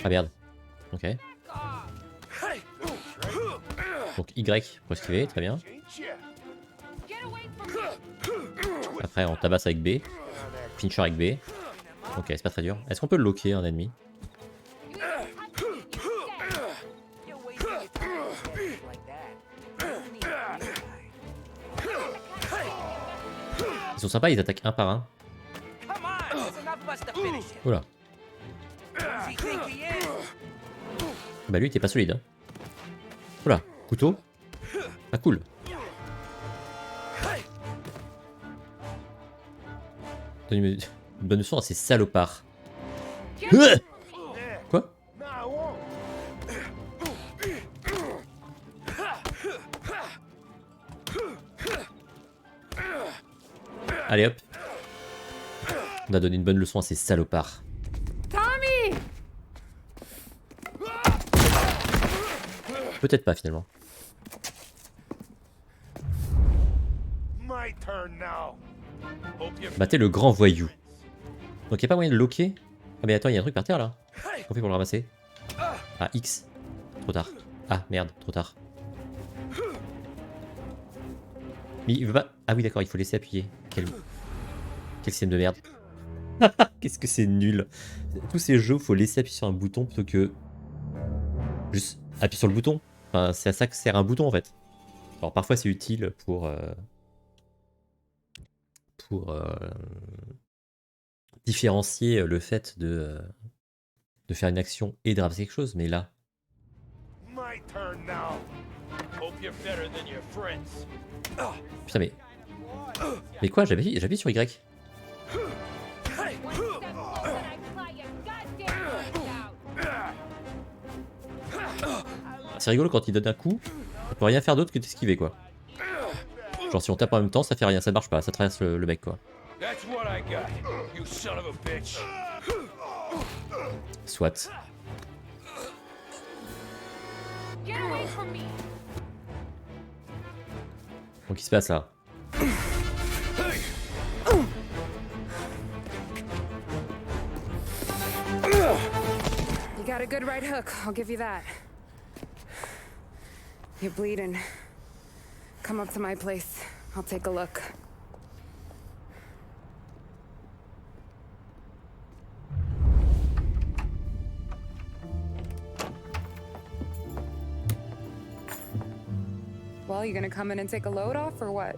Ah merde. Ok. Donc Y pour esquiver, très bien. Après on tabasse avec B. Pincher avec B. Ok, c'est pas très dur. Est-ce qu'on peut loquer un ennemi? Ils sont sympas, ils attaquent un par un. Oula. Bah lui il était pas solide. Hein. Oula, couteau. Pas cool. Donne une bonne leçon à ces salopards. Quoi? Allez hop. On a donné une bonne leçon à ces salopards. Tommy! Peut-être pas finalement. Battez le grand voyou. Donc il n'y a pas moyen de loquer? Ah mais attends, il y a un truc par terre là. Qu'on fait pour le ramasser? Ah, X. Trop tard. Ah merde, trop tard. Mais il veut pas... Ah oui d'accord, il faut laisser appuyer. Quel système de merde. Qu'est-ce que c'est nul. Tous ces jeux, faut laisser appuyer sur un bouton plutôt que... Juste appuyer sur le bouton. Enfin, c'est à ça que sert un bouton en fait. Alors parfois c'est utile pour différencier le fait de faire une action et de ramasser quelque chose, mais là... My turn now. Hope you're better than your friends. Putain mais... Mais quoi, j'appuie sur Y. C'est rigolo quand il donne un coup, ça peut rien faire d'autre que d'esquiver quoi. Genre si on tape en même temps, ça fait rien, ça marche pas, ça traverse le mec quoi. Soit. Donc il se passe là. You got a good right hook, I'll give you that. You're bleeding. Come up to my place. I'll take a look. Well, you gonna come in and take a load off, or what?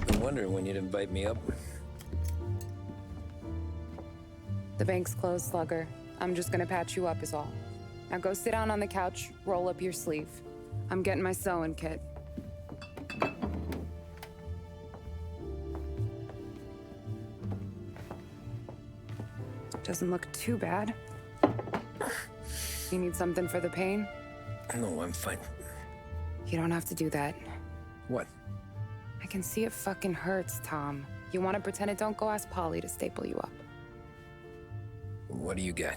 Been wondering when you'd invite me up. The bank's closed, Slugger. I'm just gonna patch you up is all. Now go sit down on the couch, roll up your sleeve. I'm getting my sewing kit. Doesn't look too bad. You need something for the pain? No, I'm fine. You don't have to do that. What? I can see it fucking hurts, Tom. You want to pretend it don't? Go ask Polly to staple you up. What do you got?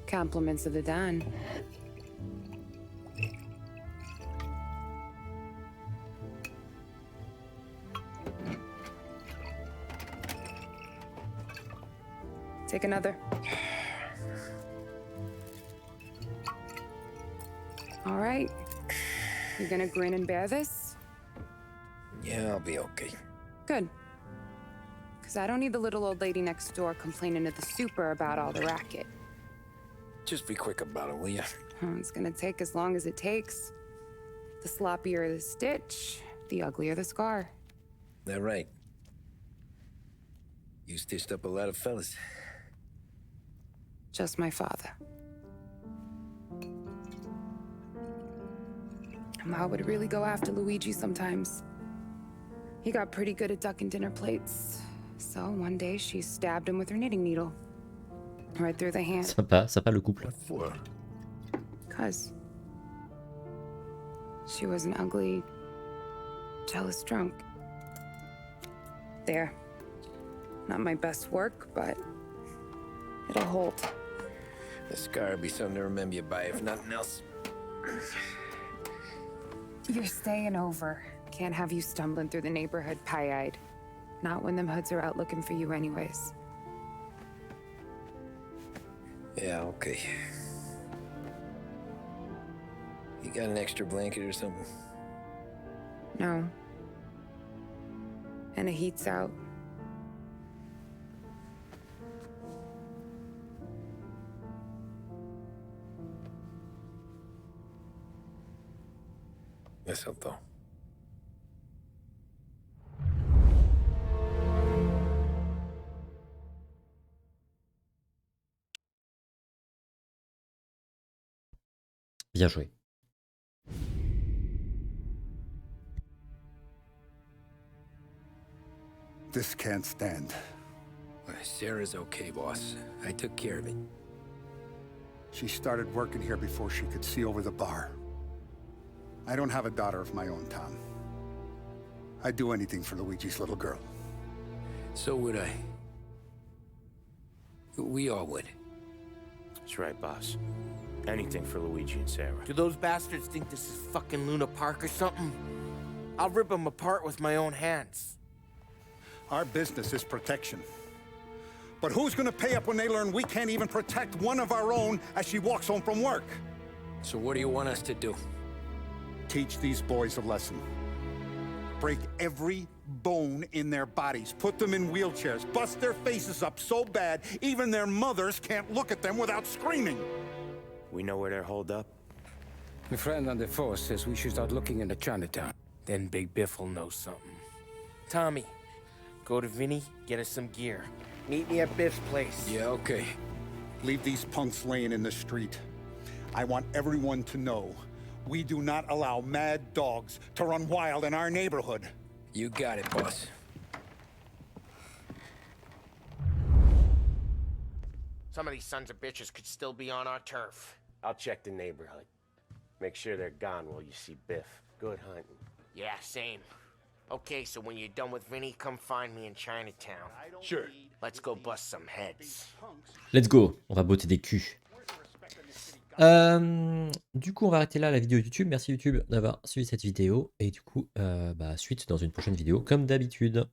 Compliments of the Don. Take another. All right. You gonna grin and bear this? Yeah, I'll be okay. Good. Because I don't need the little old lady next door complaining to the super about all the racket. Just be quick about it, will ya? It's gonna take as long as it takes. The sloppier the stitch, the uglier the scar. That right? You stitched up a lot of fellas. Just my father. Ma would really go after Luigi sometimes. He got pretty good at ducking dinner plates. So one day she stabbed him with her knitting needle. Right through the hand. Sympa le couple. What for? 'Cause she was an ugly, jealous drunk. There. Not my best work, but it'll hold. The scar will be something to remember you by, if nothing else. You're staying over. Can't have you stumbling through the neighborhood pie-eyed. Not when them hoods are out looking for you anyways. Yeah, okay. You got an extra blanket or something? No. And the heat's out. Eso todo. Bien joué. This can't stand. Sarah's okay, boss. I took care of it. She started working here before she could see over the bar. I don't have a daughter of my own, Tom. I'd do anything for Luigi's little girl. So would I. We all would. That's right, boss. Anything for Luigi and Sarah. Do those bastards think this is fucking Luna Park or something? I'll rip them apart with my own hands. Our business is protection. But who's gonna pay up when they learn we can't even protect one of our own as she walks home from work? So what do you want us to do? Teach these boys a lesson. Break every bone in their bodies, put them in wheelchairs, bust their faces up so bad even their mothers can't look at them without screaming. We know where they're holed up? My friend on the force says we should start looking into Chinatown. Then Big Biff will know something. Tommy, go to Vinny, get us some gear. Meet me at Biff's place. Yeah, okay. Leave these punks laying in the street. I want everyone to know we do not allow mad dogs to run wild in our neighborhood. You got it, boss. Some of these sons of bitches could still be on our turf. I'll check the neighborhood. Make sure they're gone while you see Biff. Good hunting. Yeah, same. Okay, so when you're done with Vinny, come find me in Chinatown. Sure. Let's go bust some heads. Let's go, on va botter des culs. Du coup, on va arrêter là la vidéo YouTube. Merci YouTube d'avoir suivi cette vidéo. Et du coup, suite dans une prochaine vidéo, comme d'habitude.